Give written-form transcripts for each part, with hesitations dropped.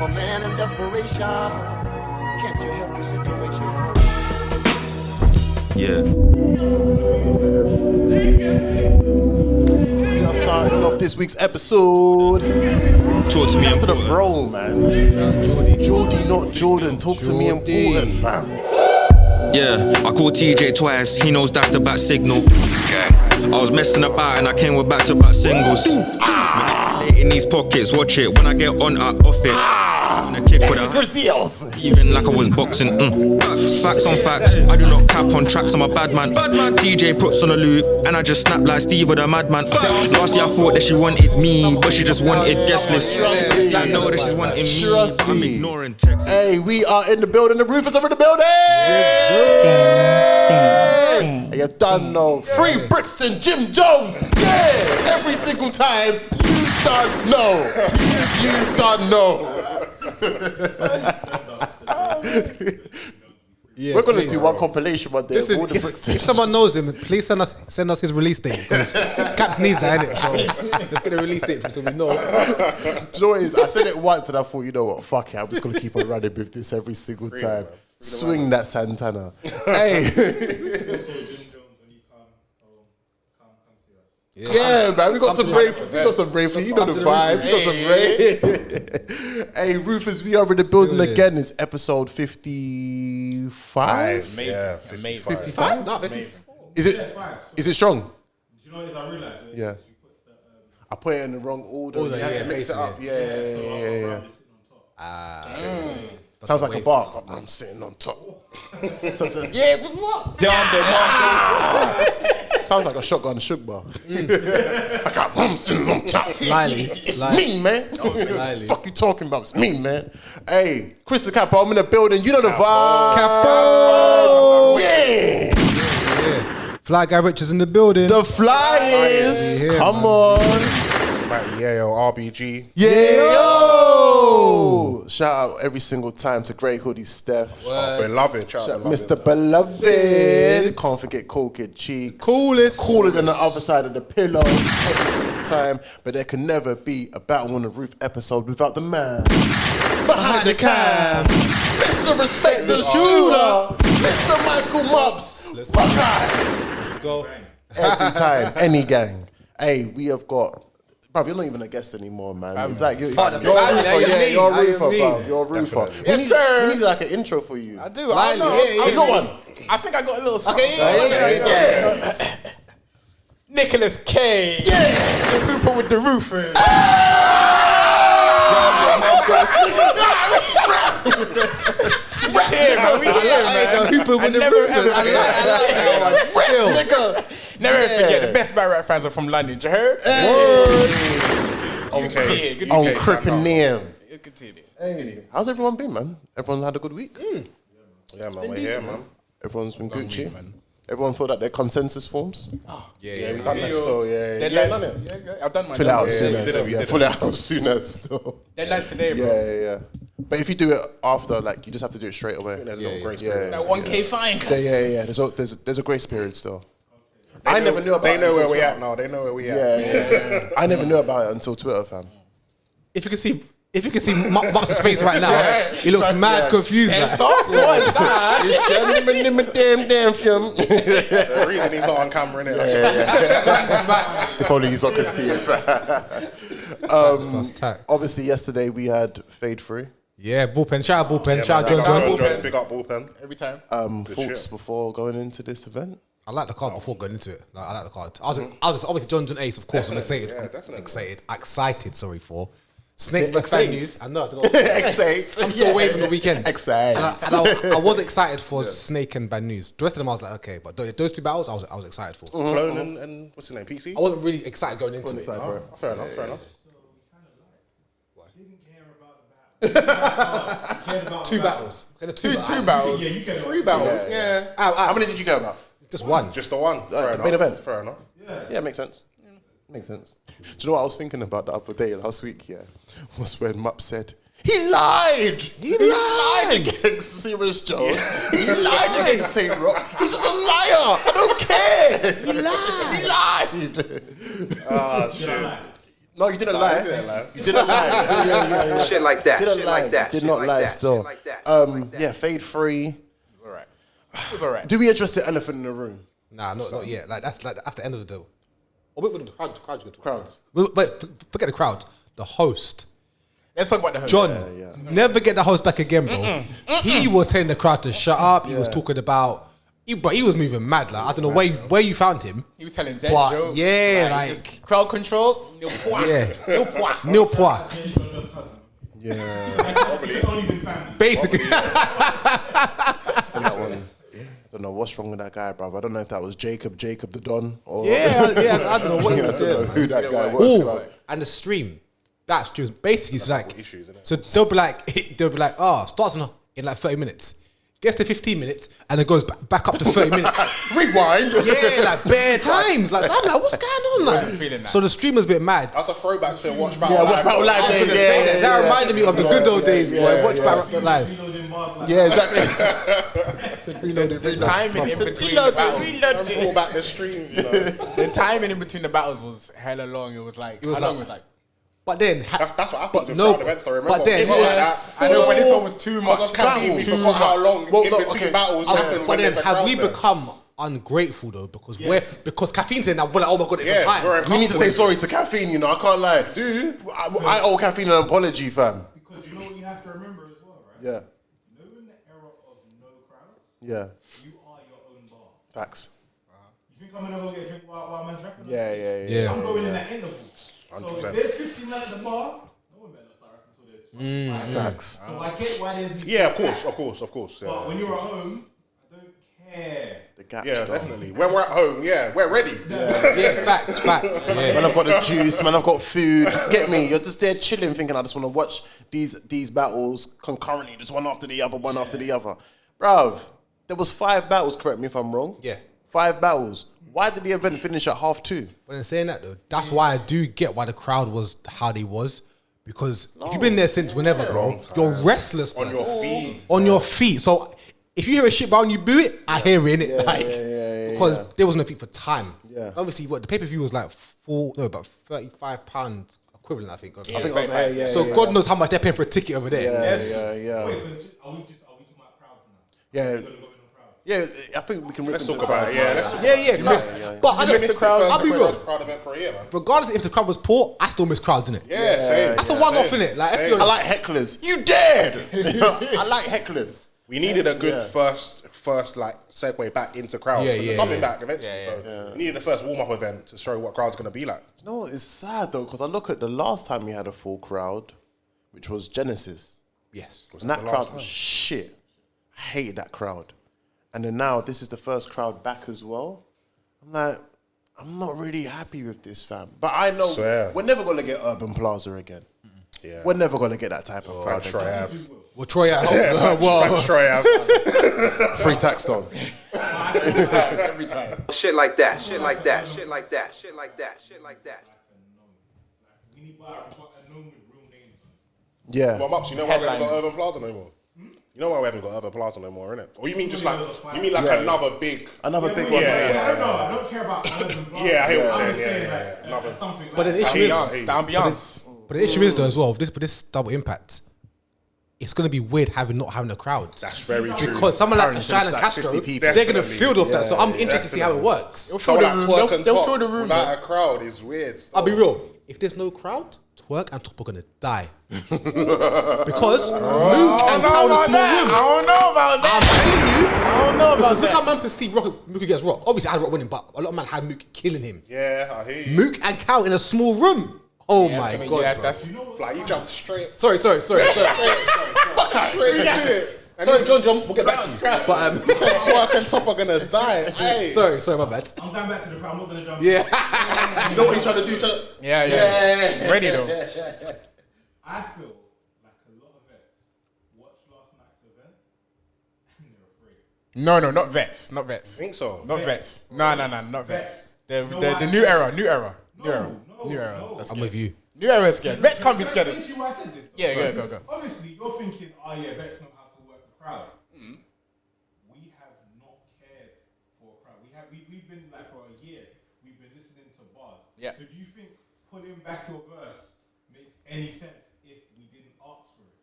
A man in desperation. Can't you help your situation? Yeah. We are starting off this week's episode. Talk to me Back to the important. bro, man. Jordy, not Jordan. Talk to me important, fam. Yeah, I called TJ twice, he knows that's the bat signal. I was messing about and I came with back-to-back singles. In these pockets, watch it, when I get on, I off it. And a kick with a even like I was boxing. Facts on facts, I do not cap on tracks, I'm a bad man. TJ puts on a loop and I just snap like Steve with a madman. Last year I thought that she wanted me, but she just wanted guest list. I know that she's wanting me, I'm ignoring texts. Hey, we are in the building, the roofers are in the building! And you done know. Free Brixton, Jim Jones! Yeah! Every single time, you done know. You done know. Yeah, we're gonna do one compilation one day. Listen, if someone knows him, please send us his release date, because Caps needs that, innit? So let's get a release date so we know. Do you know what it is? I said it once and I thought, you know what, fuck it, I'm just gonna keep on running with this every single time. Swing that Santana. Hey. Yeah, man, we got some rain for you. You know the vibes. We got some rain. Hey, Rufus, we are in the building again. It's episode 55. Amazing. Yeah, 55? No, 54. Is it strong? Do you know what it is? I realised. Yeah. I put it in the wrong order. You had to mix it up. Yeah. Sounds like a bar. I'm sitting on top. So it says, yeah, what? Sounds like a shotgun shook bar. I got I'm sitting on top. Slyly. It's me, man. Slyly. Fuck you talking about? It's me, man. Hey, Crystal Capo, I'm in the building. You know the vibe. Capo. Yeah. Fly Guy Rich is in the building. The Flyers. Yeah, Come man. on. Matty, Yayo, RBG. Yayo! Shout out every single time to Grey Hoodie Steph. Beloved. Shout out Mr. Beloved. Can't forget Cool Kid Cheeks. Coolest. Cooler than the other side of the pillow every single time. But there can never be a Battle on the Roof episode without the man behind the cam. Mr. Respect the Shooter. Mr. Michael Mops. Let's go. Every time, any gang. Hey, we have got... Bruv, you're not even a guest anymore, man. It's like you're a roofer. You're a roofer, bruv. You're a roofer. Yes, sir. We need like an intro for you. I do. I know. You got one? I think I got a little something. Yeah. Nicholas K. Yeah. The hooper with the roofer. We here, man. The hooper with the roof. I like that one. Never forget, the best battle rap fans are from London. You heard? Okay. Good On Crippin' Name. Continue. Hey, how's everyone been, man? Everyone had a good week? Yeah, man. We're here, man. Everyone's been Gucci? Everyone filled out their consensus forms? Yeah, we done that still, yeah. Deadline. Done it? Yeah, I've done mine. Fill it out as soon Yeah, as. we Yeah, did fill it out as soon as still. Deadline's today, bro. Yeah. But if you do it after, like, you just have to do it straight away. There's no grace Yeah. period. That 1K fine. Yeah. There's a grace period still. I never knew about it. They know until where we Twitter. at now. They know where we at. Yeah. I never knew about it until Twitter, fam. If you can see Mops' face right now, he looks mad confused. Like. It's damn film. The reason he's not on camera, innit? If only you could see it. Obviously, yesterday we had Fade Free. Yeah, Bullpen. Shout out Bullpen. Shout out John. Big up Bullpen. Every time. Thoughts before going into this event? I like the card before going into it. Like, I like the card. I was obviously John Ace, of course. Definitely, I'm definitely. excited. Sorry for Snake Yeah, Bad News. I know. Excited. I'm still away from the weekend. Excited. And I was excited for Snake and Bad News. The rest of them I was like, okay, but those two battles I was excited for. Clone and what's his name? PC? I wasn't really excited going into it. Fair enough. Two battles. Two battles. Three battles. Yeah. How many did you care about? Just one. Just the one. The main event. Fair enough. Yeah, makes sense. Makes sense. Do you know what I was thinking about the other day, last week? Yeah, was when Mupp said he lied. He lied against Serious Jones. He lied against Saint Rock. He's just a liar. I don't care. He lied. Ah, shit. No, you didn't lie. You didn't lie. Shit like that. Didn't Shit lie. like that. Did shit not like lie that, still. shit like that. Yeah, fade 3. It was alright. Do we address the elephant in the room? Nah, not yet. Like that's the end of the deal. Oh, wait, the crowd's good. Crowds. But forget the crowd. The host. Let's talk about the host. John, never get the host back again, bro. He was telling the crowd to shut up. He was talking about, but he was moving mad. Like I don't know where you found him. He was telling dead But, jokes. yeah, like- just crowd control. Nil point. Yeah. Nil point. Nil point. Yeah. Basically. For that one. I don't know what's wrong with that guy, bro. I don't know if that was Jacob the Don, or yeah, I don't know what he was I don't know doing. who that guy was. Oh, bro. and the stream. That stream is basically so like, issues, innit? so they'll be like, oh, starts in like 30 minutes, gets to 15 minutes, and it goes back up to 30 minutes. Rewind. Yeah, like bare times. Like, so I'm like, what's going on? feeling Like, that. so the streamer's a bit mad. That's a throwback to Watch Battle Yeah, Live. Watch Battle Live days. Yeah, That reminded me of the good old days, boy. Watch Battle Live. Yeah, exactly. The timing in between the battles. Pull back the streams, you know. The timing in between the battles was hella long. It was like, how long was like? But then, That's what happened with no, crowd events, I remember. but then, It was Yeah, I know when this one was too much. I was caffeine, we Too forgot how much. long Well, in no, between okay. battles happened but when then there's a have crowd we there. become ungrateful though? Because caffeine's in now. We're like, oh my god, it's Yeah, a time. we're We need to say sorry to caffeine. You know, I can't lie. I owe caffeine an apology, fam. Because you know what you have to remember as well, right? Yeah, You know in the era of no crowds, yeah. you are your own bar. Facts. You think I'm gonna go get a drink while man's rapping? Yeah. I'm going in that interval. So 100%. if there's 50 men at the bar, no one better not start rapping until there's 5 Facts. So I get why there's these Yeah, of gaps. course. But Yeah, when you're at home, I don't care. The gap yeah, stuff. definitely. When we're at home, yeah, we're ready. Yeah, facts. Man, I've got the juice. Man, I've got food. Get me? You're just there chilling, thinking I just want to watch these battles concurrently, just one after the other, Bruv, there was 5 battles. Correct me if I'm wrong. Yeah. 5 battles. Why did the event finish at 2:30? But in saying that though, that's why I do get why the crowd was how they was. Because if you've been there since whenever, bro, you're restless, On man. your feet. On your feet. So if you hear a shit bar and you boo it, I hear it, innit? Because there was no feet for time. Yeah. Obviously, what the pay-per-view was like about £35 equivalent, I think. So God knows how much they're paying for a ticket over there. Yeah. Wait, so are we talking about crowds now? Yeah. We're gonna go in on crowds. Yeah, I think we can Let's talk about it. Yeah, let's talk Yeah. But I missed missed the crowd. I'll be real. Crowd event for a year, man. Regardless if the crowd was poor, I still miss crowds, innit? Yeah, same. That's a one-off, innit? Like, if you're I like hecklers. You dared. I like hecklers. We needed a good first like segue back into crowds. Yeah, because yeah, it's coming yeah. back eventually. So we needed the first warm up event to show what crowd's gonna be like. You know what? It's sad though, because I look at the last time we had a full crowd, which was Genesis. Yes. And that crowd was shit. I hated that crowd. And then now this is the first crowd back as well. I'm like, I'm not really happy with this, fam. But I know Swear. we're never gonna get Urban Plaza again. Yeah. We're never gonna get that type of crowd Troy again. Ave. Well, Troy, Troy Ave. Free tax stone. Every time. Shit like that. Shit like that. Shit like that. Shit like that. Shit like that. We need bar a known with real names. Yeah. Well, Mups, you know why we haven't got Headliners. Urban Plaza no more? You know why we haven't got Urban Plaza no more, innit? Or you mean just like another big? Another big yeah, one. yeah. I don't care about urban bar. Yeah, I hear what you're I'm saying. just Yeah. like something like But the that. issue is, Ambiance. The ambiance. but the issue is though as well, with this double impact, it's gonna be weird not having a crowd. That's very true. Because someone like Apparently, Shine and like Castro, 50 people. they're gonna Definitely. field off that. So I'm interested to see how it works. They'll So fill the that room. twerk and They'll top fill the room. without a crowd is weird. I'll be real. If there's no crowd, Twerk and Top are gonna die. Because Mook and Cow in a small room. I don't know about I'm that. telling you. I don't know about Look how that. man perceive Mook against Rock. Obviously, I had Rock winning, but a lot of man had Mook killing him. Yeah, I hear you. Mook and Cow in a small room. Oh Yeah, my I mean, god, yeah, bro. that's Like you jumped straight. Sorry. Straight to it. Sorry, John. We'll get back to you. But Twerk and top are gonna die. Hey. sorry, my bad. I'm going back to the crowd. I'm not gonna jump. Yeah. You know what he's trying to do? yeah. Ready though. I feel like a lot of vets watched last night's event and they're afraid. No, not vets. Not vets. Think so? Not vets. No, not vets. The No, new era. New era. No. That's I'm with you. New era is scared. Vets can't be scared of. Can you see why I said this? Yeah, go. Obviously, you're thinking, oh yeah, vets know how to work a crowd. We have not cared for a crowd. We've been like for a year. We've been listening to bars. Yeah. So do you think pulling back your verse makes any sense if we didn't ask for it?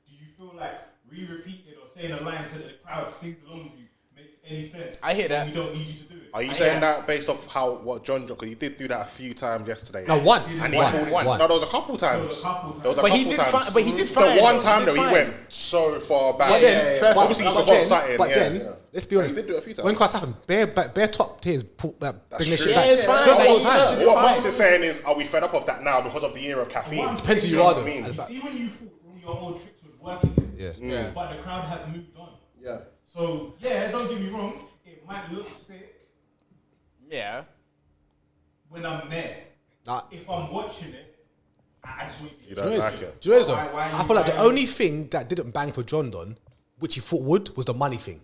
Do you feel like re-repeating or saying a line so that the crowd sings along with you makes any sense? I hear that. We don't need you to do it. Are you saying that based off what John? Because he did do that a few times yesterday. No, once. And he Once. pulled- No, there was a couple times. There was a But he couple did times. fine. But he did fine. The one though. time though, he fine. went so far back. But then, first off, obviously he but forgot then- something. But yeah. then, let's be honest. He did do it a few times. When class happened, bare top tiers bring That's this true. shit Yeah, back. it's fine. Serves all the Yeah, time. yeah. What Fine. Marks is saying is, are we fed up of that now because of the era of caffeine? Depends who you are, though. mean? You see when you thought all your old tricks would work again, Yeah. but the crowd had moved on. Yeah. So yeah, don't get me wrong, it might look sick Yeah. when I'm there. Nah. If I'm watching it, I just want to You get don't Do like you know it. what it is though? Why I feel like the you- only thing that didn't bang for John Don, which he thought would, was the money thing.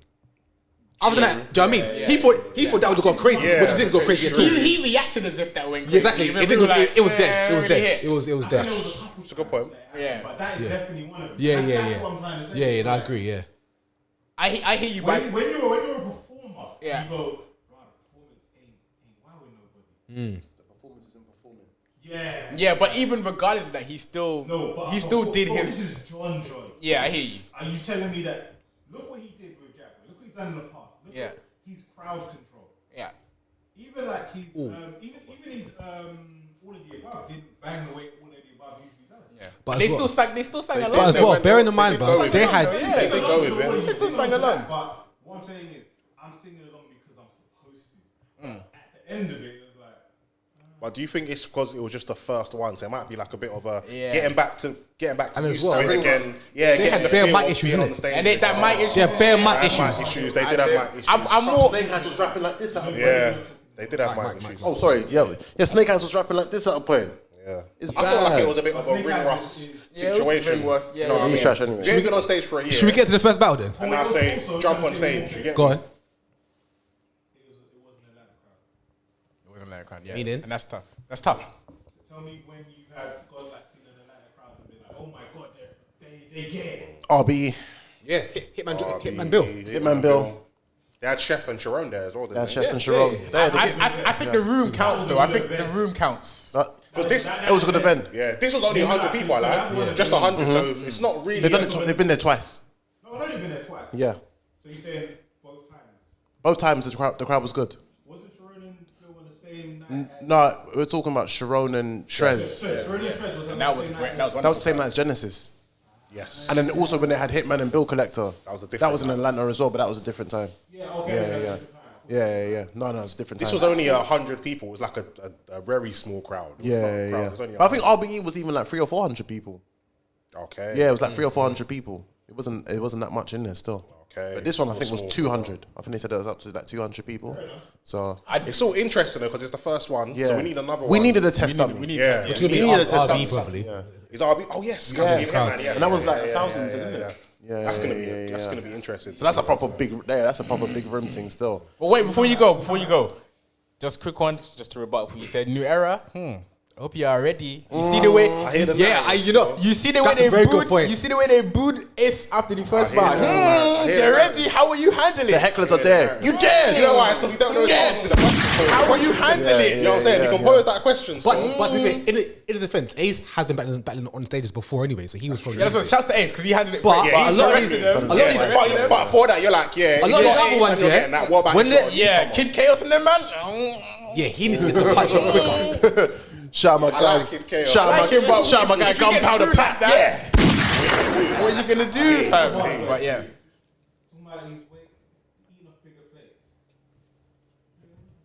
Other than that, do you know what I mean? He thought that would have gone crazy, Yeah. which it didn't go crazy at all. He reacted as if that went crazy. Exactly. Even It we didn't. were like, It was dead. It was really dead. hit. It was I think dead. there was a couple It's a good point. Yeah. but that is definitely one of them. Yeah, That's yeah, what I'm trying to say. yeah. Yeah, I Like, agree. Yeah. I hear you, When, but when you're a performer, Yeah. you go, bro, the performance ain't wowing nobody. The performance isn't performing. Yeah. yeah, but even regardless of that, he still did This his. is John. Yeah, I hear you. Are you telling me that? Look what he did with Jack. Look what he's done in the past. Look Yeah. at his crowd control. Yeah. Even like his even his all of the above didn't bang the way all of the above usually does. Yeah. But They as well- still sang along. But as though, well, when bearing they- in mind, did bro, go with they it. had. Yeah, They did go with it. They still sang along. But what I'm saying is, I'm singing along because I'm supposed to. But at the end of it, it was like, But do you think it's because it was just the first one, so it might be like a bit of a Yeah. getting back to And as use well, something again? Yeah, They getting had the bare feel mic of issues, being on innit? the stage. And that mic issues. Yeah, bare mic They had mic issues. issues. They did have mic issues. I'm more. Snake Eyez was rapping like this at a point. Yeah, they did have mic issues. Oh, sorry. Yeah, Snake Eyez was rapping like this at a point. Yeah, It's I feel like bad. it was a bit of a Snake ring Eyez rust is- situation. Ring rust, yeah, You know what I He's mean? trash anyway. You ain't been on stage for a year. Should we get to the first battle then? and now say jump on stage? You get Go me? on. it wasn't Atlanta crowd. It wasn't like that, yeah. Meaning? And that's tough. That's tough. Tell me when you had got like seen an Atlanta crowd and be like, oh my god, they get it. RB, Yeah, Hitman Bill. Hitman Bill. They had Chef and Sharon there as well. Yeah, Didn't Chef they? and Sharon. I think the room counts though. I think the room counts. But this, It was a good event. yeah, this was only 100 people. I like, just 100. So it's not really. They've done it. They've been there twice. No, I've only been there twice. Yeah, So you're saying both times. both times the crowd was good. Wasn't Sharon and Bill on the same night? No, we're talking about Sharon and Shrez. Sharon and Fred was on That the was same great. night. That was That was the same night as Genesis. Yes. And then also when they had Hitman and Bill Collector, That was a different that was in time. Atlanta as well, but that was a different time. Yeah, okay. Yeah, that's yeah. a different time. Yeah. No, it was a different This time. was only 100 people. It was like a very small crowd. It was not a Yeah. crowd. It was only But I think RBE was even like 300 or 400 people. Okay. Yeah, it was like 300 or 400 people. It wasn't that much in there still. Okay. But this one I think was Small. 200. I think they said it was up to like 200 people. So It's all interesting though because it's the first one. yeah, So we need another one. We needed a test dummy. We need Yeah. to. It's gonna be Yeah, that's RB tough. probably. Is RB? Oh yes. Yeah, Cassidy, man, and that was like thousands, yeah, isn't it? yeah. Yeah, That's gonna yeah, be yeah, that's yeah. gonna be interesting. So that's a proper big. Yeah, that's a proper big room thing still. But wait, before you go, just quick one, just to rebut what you said. New era. I hope you are ready. You see the way? hear the man. You see the way That's a they very booed. good point. You see the way they booed Ace after the first hear bar. the man. I hear Get the man. ready. How will you handle it? The hecklers are there. You dare? You know why? It's because we don't know the answer to the question. How will you handle it? You know what I'm saying? You can pose that question. But still. to be fair, in his defense, Ace had been battling on stages before anyway, so he was probably. Yeah, that's what. Shouts to Ace because he handled it. But- great. but a lot of he's these- arrested them. a lot of these- Yeah, But for that, you're like, yeah. A lot of you these got other Ace ones, and you're yeah, getting that. What about when you? they- Yeah, Kid Chaos and them man. Yeah, he needs to get to the punch up quicker. Shout out my guy. like Kid Chaos. Shout I out like him, but shout out my guy. if he gets Gunpowder through Pat. like that- Yeah. What are you gonna do? But yeah. Somebody eating off bigger plates.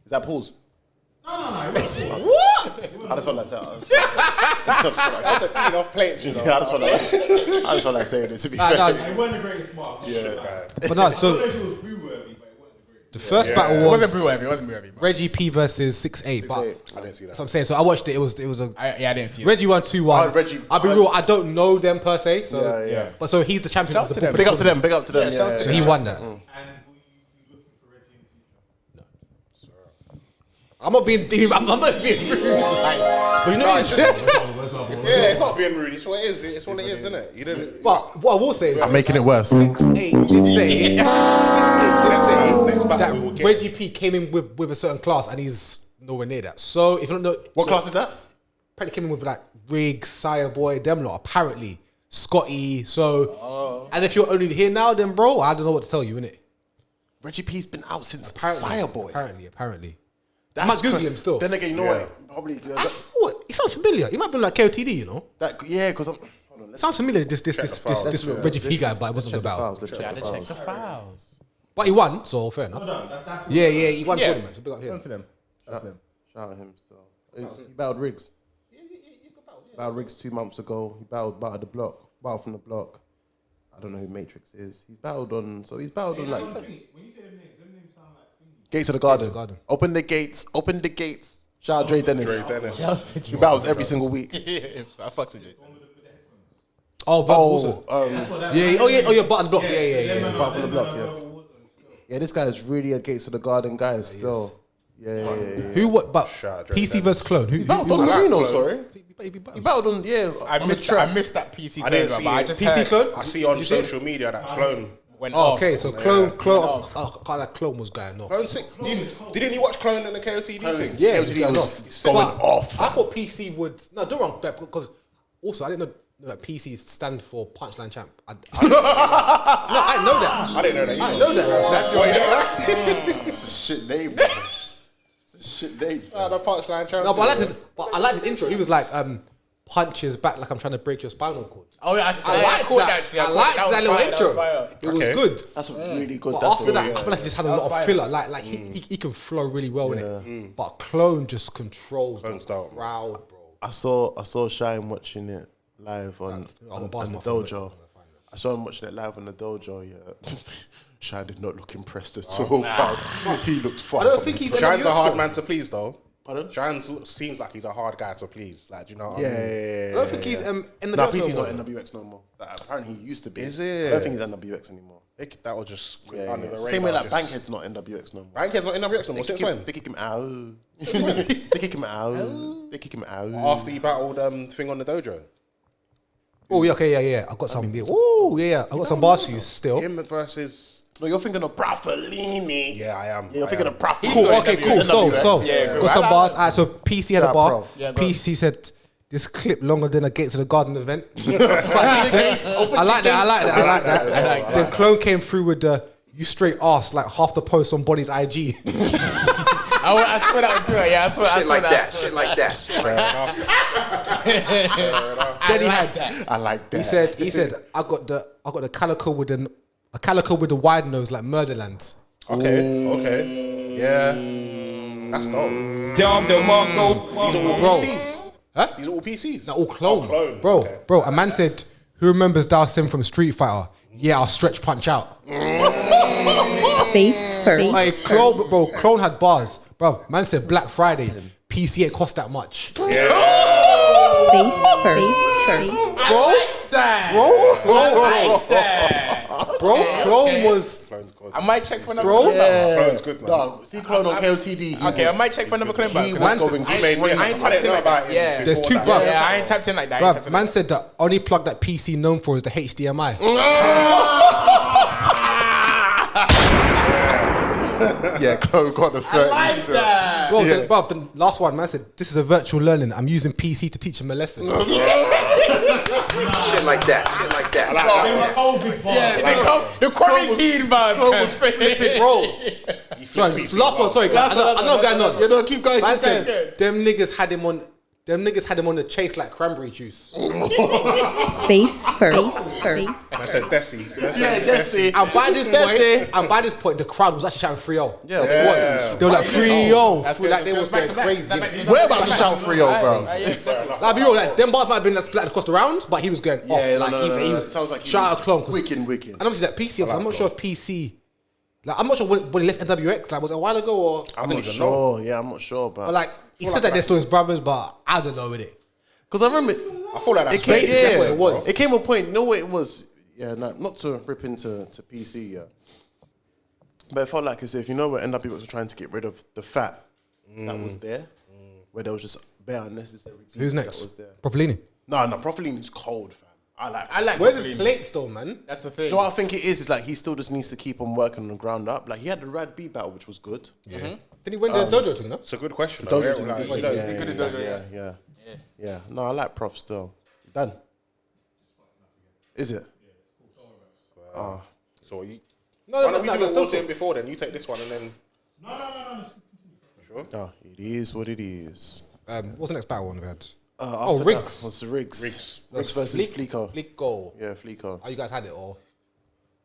Is that pause? No. I just felt like saying. Eating off plates, you know. Yeah, I just felt like saying it to be fair. It wasn't the greatest bar. But no, so It was boo-worthy, but it wasn't the greatest. the first battle It wasn't was brew heavy. It wasn't brew heavy. Reggie P versus 6'8", but I didn't see that's that. what I'm saying. So I watched it. It was a I didn't see it. Reggie won 2-1. Oh, Reggie- I'll be real. I don't know them per se. So Yeah. But so he's the champion Shouts of the to them. pulpit. Big up to them. Big up to them. Yeah, shout out to So he won that. And will you be looking for Reggie in the future? I'm not being rude. Like, but you know, No, it's just- yeah, it's not being rude. It's what it is. It's what it is, isn't it? You didn't. but what I will say is I'm making it worse. 6'8" did say Next battle we will that get. Reggie P came in with a certain class and he's nowhere near that. So if you don't know What class is that? apparently came in with like Riggz, Sire Boy, them lot. Apparently, Scotty. So, and if you're only here now, then bro, I don't know what to tell you, innit? Reggie P's been out since Apparently, Sire Boy. Apparently. That's I might Google him still. Then again, you know what? Probably What? He sounds familiar. He might be like KOTD, you know? because I'm. Hold on, It sounds familiar. This files. Reggie P guy, but it wasn't about. Let's Yeah, check to the check files. the files. But he won, so fair enough. That's Yeah, he won Yeah. tournament. So big up him. Come to them. Shout out him still. He battled Riggz. He battled Riggz 2 months ago. He battled the block. Battled from the block. I don't know who Matrix is. He's battled on. So he's battled on like when you say them names sound like thingy. Gates of the Garden. of the Garden. Open the gates. Open the gates. Shout out Dre Dennis. Dre Dennis. He battles every single week. I fucked with it. Oh, but also. Yeah, oh yeah, button block. Yeah. Battle from the block. Yeah. Yeah, this guy is really a Gates of the Garden guy still. Yeah. Who what? But Shout out Dre PC Dennis. versus Clone. Who? He's battled on Marino, sorry. He He battled on I on missed the track. I missed that PC I clone, didn't but see I it. just PC heard Clone. I see on social media that Clone. went Oh, off. okay, so Clone. That Clone was going off. Clone sick. Didn't you watch Clone in the KOTD thing? Yeah, LTD it was was going But off. I thought PC would. No, don't wrong. Because also I didn't know that PC stand for Punchline Champ. I didn't know that. I didn't know that. I didn't know that. That's why. It's a shit name, bro. It's a shit name. The punchline champ. No, but I liked his intro. He was like, punches back like I'm trying to break your spinal cord. Oh yeah, I liked caught that. actually. I liked that little intro. It was Okay. good. That's really good. But That's after that, really I feel like he just had a lot of filler. Like he can flow really well in it. But Clone just controlled Clone the style. crowd, bro. I saw Shine watching it live on I'm a the boss, my friend. dojo. I saw him watching it live on the dojo. Yeah, Shine did not look impressed at all. Bro. He looked fine. I don't think he's Shine's a NWX hard though. man to please, though. Pardon? Shine seems like he's a hard guy to please. Like, do you know what I mean? Yeah. I don't think he's in the No, box PC's no not more. NWX no more. Apparently he used to be. Is it? I don't think he's NWX anymore. That was just Yeah, under the radar. Same way like just- Bankhead's not NWX no more. Bankhead's not in NWX no more. Since when? They kick him out. They kick him out. They kick him out. After he battled thing on the dojo. Oh yeah, okay, yeah. I got some. Oh yeah. I got some bars for you still. Him versus. No, you're thinking of Brafellini. Yeah, I am. Yeah, you're thinking of Brafellini. Cool. Okay, cool. So Yeah, got some bars. Alright, so PC had a Shout out bar. Prof. Yeah, go on. PC said this clip longer than a Gates of the Garden event. I like that. Then Clone came through with the you straight ass like half the post on Body's IG. I swear that one too. Yeah, I swear. Shit like that. Shit like that. Then he had. I like that. He said I got the calico with the wide nose like Murderlands. Okay. Yeah. That's dope. These are all Bro. PCs. Huh? These are all PCs. All Clone. Oh, Clone. Bro, Okay. bro, a man said, who remembers Dao Sim from Street Fighter? Yeah, I'll stretch punch out. Face first. Like, Clone had bars. Bro, man said Black Friday, PC ain't cost that much. Face first. Bro, Clone was... Clone's good. I might check for another Bro? clip. Yeah. Clone's good, man. Dog, see Clone on KOTD. Okay, I might check for another clip back. He 'cause was man going said- He made I ain't I tapped didn't in know like about that. him. Yeah. There's before two, that. bruv. Yeah, I ain't tapped in like that. Bruv, man said the only plug that PC known for is the HDMI. Yeah, Clone got the 30. like that. Bro, bruv, the last one, man said, this is a virtual learning. I'm using PC to teach him a lesson. Shit like that. Shit like that. The quarantine bars. Sorry, last one, sorry, guys. I know going on. Yeah, no, keep going. Man Keep going. said, them niggas had him on the chase like cranberry juice. Face first. I said Desi. Yeah, that's it. And by this point, the crowd was actually shouting 3-0. Yeah, of course. They were like 3-0. That's Like, they good. was Back going to back. crazy. Back to back. We're about to shout 3-0, bro. Like, be real, like, them bars might have been like, splattered across the rounds, but he was going off. Yeah, Like, he was Sounds like he shout was out Clone. 'cause- wicked. And obviously, that PC, I'm not sure if PC. Like, I'm not sure when he left NWX. Like, was it a while ago or? I'm not sure. Yeah, I'm not sure, But but like, he said that they're still his brothers, but I don't know with it. because I remember I feel like that's it came, fake. That's what it was. It came a point. You know what it was? Yeah, not to rip into PC, yeah. But it felt like as if where NWX was trying to get rid of the fat that was there, where there was just bare unnecessary. Who's That next? was there. Profilini. No, Profilini is cold, fam. I like. Where's his plates though, man? That's the thing. You know what I think it is like he still just needs to keep on working on the ground up. Like he had the Rad B battle, which was good. Yeah. Did he win the dojo thing, no? It's a good question. Dojo though. team Like, did you win, know, yeah, good as yeah, dojo, yeah. Yeah. No, I like Prof still. Done. Is it? So you. No, Why no, don't we no, do no, the still World Game before then? You take this one and then. No. Sure. No, it is what it is. What's the next battle one we had? After Riggz. that was the Riggz. No, Riggz versus Fliiko. Fliiko. Yeah, Fliiko. Oh, you guys had it all.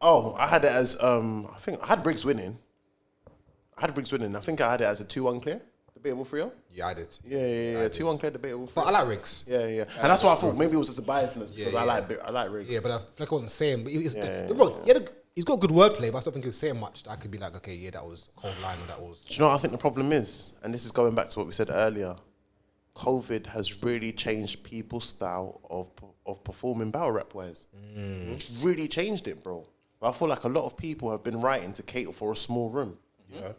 Oh, I had it as I think I had Riggz winning. I think I had it as a 2-1 clear, debatable 3-0. Yeah, I did. Yeah. 2-1 clear, debatable. But I like Riggz. Yeah. And that's why I thought maybe it was just a biasness because I like Riggz. Yeah, but I feel like I wasn't saying. But Yeah. bro, he's got good wordplay, but I still think he was saying much. That I could be like, okay, yeah, that was cold line, or that was. Do you know what I think the problem is? And this is going back to what we said earlier. COVID has really changed people's style of performing battle rap wise. It's really changed it, bro. I feel like a lot of people have been writing to cater for a small room. Yeah.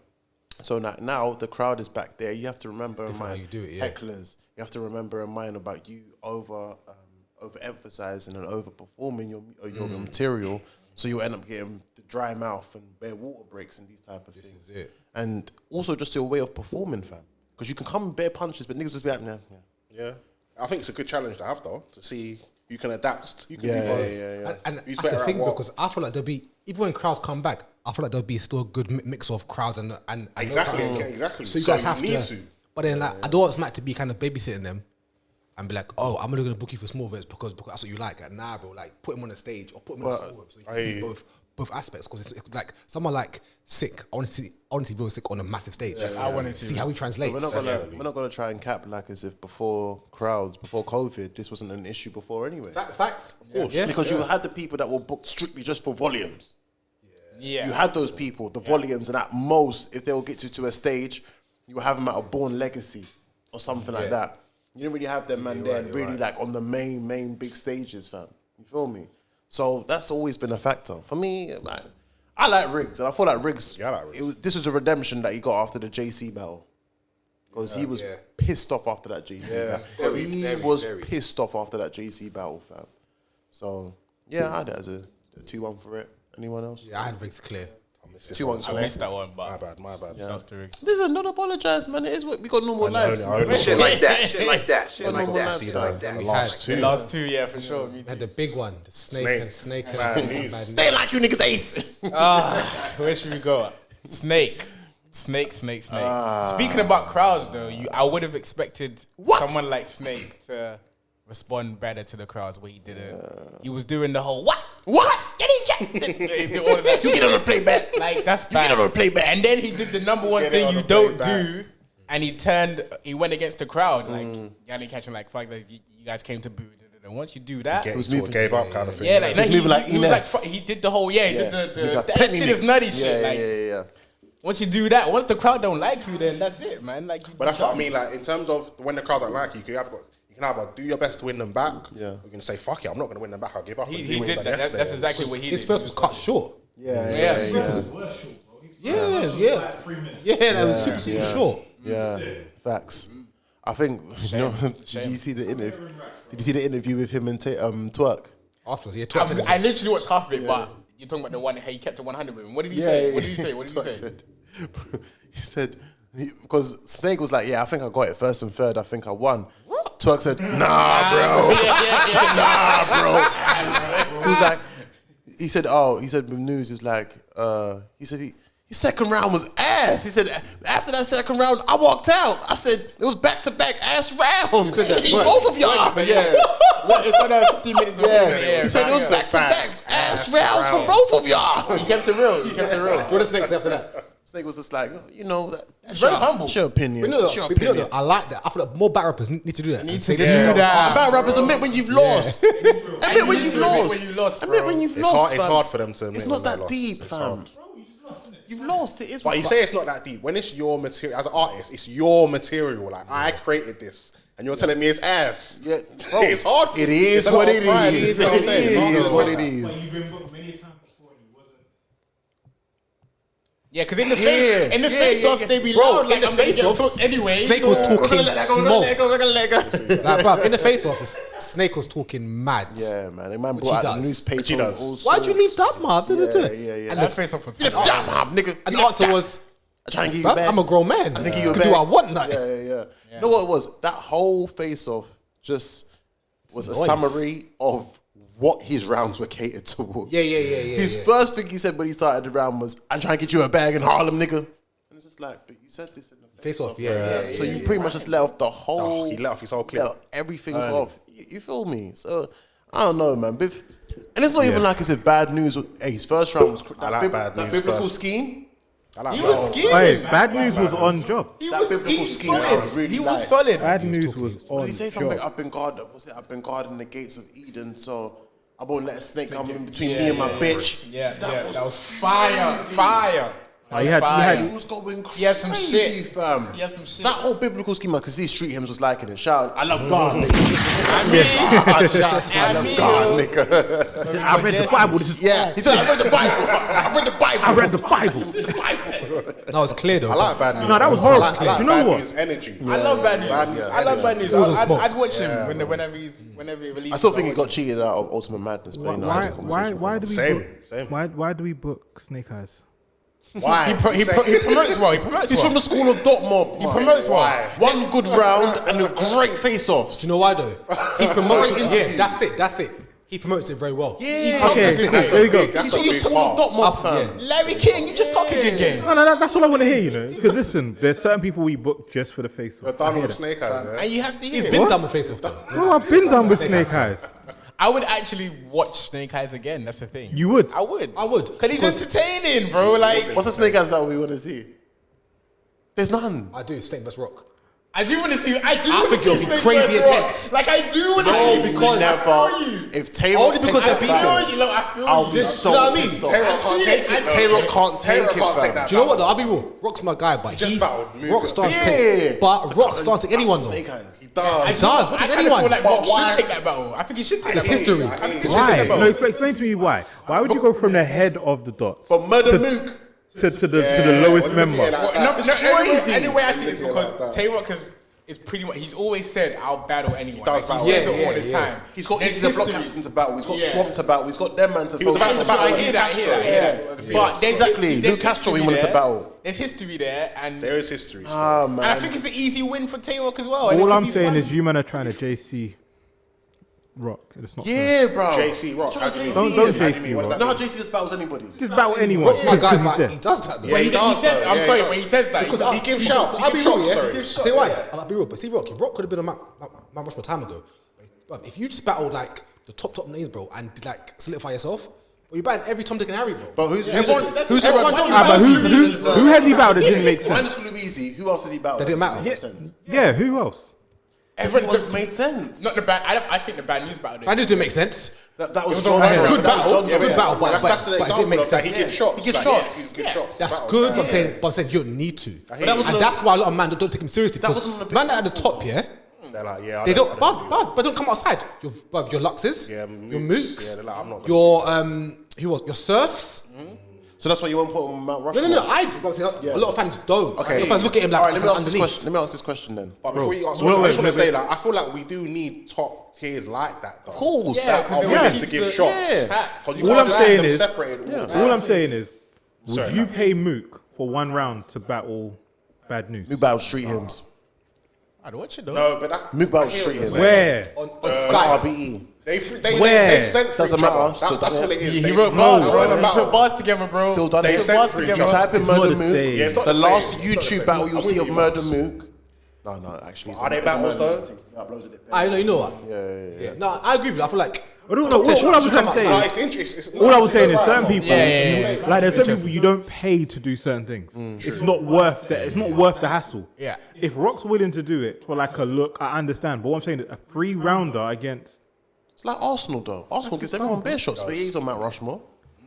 So now the crowd is back there. You have to remember in different how mind you do it, yeah. hecklers. You have to remember in mind about you overemphasizing and overperforming your material. So you end up getting the dry mouth and bare water breaks and these type of things. Is it. And also just your way of performing, fam. Because you can come bare punches, but niggas just be like, nah. Yeah. I think it's a good challenge to have though, to see you can adapt. You can Yeah, do both. yeah. And Who's that's the better thing at what? because I feel like there'll be even when crowds come back, I feel like there'll be still a good mix of crowds and Exactly, no crowds. exactly. So you So guys you have need to. to. But then like I don't want Smack to be kind of babysitting them and be like, oh, I'm only gonna book you for small events because that's what you like. Like, nah, bro, like put him on the stage or put him on the forum so you can see both aspects. Because it's like someone like Sick. I want to see real Sick on a massive stage. I want to See how he translates. We're not gonna try and cap like as if before COVID, this wasn't an issue before anyway. Facts, of course. Yeah. Because you had the people that were booked strictly just for volumes. Yeah. You had those people, the volumes, and at most, if they will get you to a stage, you will have them at a Born Legacy or something like that. You didn't really have them man there really like on the main big stages, fam. You feel me? So that's always been a factor. For me, like, I like Riggz, and I feel like Riggz, Yeah, I like Riggz. this was a redemption that he got after the JC battle. Because he was pissed off after that JC battle. He was pissed off after that JC battle, fam. So, yeah, I had it as a 2-1 for it. Anyone else? Yeah, I had Riggz clear. 2-1 I for it. missed that one, but My bad. shouts to Riggz. Listen, don't apologize, man. It is what we got normal lives. Shit like that. Shit like that. Shit like Normal that. lives, Shit fam. like that. The last two. The last two, yeah, for sure. Me We had too. the big one, the snake Man, and They like you niggas ace. Where should we go? Snake. Speaking about crowds, though, I would have expected someone like Snake to respond better to the crowds, but he didn't. He was doing the whole what? You didn't get all of that. You shit. get on the playback. Like that's You bad. get on the playback. And then he did the number one Get it thing on you the don't playback. do, and he went against the crowd. Like y'all ain't catching like fuck that. You guys came to boo. And once you do that, Gave up kind of thing. yeah, like no, He's moving like he was Ines. he did the whole he did the Like that Penny shit is Nicks. nutty shit. Like Yeah. once you do that, once the crowd don't like you, then that's it, man. Like, But that's what I mean. Like in terms of when the crowd don't like you, you can either do your best to win them back. Yeah. You can say fuck it, I'm not going to win them back. I'll give up. and do He what did done that. yesterday. That's exactly what he his did. first was cut short. Yeah. Worst short, bro. Yeah. Like 3 minutes. Yeah, that was super short. Yeah, facts. I think did you see the interview? Did you see the interview with him and Twerk? Afterwards, yeah, 12 seconds. I literally watched half of it, but you're talking about the one. Hey, he kept it 100 with him. What did he say? What did he say? What did he Twerk say? said- He said because Snake was like, yeah, I think I got it first and third. I think I won. Twerk said, nah, bro. He said, nah, bro. He was like, he said with Newz, he's like, he said his second round was ass. He said after that second round, I walked out. I said it was back-to-back ass rounds. Both of y'all. It's on 15 minutes. Yeah. He said it was back-to-back ass rounds for both of y'all. He kept it real. He kept it real. What is next after that? Snake was just like, you know, that's very humble. It's your opinion. But It's your opinion. I like that. I feel like more battle rappers need to do that. Need Say to this do is- that. Battle rappers admit when you've lost. Admit when you've lost. Admit when you've lost. It's fam. hard for them to admit It's when not they that lost. deep, It's fam. hard. You've lost. It is. But you say it's not that deep. When it's your material, as an artist, it's your material. Like, I created this. And you're telling me it's ass. Yeah, bro. It's hard. It is It's a lot what of it pride. is. You know what I'm It saying? is It's what not it that. is. But you've been booked many times before and it wasn't. Yeah, because in the face-offs, they be loud. Like, I'm gonna get booked anyway. Snake was talking smoke. Like, bruv, in the face-off, Snake was talking mad. Yeah, man. The man Which brought he out the does. newspaper. Which he does. all Why'd you leave sorts. that, Marv? Yeah. And that face-off was Damn, nigga. And the answer was, I try and give you bruv, back. I'm a grown man. I think you can do what I want. Like. Yeah. You know what it was? That whole face-off just was a summary of what his rounds were catered towards. Yeah. His first thing he said when he started the round was, "I'm trying to get you a bag in Harlem, nigga." And it's just like, but you said this in the Face-off, yeah. So you pretty much just let off the whole. He let off his whole clip. Let everything off. You feel me? So I don't know, man. And it's not even like it's bad news. Hey, his first round was I like bad that news biblical first. scheme. He was scheming. Hey, Bad News was on job. He That was biblical scheme I solid. really He was liked. solid. Bad News was on Did he say something? job. I've been guarding. What's it? I've been guarding the gates of Eden, so I won't let a snake come in between me and my bitch. That was fire. Fire. He had He was going crazy, He had some shit. fam. He had some shit. That whole biblical scheme, I could see Street Hymns was liking it. Shout, I love God, nigga. I mean, I love God, nigga. I read the Bible. This is Yeah, he said, I read the Bible. I read the Bible. I read the Bible. That was clear though. I like Bad News. No, that was horrible. I like Do you know Bad what? News energy. I love Bad News. I love Bad News. It wasn't smoke. I'd watch him whenever he releases. I still think he got cheated out of Ultimate Madness. But, you know, that's a conversation for Why do we Same, book, same. Why do we book Snake Eyes? Why? He promotes well. He promotes He's well. from the school of Dot Mob. He promotes well. One good round and a great face-offs. Do you know why though? He promotes it. interview. Yeah, that's it. He promotes it very well. Yeah. Okay, there you go. He's from the school of Dot Mob, fam. Larry King, you just talking again. No, that's all I want to hear, you know. Because listen, there's certain people we book just for the face. We're done with Snake Eyes, yeah? And you have to hear He's it. been done with face off though. No, I've been done with Snake Eyes. I would actually watch Snake Eyes again. That's the thing. You would? I would. I would. Because he's entertaining, bro. Like, What's the Snake Eyes battle we want to see? There's none. I do. Snake vs Rock. I do want to see. I think it'll be crazy intense. Like, I do want to No, see. because I feel you. if Tay Only Rock because takes they're that beefing. battle, You know, I feel I'll you. be so You know what I mean? pissed off. Tay-Rock can't take it. though. Tay-Rock can't take Tay-Rock it, can't fam. take that Do you know what though? battle. I'll be real. Rock's my guy, but just battled Moog. Rock starts Yeah. take, but Rock starts take anyone though. Snake Eyes. He does. It does. What I does kind of anyone? feel like But Rock why- should take that battle. I think he should take It's that battle. history. I think he should Why? take that No, battle. explain to me why. Why would you go from the head of the dots But Murder Mook. to the lowest member? No, crazy. anyway, I see it is because like that. Tay-Rock is pretty much. He's always said, "I'll battle anyone." does Like, battle he says anyone. it all Yeah, the yeah, time. He's got There's Easy the Block history. Captain to battle. He's got Yeah. Swamp to battle. He's got them man to He was about to focus battle on. I hear that. Yeah. But there's Exactly. history- there's Luke Castro, he history wanted to there. battle. There's history there, and There is history. Ah, and I man. think it's an easy win for Tay-Rock as well. and it All could I'm be saying fun. is you man are trying to JC Rock. It's not Yeah, bro. JC Rock. Try How do you JC mean? Don't How do you JC mean? What does You that know how mean? JC just battles anybody? just battle anyone. Rock's my guy, Because he's but there. he does that though. Yeah, he He does. says, though. I'm Yeah, sorry, he when does. he says that, Because he He gives shouts. I'll He be gives real, shots. yeah. Sorry. He gives shots. Say why? I'll be real, but see, Rock could have been a man Rushmore time ago. But if you just battled like the top names, bro, and did, like solidify yourself, well, you're batting every Tom, Dick, and Harry, bro. But who's Everyone- who's that's- who's everyone- everyone? Ah, but who has he battled that didn't make sense? Minus Luizzi. Who else has he battled? That didn't matter. Yeah, who else? Everyone Everyone's made sense. Not the bad. I think the bad news battle. That didn't make sense. That was was John. alright. John. Good That was battle, John. good Yeah, battle, yeah. but That's it an didn't example make of that. He sense. gives shots. He gives Like, shots. He gives shots. That's Battle. good, but Yeah. I'm saying you don't need to. But that wasn't And a- that's why a lot of men don't take him seriously. Because wasn't on the man big at the top, yeah, They're like, yeah. I they don't, I but don't come outside. Your Luxes, Yeah, your Mooks. Mooks, Yeah, they're like, I'm not gonna your Surfs. So that's why you won't put him on Mount Rushmore. No, I do. But I'm saying a lot of fans don't. Okay. A lot of fans look at him like, All right, let me ask this underneath. question. Let me ask this question then. But before you answer, wait, I just want wait, to say, like, I feel like we do need top tiers like that, though. Of course. That are willing to give shots. Facts. 'Cause you All can't I'm just saying have them is- separated all the time. All I'm saying is, would Sorry, you no. pay Mook for one round to battle Bad News? Mook battled Street Hymns. I'd watch it though. No, but that. Mook battled I hear Street what Hymns. you're saying. Where? On On Sky. RBE. Where? They sent for Doesn't each other. matter. Still That's done what it. it is. He They- wrote bars, they bro. wrote He about- put bars together, bro. Still done They it. sent bars for each If you together. other. type in It's not Murder the Mook, same. Yeah, it's not the the last same. YouTube battle you'll I'm see with of you, Murder Mook. No, actually. Are they battles, though? I know, you know what? Yeah. No, I agree with you. I feel like I don't know. All I was should trying come to outside. No, say it's is, interesting. all I was saying is Right. certain people, Yeah. like there's certain people you don't pay to do certain things. It's not worth that. It's not worth the hassle. Yeah. If Rock's willing to do it for like a look, I understand. But what I'm saying is a 3-rounder against. It's like Arsenal though. Arsenal gives everyone bare shots, but he's on Mount Rushmore.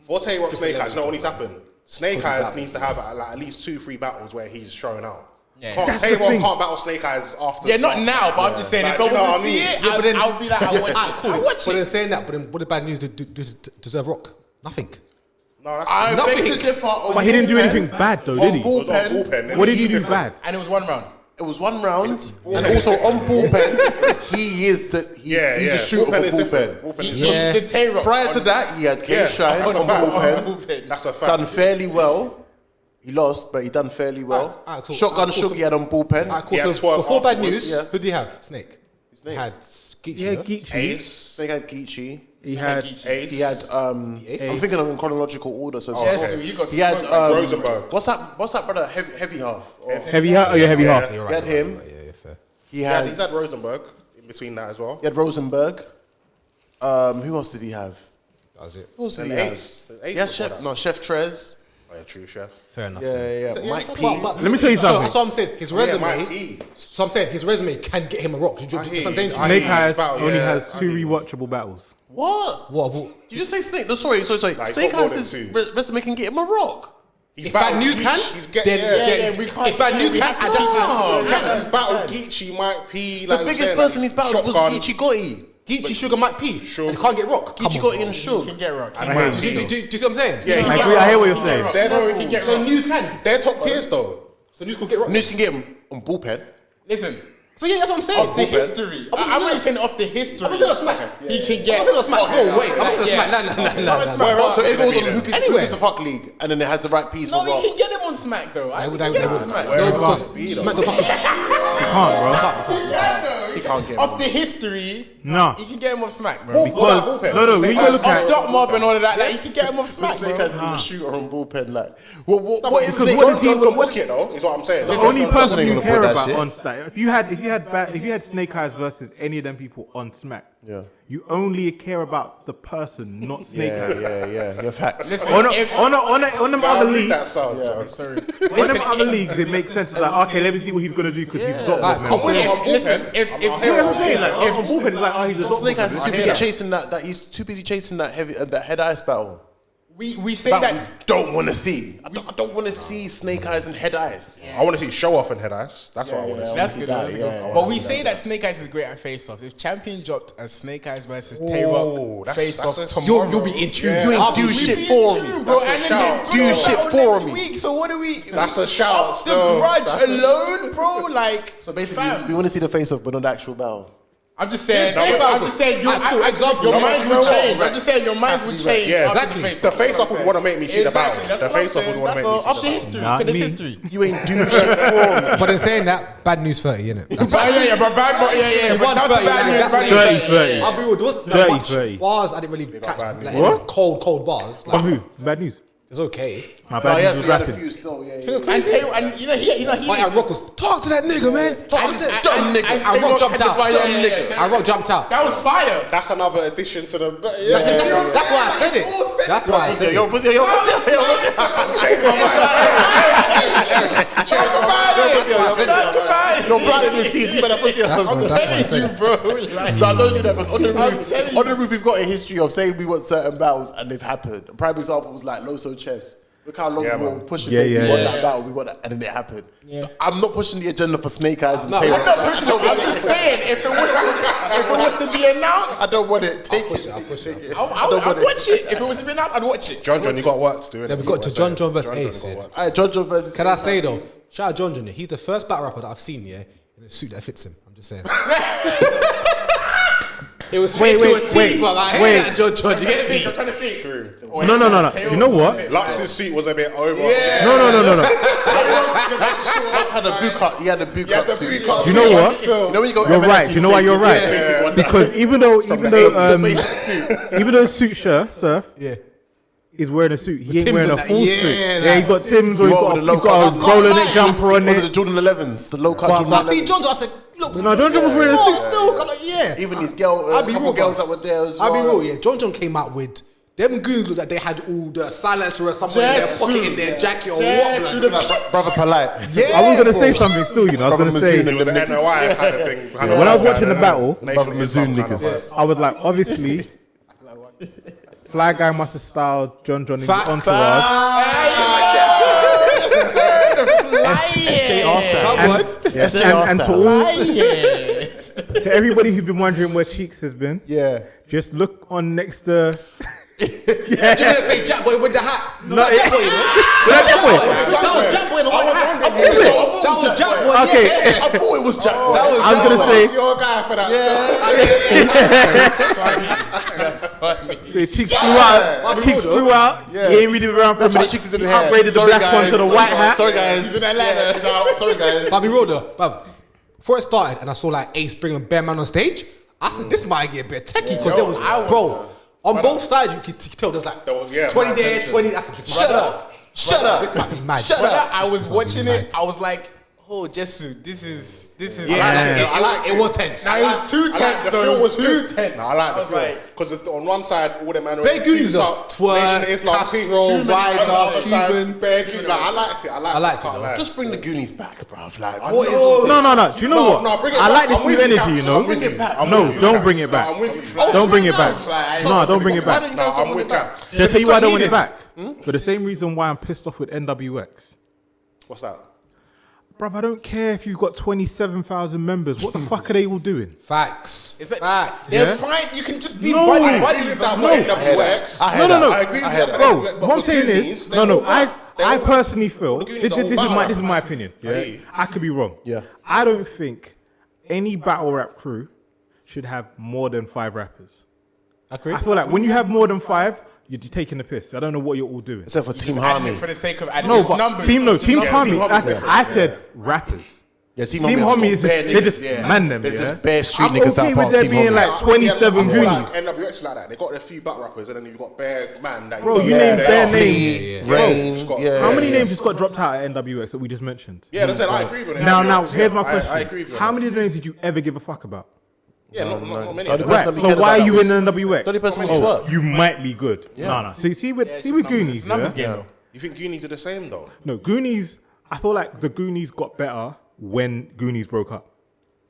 For Tay Rock Snake Eyes, you know what needs to happen? Snake Eyes needs to have like at least 2-3 battles where he's showing out. Yeah. Tay Rock can't battle Snake Eyes after. Yeah, not now, but I'm just saying, Like, if I do you know was what to I see mean? it, Yeah, but then- I would be like, I watch Ah, it. I watch But it. then saying that, but then what did Bad News deserve Rock? Nothing. No, that's I Nothing. beg to differ on But he didn't do bullpen. anything bad though, did he? On bullpen. bullpen, What did he do bad? And it was one round. it was one round, and also on bullpen, he's a shooter Bullpen for is bullpen. different. Bullpen is Yeah. The Tay-Rock. Prior to that, he had K Yeah, Shine that's on a fact. bullpen, That's a fact. done fairly well. He lost, but he done fairly well. Alright, cool. Shotgun Alright, cool. Shook, he had on bullpen. Alright, cool. Yeah, So 12 before bad afterwards. news, Yeah. who did he have? Snake. He had Geechee. Yeah, no? Geechee. Ace. Snake had Geechee. He had. Ace. He had I'm thinking of in chronological order. So Yes, you got he had smoked. Rosenberg. what's that brother? Heavy half. Or- Heavy half. Oh yeah, heavy half. You're He had him. You're right, yeah, fair. He Yeah, had he's had Rosenberg in between that as well. he had Rosenberg. Who else did he have? That was it. Who else did And he have? Ace. He had Chef Trez. Oh, yeah, true chef. Fair enough. Yeah. Mike P. Let me tell you something. That's what I'm saying. His Mike resume. P. So I'm saying his resume can get him a rock. Do you know what I'm saying? Snake Eyez battle, only yeah, has I 2 mean- rewatchable battles. What? What? Did you just say Snake? No, sorry. Like, Snake he's got more Eyes' than two. resume can get him a rock. He's If bad battled news Geechee. can, He's get, then yeah. we can't. if bad news can, have to No. Caps, he's battled Geechee, Mike P. The biggest person he's battled was Geechee Gotti. Geechee, Sugar, Mike P. Sure. And he can't get rock. Geechee Gotti and Shook. can get rock. I hear Do you. you see what I'm saying? Yeah, I agree. I hear what you're saying. They're No, he the- can get So rock. news can. They're top tiers though. So news could get rock. News can get him on bullpen. Listen, So yeah, that's what I'm saying. off the history. I'm only saying off the history. I'm saying on smack. He can I'm get. saying on smack. No, wait. I'm not gonna Yeah. smack. Nah. So if it was on who Anyway. gives a fuck league, and then they had the right piece No, for rock. he can get him on Smack though. I They can would- get him on they Smack. would- No, because smack the fuck. You can't, bro. He can't get Off him. the history, No. he can get him off Smack, bro. Because no, we gotta look Off at. Doc Mob and all of that, like, he can get him off Smack, Snake bro. has a shooter on bullpen. Like, what is because Snake? what is he- John's gonna book it though, is what I'm saying. The only Listen, person I'm you not care gonna put that about shit. on Smack, if you had Snake Eyez versus any of them people on Smack, Yeah. you only care about the person, not Snake Eyez. Yeah. Your facts. Listen, On if them other leagues, that sound. sorry, on them other leagues, it makes sense. It's like, okay, let me see what he's gonna do because he's got Alright, one. cool. man. winning on listen, bullpen. if You know what I'm saying? Like, on bullpen, it's like, oh, he's a dog. Snake Eyes is too hear busy that. chasing that. He's too busy chasing that heavy that head ice battle. we say That that. we don't want to see. I don't want to see Snake Eyes and head ice. I want to see show off and head ice. That's what I want to see. That's good. That's yeah, good. yeah, But we say that Snake Eyes is great at face-offs. If Champion dropped a Snake Eyes versus Tay-Rock that's- face-off that's a- tomorrow, You'll be in tune. You ain't do we shit be for in me. tune, bro. That's a And then shout. they Do bring shit it out for next me. week. So what do we? That's a shout Off the still. grudge That's a- alone, bro. Like, So basically, fam. we want to see the face off, but not the actual battle. I'm just saying. Yeah, no, I'm just saying. Your minds will change. I'm just saying your minds will change. Yeah, after exactly. face-off. The face-off would want to make me see the battle. That's The what I'm face-off saying. would want to That's make me all. see Off the the history. Not Look at this me. history. You ain't do shit for me. But in saying that, bad news 30, innit? But bad boy. Yeah. But shouts to bad news. That's Bad what news. 30. I'll be real. There wasn't 30, much 30. bars I didn't really catch. bad Like, news. What? Cold bars. On Like, who? Bad news. it's okay. My Oh, bad news yes, was he had a rapping. few still. Yeah. And Tay, and you know he. But I rock was talk to that nigga, man. Talk to that dumb nigga. I rock jumped out. Dumb nigga. I rock jumped out. That was fire. That's another addition to the. That's why I said it. That's why I said it. Yo, pussy. Talk about it. You're blind in the seats. You better pussy. That's why I said it. bro. No, don't do that because on the I'm roof, telling you. on the roof, we've got a history of saying we want certain battles and they've happened. A prime example was like Loso Chess. Look how long Yeah, we were man. pushing Yeah, saying we yeah, want yeah. that battle, we want that, and then it happened. I'm not pushing the agenda for Snake Eyes and No, Taylor. I'm not I'm just saying, if it was to be announced, I don't want it. Take it. I'll push it. I'd watch it. If it was to be announced, I'd watch it. John, you got work to do. Then we got to John versus Ace. John, yeah. got work. All right, John versus. Can I say though, shout out John, he's the first battle rapper that I've seen, yeah, in a suit that fits him. I'm just saying. It was fit to a T, but I hate that John. You get me? I'm trying to think. No. You know what? Lux's seat was a bit over. No. Lux had a boot cut. He had a boot cut suit. You know what? You know when you go You're MLS, right. You know why you're right? basic one. Because even though The basic suit. even though Suit Surf Yeah. is wearing a suit, he ain't Tim's wearing a and that, full yeah, suit. like- Yeah, he's got Tim's or You he's want got with the low a cut. roller neck jumper on Was it the it. Jordan 11s? The low cut But- Jordan I see 11s. John, I said, look, No, John was wearing a small, suit. still, kind of, yeah. Even these girl, I'll be couple real, girls bro. that were there as I'll well. be real, yeah. John came out with them goons looked like they had all the silencer or somewhere in their Yes, pocket suit. in their jacket or Yes, what. suit. blood. Brother polite. Yeah, I was gonna bro. say something still, you know. I was Brother gonna say Mazoon It was an NOI kind of thing. when I was watching the battle, Brother Mazoon niggas. I was like, obviously, Fly Guy must have styled John in his Fact. entourage. SJ Armstead. And to all, to everybody who's been wondering where Cheeks has been, Yeah. just look on next to. You didn't say Jack Boy with the hat. No, Jack Boy, you know? Jack Boy. That was Jack Boy in the white hat. That was Jack Boy Okay. I thought it was Jack Boy. I'm gonna say. It's your guy for that stuff. That's funny. So Cheeks flew out. Cheeks flew out. Yeah. He ain't really around for a That's why minute. Cheeks is in He the hair. upgraded the Sorry, black one to the guys. white hat. Sorry, guys. He's in Atlanta. He's out. Sorry, guys. But I'll be real though, bruv. Before it started and I saw like Ace bringing Bear Man on stage, I said this might get a bit techie because there was, bro, on both sides you could tell there was like 20 there, 20. I said, this Shut up. Shut up. This might be mad. Shut But up. I was watching it. I was like, oh, Jesu, this is. I liked It was tense. Now it was too tense. The though. film was too good. tense. No, I like the was film like, because on one side, all them man Bare Goonies up. Nation of Islam, Castro, Cuban, Ryder, on the other side, Cuban. Bare Goonies. Like, I liked it. I liked it. it, though. Just bring the Goonies back, bruv. Like, I what is know. all this? No. Do you know what? No, bring it I back. like this I'm new with you, energy, Caps. you know? I'm with you, Caps. I'm No, with you, don't Caps. bring it back. No, I'm with you. Don't bring it back. Like, No, don't bring it Why back. didn't No, guys I'm want with it back? Caps. Just tell you why I don't want it needed. back. For the same reason why I'm pissed off with NWX. What's that? Bruv, I don't care if you've got 27,000 members. What the fuck are they all doing? Facts. it's like Fact. they're Yeah. fine. You can just be No. buddies. That's No. what NWX. I heard No. that. I agree with I you. heard that. Bro, But what I'm for saying Goonies, is, they no, all back. They I all- personally feel, the Goonies this are all is my back. opinion. Yeah? Aye. I could be wrong. Yeah. I don't think any battle rap crew should have more than 5 rappers. Agree. I feel like when you have more than 5, you're taking the piss. I don't know what you're all doing. Except for Team Adding Harmony. it for the sake of adding No, it's but numbers. Team Yeah, Tommy. Team Tommy's different, I said rappers. Yeah, Team Team Harmony Homie is bare just, they niggas, just man them. There's yeah? just bare street I'm niggas okay that with part of there Team being Homie. like 27 Goonies. Goonies. NWX like that. They got a few battle rappers, and then you've got bare man. That Bro, you got named there. bare Flea, names. Flea, Rain, Just got- yeah. How many names just got dropped out at NWX that we just mentioned? Yeah, that's it. I agree with it. Now, here's my question. I agree with How that. many names did you ever give a fuck about? Yeah, not many. No, of the them. person Right, that we so cared why about are you was- in NWX? The only person was Twerk. You might be good. Yeah. No. So see with It's just numbers. Goonies, It's a numbers yeah? game though. You think Goonies are the same though? No, Goonies. I feel like the Goonies got better when Goonies broke up.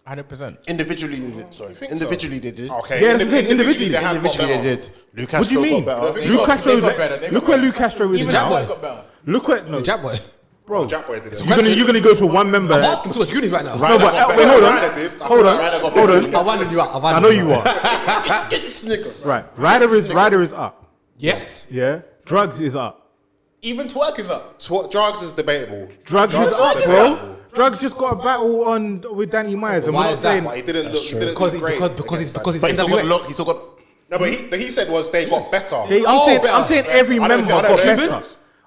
100%. Individually, they did. Sorry. think Individually, they did. Okay. Yeah, that's the thing, individually. they have got Individually, they better. did. Luke What do you Castro mean? got better. They Luke got- Castro. they got better, they Look got where better. Luke Castro is Even now. Jack Boy got better. Look where no, Jab boy. bro. Jack Boy did it. You're gonna go to one member. I'm asking too much Goonies right now. No, but wait, hold on. Ryder did. I Hold feel on. like Ryder got Hold better. on. I winded you up. I know you are. Get this nigga. Right. Ryder is up. Yes. Yeah. Drugs is up. Even Twerk is up. Drugs is debatable. Drugs is up, debatable. bro. Drugs just got a battle on with Danny Myers, and Why we're is not saying. that? But he didn't look. He didn't Because do he's great because he's against But he still got NWX. he still got. No, but he said was they got better. I'm saying every I don't member think- I got don't think- better.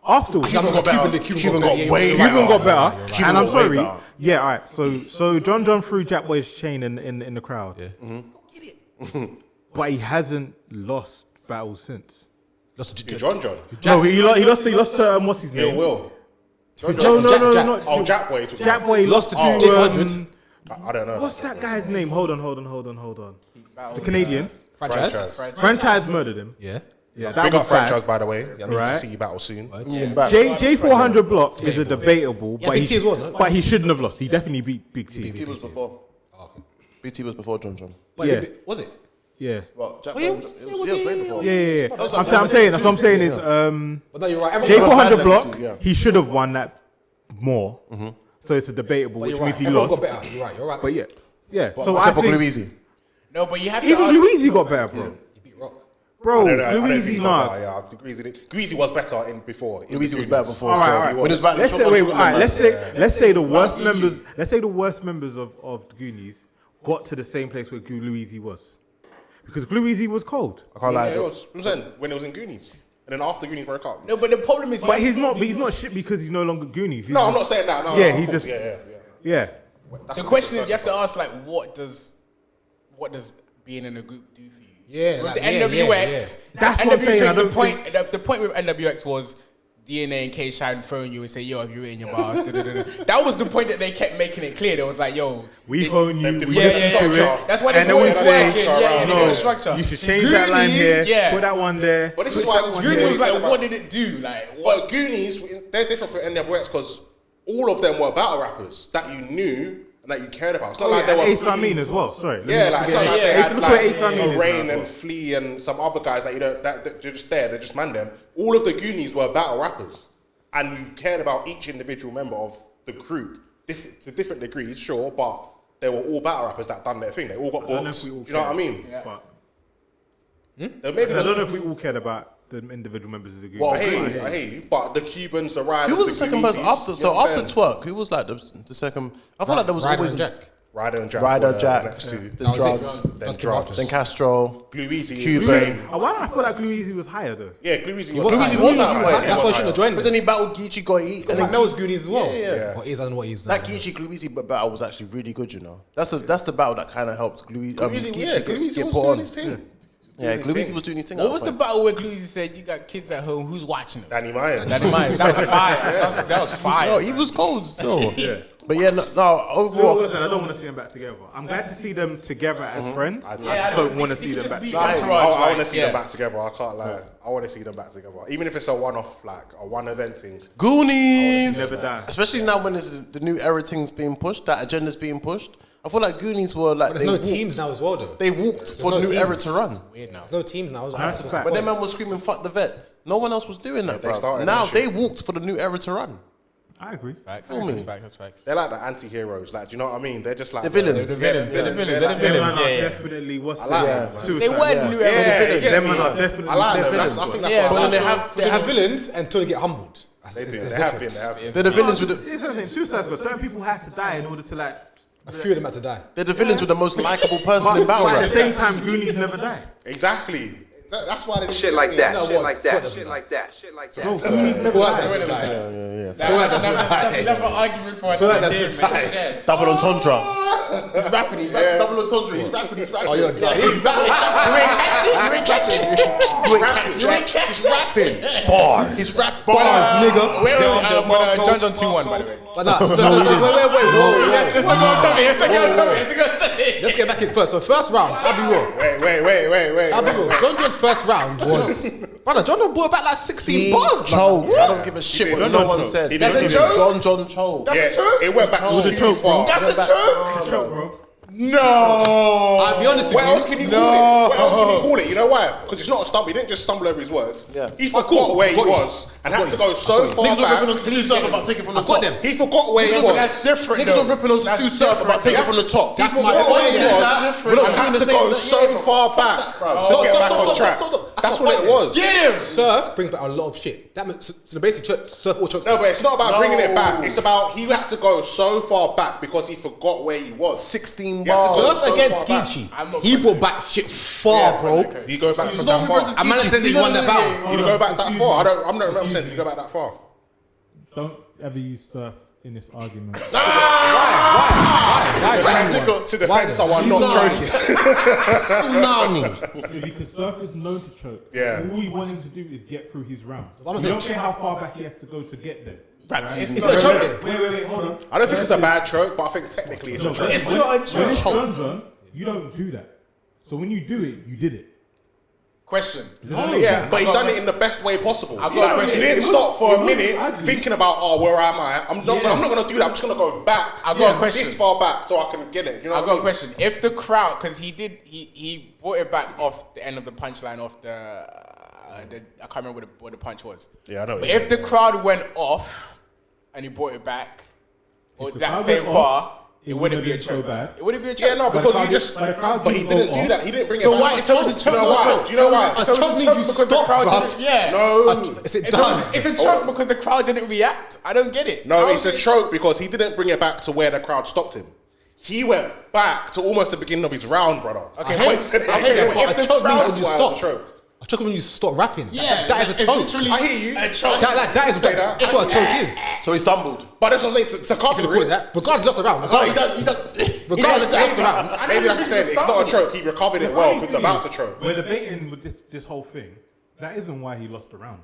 Afterwards, Cuban got better. Cuban got way Cuban better. got better, Cuban and I'm got way sorry. better. Yeah, all right. So John threw Jack Boy's chain in the crowd. Yeah. But he hasn't lost battles since. John. No, he lost to what's his Ill name? Will. No, Jack. not Oh, Jack Boy. Jack Boy lost to Jake 100. I don't know. what's that guy's name? Hold on. The Canadian Franchise. franchise murdered him. Yeah. Yeah, that Big was up bad. franchise, by the way. I need to Right. see you battle soon. J400 block is a debatable, Yeah, but Big T as well, no? but he shouldn't have lost. He definitely beat Big T. BT was before. BT was before John. But Yeah. was it? Yeah. Well, Jack Oh, yeah, Boy was yeah, way before. Yeah. That was I'm like saying. That's what I'm saying is But no, you're right. J400 Bad block. legacy, yeah. He should have won that more. So it's a debatable, But which you're means right. he Everyone lost. got better. You're right. But yeah. So I Except for think Louise. No, but you have to even ask. Louise got better, bro. He beat Rock. Bro, I don't think Louise he got not. better, yeah, I agree. Greasy was better in before. Louise was better before. All right, so all right. When it was back, Let's say, wait, all right, let's say the worst members. Let's say the worst members of the Goonies got to the same place where Louise was, because Louise was cold. I can't lie. Yeah, it was. I'm saying when it was in Goonies, and then after Goonies broke up. No, but the problem is, But he's not shit because he's no longer Goonies. He's No, I'm just- not saying that. No, Yeah, no, he of course, just- yeah. Yeah. That's the a question different is, you have to circumstance. ask like, what does being in a group do for you? Yeah, With like, the yeah, NWX, That's what I'm saying, I the don't point. The point with NWX was DNA and K Shine phone you and say, yo, have you written your bars? That was the point that they kept making it clear. They was like, yo, We phone you. We Yeah, listen to yeah. it. That's why they And then brought we it say, working. Yeah, they got a structure. You should change that line here. Goonies, yeah. Put that one there. But this is put why that this one Goonies here. was like, about- what did it do? Like, what? But Goonies, they're different from NWX because all of them were battle rappers that you knew and that you cared about. It's not like they were Ace Flea. Amin as well. Sorry. Yeah, like it's not like they Ace- had look like where Ace Amin is Rain now, and bro. Flea and some other guys that you know that they're just there. They just man them. All of the Goonies were battle rappers, and you cared about each individual member of the group to different degrees, sure, but they were all battle rappers that done their thing. They all got I don't know books. if we all Do you know what I cared. mean? But Maybe I don't know if we all cared about the individual members of the Goonies. Well, I hear you. But the Cubans, the Riders, Who was the the second Goonies, person after? you So know what I'm after saying? Twerk, who was like the second? I feel like there was Ryder always and Jack. Ryder and Jack. Ryder, were the Jack, next two. then drugs, Then drugs. then Castro, Glue Easy. Cuban. Why do I feel like Glue Easy was higher though? Yeah, Glue Easy Glue Easy was that way. That's why I shouldn't have joined But them. then he battled Geechee Gotti. And I know it's Goonies as well. Yeah. What is and what is That Geechee Glue Easy battle was actually really good, you know. That's the battle that kind of helped Glue Easy. Glue Easy was get put doing on. his thing. Yeah, Glue Easy was doing his thing. What was the battle where Gluezy said you got kids at home? Who's watching it? Danny Myers. That was fire. That was fire. No, he was cold still. Yeah. But yeah, no, overall. Listen, I don't want to see them back together. I'm glad to see them together as friends. I Yeah, just don't want to see them back together. I want to see them back together. I can't lie. I want to see them back together. Even if it's a one-off, like a one event thing. Goonies! Never die. Especially now when the new era thing's being pushed, that agenda's being pushed. I feel like Goonies were like. There's no teams now as well, though. They walked for no the new teams. era to run. Weird now. There's no teams now. That's a fact. But them man was screaming, fuck the vets. No one else was doing that, they bro. started Now that they shit. walked for the new era to run. I agree. Facts. Feel me? That's facts. They're like the anti-heroes. Like, do you know what I mean? They're just like The villains. They're the villains. they're They're like the Them villains. man are Yeah. definitely what's I like the that, man. suicide. They were new era villains. Them man are definitely I like them. villains. I think that's Yeah, what But I then like. they have villains until they get humbled. They do. It's They have been. different. They have been. they're the villains with the It's the thing. Suicide Squad. Certain people had to die in order to like. A few of them had to die. they're the villains with the most likable person in battle But at rap. the same time, Goonies never die. Exactly. That's why they Shit like that, No, shit what? like What that, doesn't shit die? like that, shit like that. Bro, Goonies never Twilight die. doesn't die. That's another argument for So another that's day, the man. tie. Shit. Double entendre. He's rapping. Double entendre. He's rapping. Oh, you're done. He's rapping. Bars. He's rap bars, nigga. Wait, John 2-1, by the way. But nah, wait, whoa. Let's not go on Tommy. Let's get back in first. So first round, I'll be real. Wait. I'll be real. John John's first round was, brother. John John brought back like 16 bars, brother. Choked. I don't give a shit what no one said. That's a joke? John choked. Yeah, it went back was a too joke, far. bro. That's a joke. Bro. No. I'll be honest with What you. else can you call it? What else can you call it? You know why? Because it's not a stumble. He didn't just stumble over his words. Yeah. He forgot where he was and had to go so far Niggas were back. ripping on Sue Surf about taking from the I got top. them. He forgot where he was. That's different. Niggas were ripping on Sue Surf about taking from the top. He forgot where he was. We're not doing the same. So far back to get back on track. That's what it was. Get him. Surf brings back a lot of shit. That means, so basically, Surf all chokes. No, but it's not about No. bringing it back. It's about he had to go so far back because he forgot where he was. 16 Yes, bars. sir. Surf so against far back. Geechee. He brought back shit far, bro. Did he go back from not that far? versus I'm not saying he won the battle. Did he go back that far? I'm not saying did he go back that far? Don't ever use surf in this argument. Nigga, To defend someone not choking. Tsunami. Because Surf is known to choke. Yeah. All he wanted to do is get through his round. I'm You saying- don't care how far back he has to go to get there. It's It's a choke. Wait, hold on. I don't think it's a bad choke, but I think technically it's a choke. It's not a When it's choke. John John, you don't do that. So when you do it, you did it. Question. Yeah, but he done it in the best way possible. I've got a He question. didn't stop for a minute I agree. thinking about, oh, where am I? I'm not going to do that. I'm just going to go back. I've got a question. This far back so I can get it. You know I've what I got a mean? question. If the crowd, because he brought it back off the end of the punchline off the I can't remember what the punch was. Yeah, I know what But you're if the saying, crowd went off and he brought it back, or the that crowd same went far, off, it wouldn't be a been so choke. bad. It wouldn't be a choke. Yeah, no, But because the he crowd just, didn't- but the crowd but he didn't didn't go do off. that. He didn't bring So it why? back. So it's a choke. Do you know why? Do you know why? So it's a choke because the crowd didn't. Yeah. No. It does. It's a choke because the crowd didn't react. I don't get it. No, How it's is a it- choke because he didn't bring it back to where the crowd stopped him. He went back to almost the beginning of his round, brother. Okay, I but went to the- I hear you, but if if the the crowd crowd was you why it stop. was a choke. A choke when you stop rapping. Yeah, that is a it's choke. literally I hear you. a choke. That is Say that. that's what a choke is. So he stumbled. But that's what I'm saying. To If you cover call it it, that, regardless, he lost the round. No, he Regardless, does. regardless, he lost the round. maybe like I said, it's not a choke. He recovered it well because it's about to choke. We're debating with this whole thing. That isn't why he lost the round.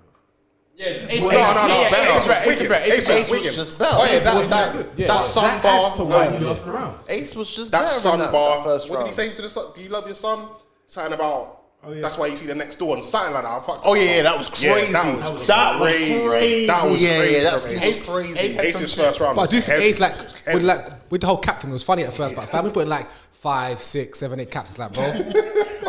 Yeah, it's No, better. Ace was just better. Oh yeah, that sun That adds to why he bar. lost the round. Ace was just That better sun than bar. first What did he round. say to the son? Do you love your son? Something about. Oh, yeah. That's why you see the next door and something like that. I'm fucked. Oh yeah, that was crazy. that was That was crazy. crazy. That was Yeah, crazy that for me. was crazy. Ace had Ace's some first round. But I do was think heavy. Ace Heavy. with the whole cap thing, it was funny at first, but fam, we put in like 5, 6, 7, 8 caps. It's like, bro,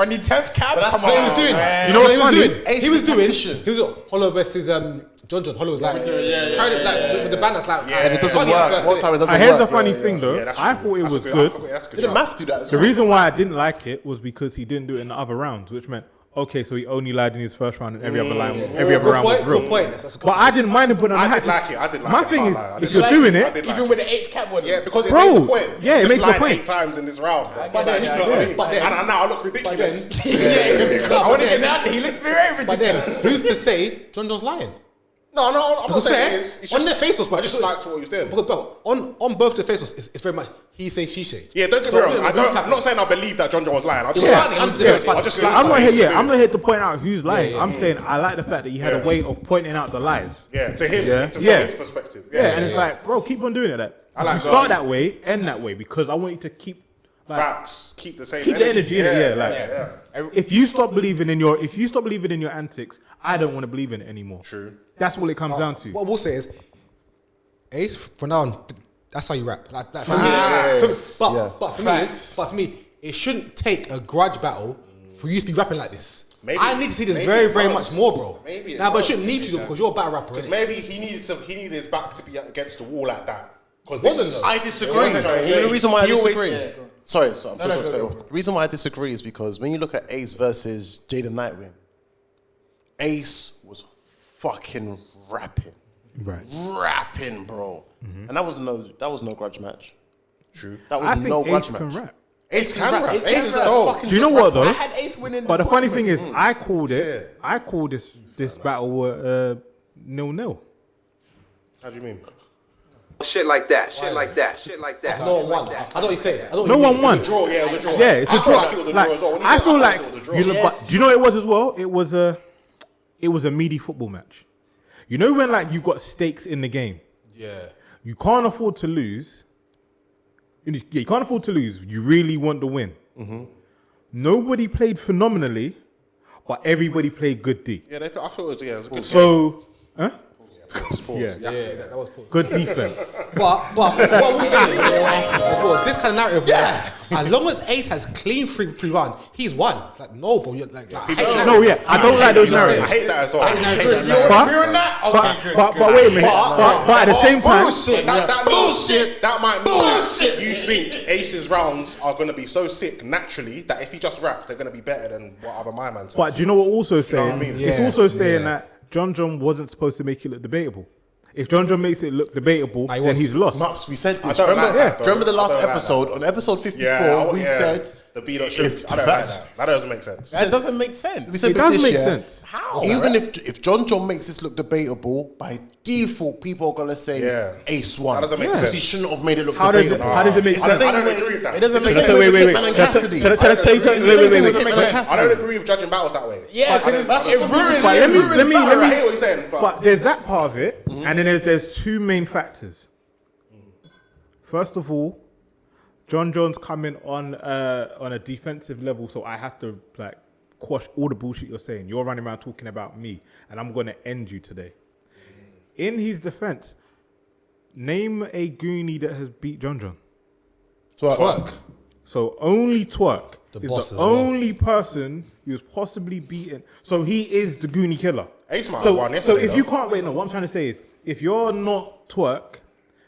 On the 10th cap, come what he was on. doing. man. You know what he was funny? doing? Ace He was is doing. competition. He was Hollow versus John John. Hollow was like, carried it, like with the band that's like, And it doesn't funny at work. first, One innit? time it doesn't Here's the work. funny thing though. Yeah, that's I true. thought it That's was good. good. That's good. Didn't Math do that as The well? reason why I didn't like it was because he didn't do it in the other rounds, which meant okay, so he only lied in his first round and every other round was real. Good point. That's But I didn't mind him putting on the I hat. did like it. I did like My it. thing is, I if did you're like doing I it, did like Even with the 8th cap on. Yeah, because it Bro, made the point. yeah, it Just makes the lied point. 8 times in this round. But then, You know what I mean? but then- and now I look ridiculous. I want to get down there. He looks very ridiculous. But then, who's to say John John's lying? No, I'm not Because saying fair, it is. It's on just- their Faceoffs, but I just liked what he was doing. Because, bro, on both the Faceoffs, it's very much he say, she say. Yeah, don't get So, me wrong. you know, I'm not saying I believe that John John was lying. I just was like- funny, I'm it was just- funny. I just I'm like I'm not what here. he was Yeah, doing. I'm not here to point out who's lying. yeah, I'm saying I like the fact that he had a way of pointing out the lies. Yeah, to him, Yeah. from Yeah. his perspective. Yeah, and it's like, bro, keep on doing it. Like, I like you that. start that way, end that way, because I want you to keep like, Facts. Keep the same keep the energy in it. Yeah, like yeah. if you stop believing in your antics, I don't want to believe in it anymore. True. That's what it comes down to. What we'll say is, Ace, for now on, that's how you rap. Like, for Facts. me, Yeah. but for me, it shouldn't take a grudge battle for you to be rapping like this. Maybe- I need to see this maybe very, it very does. much more, bro. Maybe it Nah, but it does. shouldn't need to because you're a battle rapper. Because innit? maybe he needed his back to be against the wall like that. Because Wasn't though. I disagree. wasn't trying to You know say- the reason why I He always- disagree? yeah, go on. Sorry, I'm so sorry to go, cut you go. off. The reason why I disagree is because when you look at Ace versus Jaden Nightwing, Ace was fucking rapping. Right. Rapping, bro. And that was no grudge match. True. That was I think no grudge Ace match. can rap. Ace can rap. Ace Ace can is rap. a fucking Do you know sick what rapper. though? I had Ace winning. But the funny thing is, Mm. I called it. I called this battle 0-0. How do you mean? Shit like that. Shit like that. Shit like that. No one won. I know what you're saying. I know what No you one mean. won. Draw, yeah, it was a draw. Yeah, it's a I feel draw. like it was a Like, draw as well. When you I said feel that, like it was a draw. you know, but do you know what it was as well? It was a meaty football match. You know when like you got stakes in the game, Yeah. you can't afford to lose. Yeah, you can't afford to lose. You really want the win. Nobody played phenomenally, but everybody played good D. Yeah, I thought it was, it was a good So, huh? pause. Yeah. That was pause. Good defense. But what we're saying as well, this kind of narrative was, as long as Ace has clean three rounds, he's won. Like, no, bro. You're like, I hate that. No, yeah, I don't like those I narratives. hate that as well. I hate that But, narrative. but wait a minute. But at the same time, Bullshit. That bullshit. That might mean you think Ace's rounds are going to be so sick naturally that if he just raps, they're going to be better than what other my man says. but do you know what also know what saying? I mean? It's Yeah, also saying yeah. that John John wasn't supposed to make it look debatable. If John John makes it look debatable, Nah, he then was. he's lost. Maps, we said this. I don't Remember, like that, though. remember the I last don't like episode? that. On episode 54, Yeah, we yeah. said the B dot if should. I don't like facts- that. That doesn't make sense. That doesn't make sense. we said It does this make year, sense. How? even if John John makes this look debatable, by default, people are gonna say Yeah. Ace won. That doesn't make because sense. he shouldn't have made it look How does it? debatable. How does it make It's the sense? same I don't way- agree with that. It doesn't It's make the sense. same way with Wait. Hitman and Can I Cassidy. tell you something? It's the Wait, same wait, thing wait. with Hitman and I Cassidy. don't agree with judging battles that way. Yeah, because That's it what ruins. But It let me- ruins let me- I battle. hear what you're saying, But there's that part of it, and then there's two main factors. First of all, John John's coming on a defensive level, so I have to like quash all the bullshit you're saying. You're running around talking about me, and I'm gonna end you today. In his defense, name a Goonie that has beat John John. Twerk. So only Twerk The is boss the as well. only person who's possibly beaten. So he is the Goonie killer. Ace might have So, won so yesterday, if you though. can't wait, no. What I'm trying to say is, if you're not Twerk,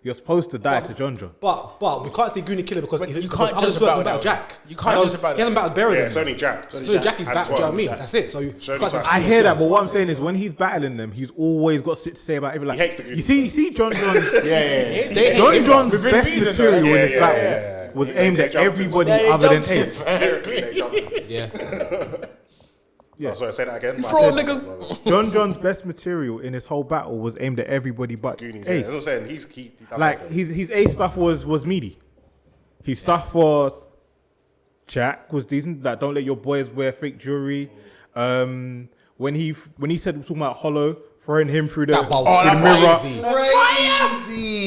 you're supposed to die to John John. But we can't say Goonie Killer because you because can't other judge twerks about battle it, Jack. though. You can't judge about He hasn't it. battled Barry. Yeah, it's only Jack. So Jack is And back. Do you know what I Twerk. mean? That's it. So you Only can't say Jack. I Goonie hear that, Killer. but what I'm saying is, when he's battling them, he's always got shit to say about every. Like, He hates the Goonie. you see John John. They John hate him John's within best reason, material though. in this Yeah, battle yeah. was Yeah, aimed they at jumped him. everybody Yeah, they other than jumped him. Ace. Lyrically, they jumped him. Yeah. Yeah. Oh, sorry, say that again. Fraud, nigga. John John's best material in this whole battle was aimed at everybody but Goonies, yeah. Ace. That's what I'm saying. He does Like that. his Ace stuff was meaty. His stuff for Jack was decent. Like, don't let your boys wear fake jewelry. When he said talking about Hollow, throwing him through the, That ball. through the mirror. Crazy.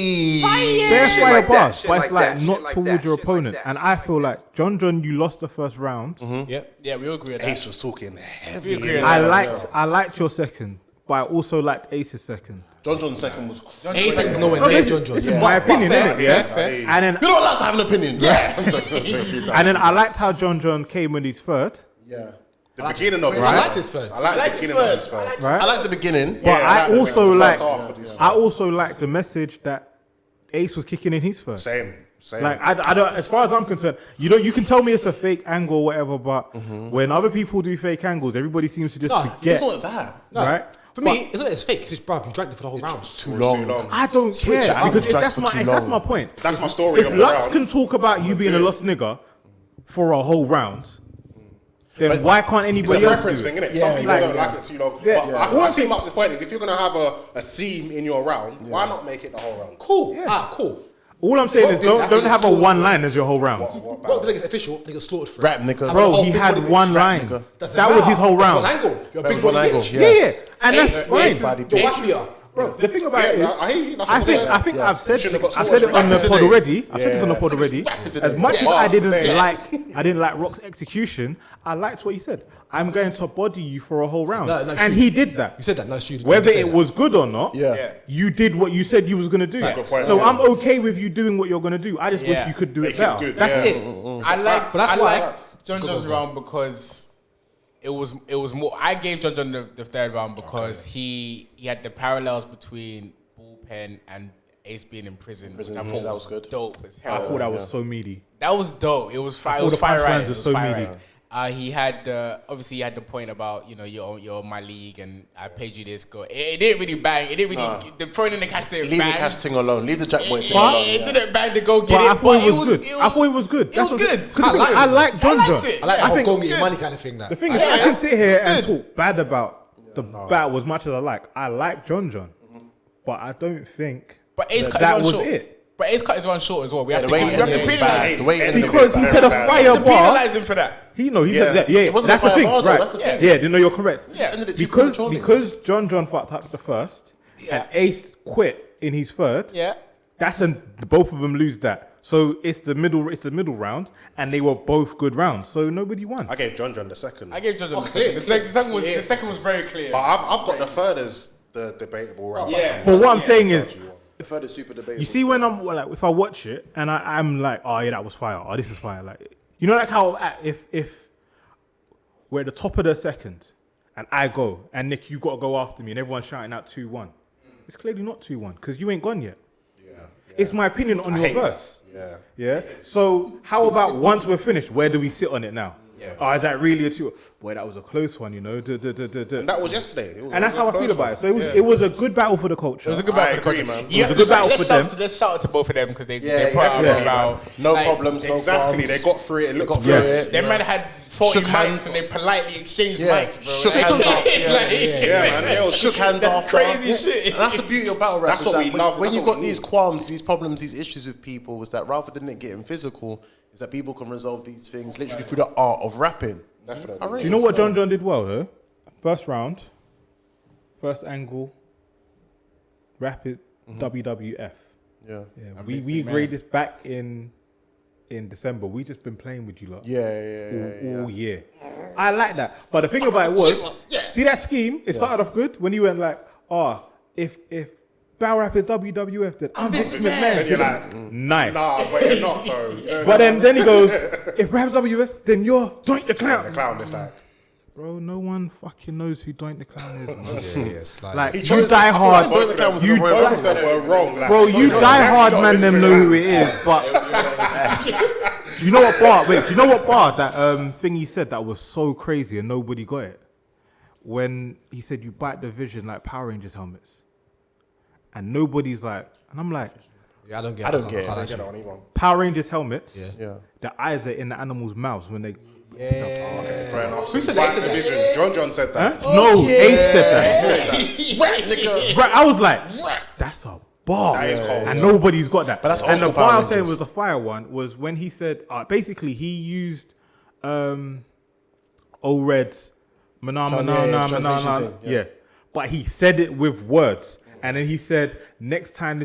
There's Shit fire like that, bars, shit but like it's like that, shit not like towards that, your shit opponent. like that, And shit I like feel like John John, you lost the first round. Yep. Yeah, we all agree with that. Ace was talking heavy. agree. I liked your second, but I also liked Ace's second. John John's second was. Ace ain't nowhere near John John. This is my opinion, isn't it? Yeah. And then You're not allowed to have an opinion. Yeah. I'm joking. and then I liked how John John came with his third. Yeah. The beginning of it. I liked his third. I like the beginning of his third. Right? I like the beginning. But Yeah, I I like also the like first half of this I also like the message that Ace was kicking in his first. Same. Same. Like I don't. As far as I'm concerned, you can tell me it's a fake angle or whatever, but when other people do fake angles, everybody seems to just forget. It's not that. No. Right? For me, it's not it's fake. It's just, bruv, you dragged it for the whole round. Too long. I don't Switch care it out. because if Drags that's for too that's long. my point. That's my story If of the Lux round. can talk about you being a lost nigger for a whole round, then why can't It's anybody a else preference do it? thing, innit? Yeah, Some people like- don't like it too long. Yeah, But yeah. I see Max's point is if you're going to have a theme in your round, why not make it the whole round? Cool. Cool. All I'm saying Rock is did that, don't he have a slaughtered one for it. line as your whole round. Rock did it, it's official, and he got slaughtered for it. Rap nigga. Bro, he big had body one bitch. line. nigga. That was his whole That's round. one angle. You're a That big was one body angle, bitch. Yeah, and that's fine. Body You're bitch. mafia. Bro, the thing about it is, I hear you. That's I what think I'm I think saying. I've said Should've got I said it on the sorted. pod already. I've said this on the Yeah. pod already. today. As much as Yeah. I didn't Yeah. like Rock's execution, I liked what he said. I'm going to body you for a whole round, No, and shoot. he did that. You said that. No, shoot. Whether it was good or not, Yeah. you did what you said you was gonna do. Good point, So yeah. I'm okay with you doing what you're gonna do. I just wish Yeah. you could do Make it it better. good, That's yeah. it. I liked But that's I why- liked John John's round because it was more. I gave John John the third round because he had the parallels between bullpen and Ace being in prison. Which I thought that was good. Dope as I hell. thought that was so meaty. That was dope. It was fire. It thought was the fire. punchlines Right. were It was so fire. meaty. Right. He had obviously he had the point about you're my league and I paid you this. Go. It didn't really bang. It didn't really. The throwing in the cash didn't Leave bang. the cash thing alone. Leave the jack boy thing But- alone. It yeah. didn't bang to go get But it. I thought it was good. It I thought it was good. It was good. I like John I liked John. it. I like Yeah. the whole think- go get your money kind of thing. That The thing is, Yeah, I can sit here and good. talk bad about the battle as much as I like. I like John John, but I don't think But Ace cut that his was one short. it. But Ace cut his one short as well. We have The to way give he him ended the it was penalise. bad. The way he ended it Because was he bad. said a Bad. fire bar. Penalise him for that. He said Yeah. that. Yeah, It wasn't that's a the fire thing, bar, though, right? that's the thing. Yeah, no, you're correct. Yeah. Ended it too prematurely. Because John fucked up the first, and Ace quit in his third. Yeah. Both of them lose that. So it's the middle round, and they were both good rounds. So nobody won. I gave John John the second. I gave John John the second. The second was very clear. But I've got the third as the debatable round. Yeah. But what I'm saying is, The third is super debatable. you see when I'm like, if I watch it and I'm like, oh yeah, that was fire. Oh, this is fire. Like, you know, like how if we're at the top of the second and I go and Nick, you got to go after me and everyone's shouting out 2-1. It's clearly not 2-1 because you ain't gone yet. Yeah. It's my opinion on your hate that. verse. Yeah. Yeah. So how about once we're finished, where do we sit on it now? Yeah. Oh, is that really a 2? Boy, that was a close one, you know. And that was yesterday. It was And that's how I close feel about one. it. So Yeah. it was a good battle for the culture. It was a good I battle for the agree, culture. man. Yeah, It was a good battle let's for shout them. Let's shout out to both of them because they Yeah, put out yeah, a round. No Like, problems, no Exactly. problems. They got through it. It looked got through through it. it. Them man had 40 Shook mics hands. and they politely exchanged Yeah. mics, bro. Shook Like, hands after. Yeah, man. It was Shook hands That's after. crazy shit. And that's the beauty of battle rap. That's is what that we when, love, When that's you've what got we these need. qualms, these problems, these issues with people, is that rather than it getting physical, is that people can resolve these things literally through the art of rapping. Definitely. I really You know what understand. John did well though? First round, first angle, rapid WWF. Yeah. Yeah, we agreed this back in December. We just been playing with you lot. Yeah. All year. I like that. But the thing about it was, see that scheme? It started off good when you went like, if battle rap is WWF, then I'm Vince Then McMahon. you're like, Nice. nah, but you're not though. But then he goes, if rap's WWF, then you're Doink the The Clown. clown is like. Bro, no one fucking knows who Doink the Clown is. Man. Yeah, Like, He you chose- die I feel hard. like both of them was You in the royal die- both of them were wrong. Like, Bro, you die hard, man. Them know who it is, but do you know what bar? Wait, do you know what bar that thing he said that was so crazy and nobody got it? When he said you bite the vision like Power Rangers helmets, and nobody's like, and I'm like, I don't get it. I don't get it. I don't get it on either. Power Rangers helmets. Yeah. The eyes are in the animals' mouths when they. Fair enough. Who said Bite that? the vision. John said that. No, Ace said that. Right, nigga. Right, I was like, that's a bar. That is cold, And yeah. nobody's got that. But that's and also the bar I Power was saying Rangers. was the fire one was when he said, basically he used O-Red's translation thing, yeah. But he said it with words. And then he said, next time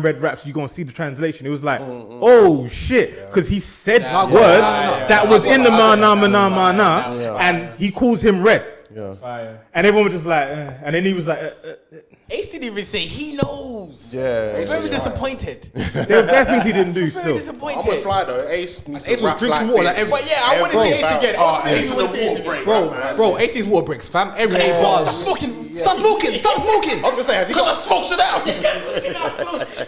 Red raps, you're going to see the translation. It was like, oh shit. Because he said words that was in the mana, and he calls him Red. Yeah. And everyone was just like, and then he was like, Ace didn't even say he knows. Yeah. I'm very disappointed. there are things he didn't do Very still. I'm gonna disappointed. fly though. Ace needs Ace to was rap drinking like water this. like But yeah, I want to see Ace again. Ace in the war breaks, man. Bro, AC's water bricks, fam. Every day, stop smoking. Stop smoking. Stop smoking. I was gonna say, has he got Smokes it out.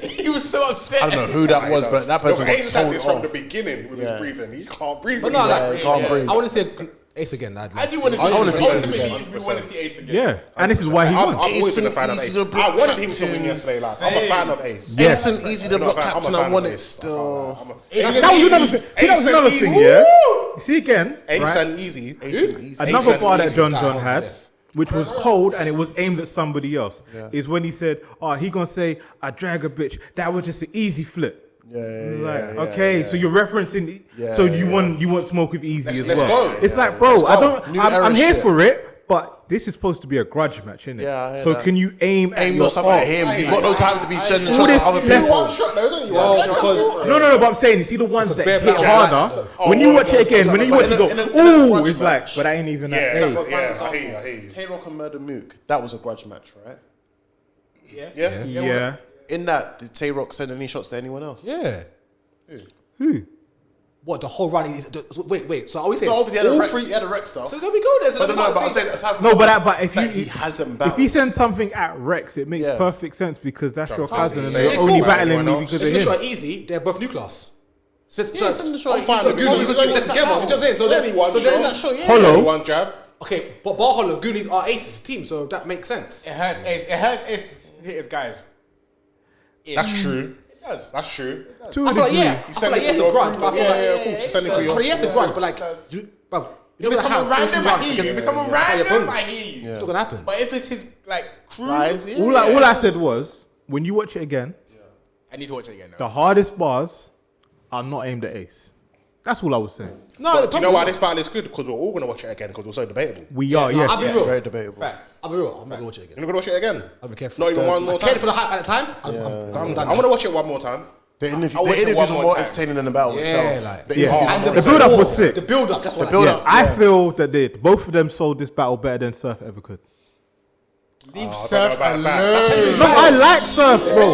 He was so what I'm saying. I don't know who that was, but that person got Ace had told this from off. the beginning with his breathing. He can't breathe. But no, he can't breathe. I want to say Ace again. I do want to see I wanna Ace see again. Ace again. Ultimately, we want to see Ace again. Yeah, and this is why he I've won. always been a fan of Ace Ace. is a block I wanted him to captain. win yesterday. Like, I'm a fan of Ace. Yeah. Ace and Easy the I'm not block a fan- I'm a captain. fan I of want it Ace. still. That was another thing. See, that was Ace and another Easy. thing, yeah. You see again, Ace right? and Easy. Ace and Easy. Another Ace bar and that Easy. John had, which was cold and it was aimed at somebody else, is when he said, "Oh, he gonna say I drag a bitch. That was just an easy flip." Okay, so you're referencing. So you want smoke with Easy as let's well. go. It's like, bro, I don't. New I'm era here shit. for it, but this is supposed to be a grudge match, isn't it? Yeah, I hear so that. can you aim at Aim your yourself at him. You've got no time to be shedding shots at other people. One shot, though, isn't he? One shot. No, but I'm saying, you see the ones that bare hit battle harder. When you watch it again, when you watch it, you go, ooh, it's like, but that ain't even that. Yeah, Hey. that's I hear you. Tay-Rock and Murder Mook. That was a grudge match, right? Yeah. In that, did Tay-Rock send any shots to anyone else? Yeah. Who? What, the whole run? Wait. So are we saying No, obviously all he three? had a Rex stuff. So there we go. There's But another no, but I'm saying aside from No, that, but if that he you hasn't if battled. you send something at Rex, it makes Yeah. perfect sense because that's your cousin and Yeah, you're cool. only Right, battling everyone me else. because It's of him. literally easy. They're both new class. So send the shot. I'm fine. So So Goonies, because they're together. You know what I'm saying? So Only one then shot. that show, yeah. Hollow. One jab. Okay, but Bar Hollow, Goonies are Ace's team, so that makes sense. It hurts Ace. It hurts Ace to hit his guys. That's true. It does. That's true. To I a feel like, degree. yeah. I feel like, yes, a grudge, but I feel like, Yeah, of course. You're sending for I your. feel like, yes, a grudge, but like, bro, If it's someone random, I hear you. If it's someone random, I hear you. It's not gonna happen. But if it's his like crew, All I said was, when you watch it again, I need to watch it again. the hardest bars are not aimed at Ace. That's all I was saying. No, Do you know why this battle is good? Because we're all going to watch it again because we're so debatable. We are, yes. I'll be It's real. very debatable. Facts. I'll be real. I'm not gonna watch it again. You're going to watch it again? I don't care for Not even one more I cared time. for the hype at the time. I'm done. I want to watch it one more time. The I'll watch it interviews one were more more time. entertaining than the battle Yeah, itself. like- The Yeah. interviews And were The more build-up was sick. The build up. That's what. The build Yeah, up. I feel that both of them sold this battle better than Surf ever could. Leave I Surf don't know about alone. No, I like Surf, bro.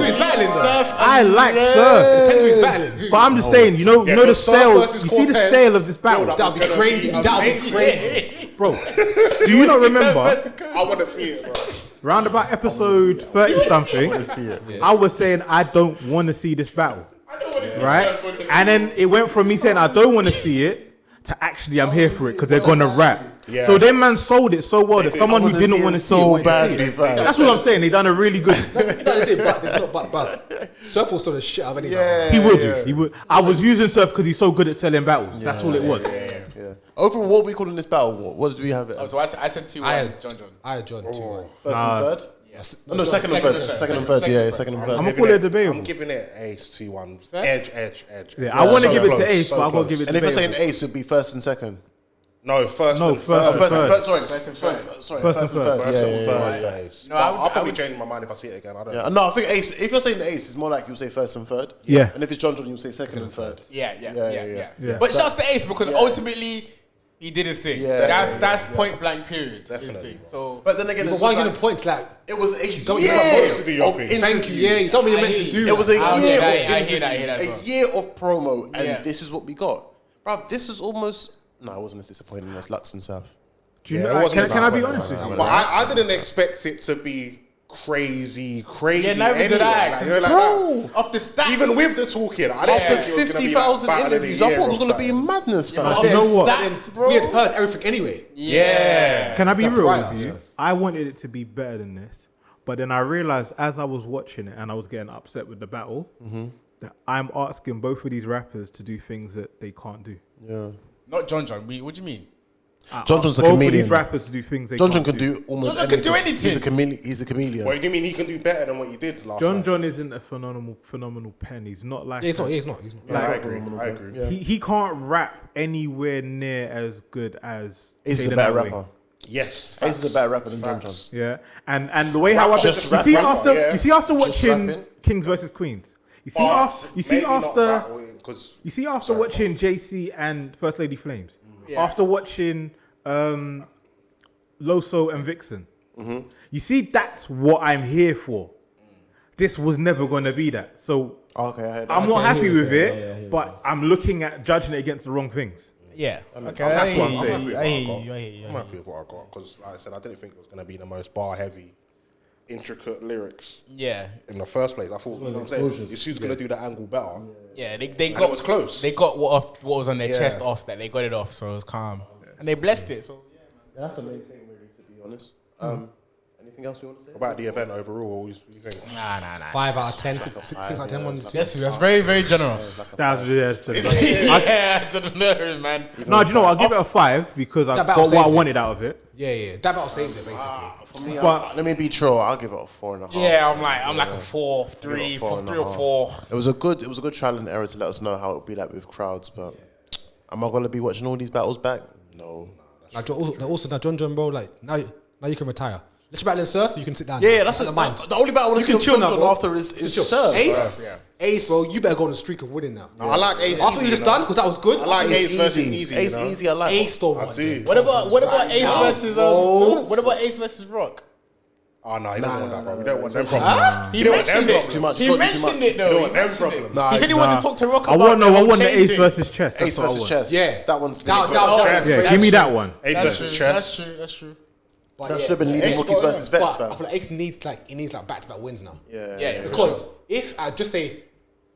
I like Surf. Depends who he's battling. But I'm just saying, you know the because Surf sale. You versus see the Cortez, sale of this battle, build-up That'd be is gonna crazy. be That'd be amazing. crazy. bro. Do you not remember? I want to see it, bro. Round about episode 30 something, see it. I was saying I don't want to see this battle, right? And then it went from me saying I don't want to see it to actually I'm here for it because they're gonna rap. Yeah. So them man sold it so well that someone who wanna didn't see want it to see it so wanted to see badly, it. fam. That's what I'm saying. They done a really good. No, they did, but there's not. But Surf will sell the shit out of any battle. He will do. He would. I was using Surf because he's so good at selling battles. That's all it was. Yeah. Overall, what we calling this battle? What did we have it? Oh, so I said 2-1. I had John. I had John 2-1. First and third? Yes. No, second and third. Second and third. Yeah, second and I'm third. gonna call it debatable. I'm giving it Ace 2-1. Edge. Yeah, I want to so give it close, to Ace, so but I'm gonna close. give it. And if you're debatable. saying ace, it'd be first and second. No, first No, and first third. and First and third. third. Sorry, first and first. Sorry, First first and and third. third. First Yeah, and yeah, third yeah. for Ace. No, But I would- I'll I probably would- change my mind if I see it again. I don't know. Yeah. No, I think ace. If you're saying ace, it's more like you'll say first and third. Yeah. And if it's John, you'll say second and third. Yeah. Yeah. But shouts to Ace because ultimately he did his thing. Yeah, that's point blank period. Definitely. His thing. So But then again, But it's why are you like, getting points? Like, it was a Don't year you supposed to do your of thing? interviews. thank you. Yeah, you told me you're meant to do. It was a I year hear of that, I hear interviews, that as well. a year of promo, and Yeah. this is what we got. Bro, this was almost... No, it wasn't as disappointing as Lux and South. Do you Yeah, know, it like, wasn't can I be that honest with you? But I didn't expect it to be crazy. yeah, neither did I. Like, you know, like Bro, off the stats, even with the toolkit, I didn't after think it was going to be 50,000 like interviews, I thought it was going to be madness, fam. You know what? Stats, bro. We had heard everything anyway. Yeah. Can I be That's real right, with you? yeah. I wanted it to be better than this, but then I realized as I was watching it and I was getting upset with the battle that I'm asking both of these rappers to do things that they can't do. Yeah. Not John. What do you mean? John John's a Both of chameleon. these rappers to do things they John can't John can do almost John John can anything. do anything. He's a chameleon. Well, you mean he can do better than what you did last John night? John isn't a phenomenal pen. He's not like Yeah, he's not. Yeah, I agree. Yeah. he can't rap anywhere near as good as Ace is a Jaden better Nightwing. rapper. Yes, Ace is a better rapper than John John. Facts. Yeah, and the way how I Just you rap see rapper, after yeah. you see after Just watching rapping. Kings versus Queens. You see But after maybe not that way, 'cause- you see after watching JC and First Lady Flames. Yeah. After watching Loso and Vixen. You see, that's what I'm here for. This was never going to be that. So Okay, I heard that. I'm not happy with Yeah, it, but I'm looking at judging it against the wrong things. Yeah. Okay. That's what I'm I'm saying. happy with I what hear I you. got. I hear you. I'm happy with what I got because, like I said, I didn't think it was going to be the most bar heavy intricate lyrics. Yeah. In the first place, I thought, you know what I'm saying? It's who's gonna do the angle better. Yeah, they got it was close. They got what was on their chest off. That they got it off, so it was calm, and they blessed it. So that's the main thing, really, to be honest. Anything else you want to say about the event overall? What do you think? Nah. 5 out of 10, 6 out of 10. Yes, that's very, very generous. I don't know, man. No, do you know what? I'll give it a 5 because I got what I wanted out of it. Yeah. That battle saved it, basically. For me, let me be true. I'll give it a 4.5. Yeah, I'm like a 4, 3 or 4. It was a good trial and error to let us know how it would be like with crowds, but am I gonna be watching all these battles back? No. Also, John, bro, like now you can retire. Let your battle in Surf, you can sit down. Yeah, that's the only battle you can chill now, bro. after is Surf. Ace, bro, you better go on the streak of winning now. I like Ace. After you just done, because that was good. I like Ace versus Easy. Ace easy, I like. Ace though. I do. What about Ace versus what about Ace versus Rock? Oh no, he doesn't want that, bro. We don't want them problems. He mentioned it. Too much. He mentioned it though. We don't want them problems. He said he wants to talk to Rock I about want the Ace chain versus Chess. Ace versus Chess. Yeah, that one's Yeah, give me that one. Ace versus Chess. That's true. That should have been leading rookies versus vets, But I fam. feel like Ace needs back-to-back wins now. Yeah. Because if I just say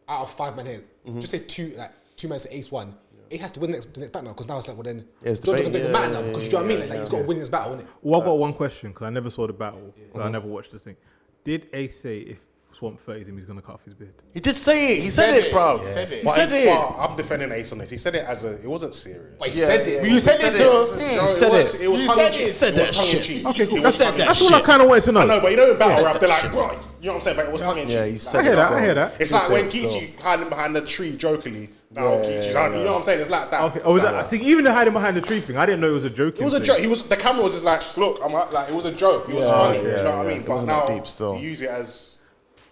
out of 5 men here, just say two men say Ace won. Ace has to win the next battle now because now it's like, well then, John's going to make the matter now because you know what I mean? Like he's got to win this battle, innit? Well, I've got one question because I never saw the battle. I never watched this thing. Did Ace say if Swamp 30s him, he's going to cut off his beard? He did say it. He said it, bro. He said it. He said it. I'm defending Ace on this. He said it as it wasn't serious. But he said it. You said it too. You said it. It was You tongue said in it. cheek. Said that shit. Okay, cool. That's That's all I kind of wanted to know. I know, but you know in battle rap, they're that like, shit. bro, you know what I'm saying? But it was tongue in cheek. Yeah, he said I hear that. I hear that. It's He like said when it still. Kichi hiding behind the tree jokingly. Now Kichi's hiding. You know what I'm saying? It's like that. Okay. Oh, see, even the hiding behind the tree thing, I didn't know it was a joke. It was a joke. The camera was just like, look, I'm like, it was a joke. It was funny. You know what I mean? It But wasn't now that deep still. you use it as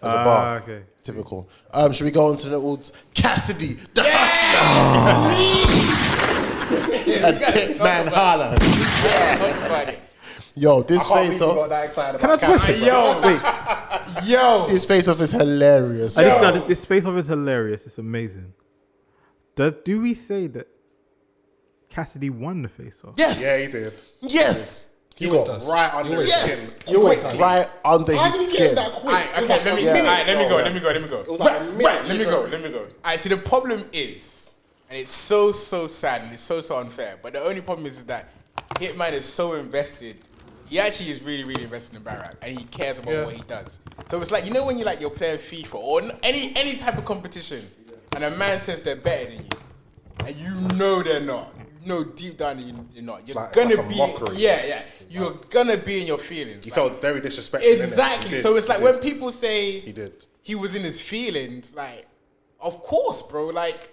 As a bar. Okay. Typical. Should we go on to the old Cassidy, the hustler, and Hitman Holla. Yo, this face-off. Can I ask a question? Yo. This face-off is hilarious. This face-off is hilarious. It's amazing. Do we say that Cassidy won the face-off? Yes. Yeah, he did. Yes. He got right under his Yes. skin. Right under How his did he skin. get that quick? Okay, let me go. It was like a minute. Let me go. Alright, see the problem is, and it's so sad and it's so unfair, but the only problem is that Hitman is so invested. He actually is really invested in battle rap and he cares about what he does. So it's like, you know when you're playing FIFA or any type of competition and a man says they're better than you and you know they're not. You know deep down you're not. You're gonna be mockery. Yeah. You're gonna be in your feelings. He felt very disrespected. Exactly. So it's like when people say he did. He was in his feelings, like, of course, bro. Like,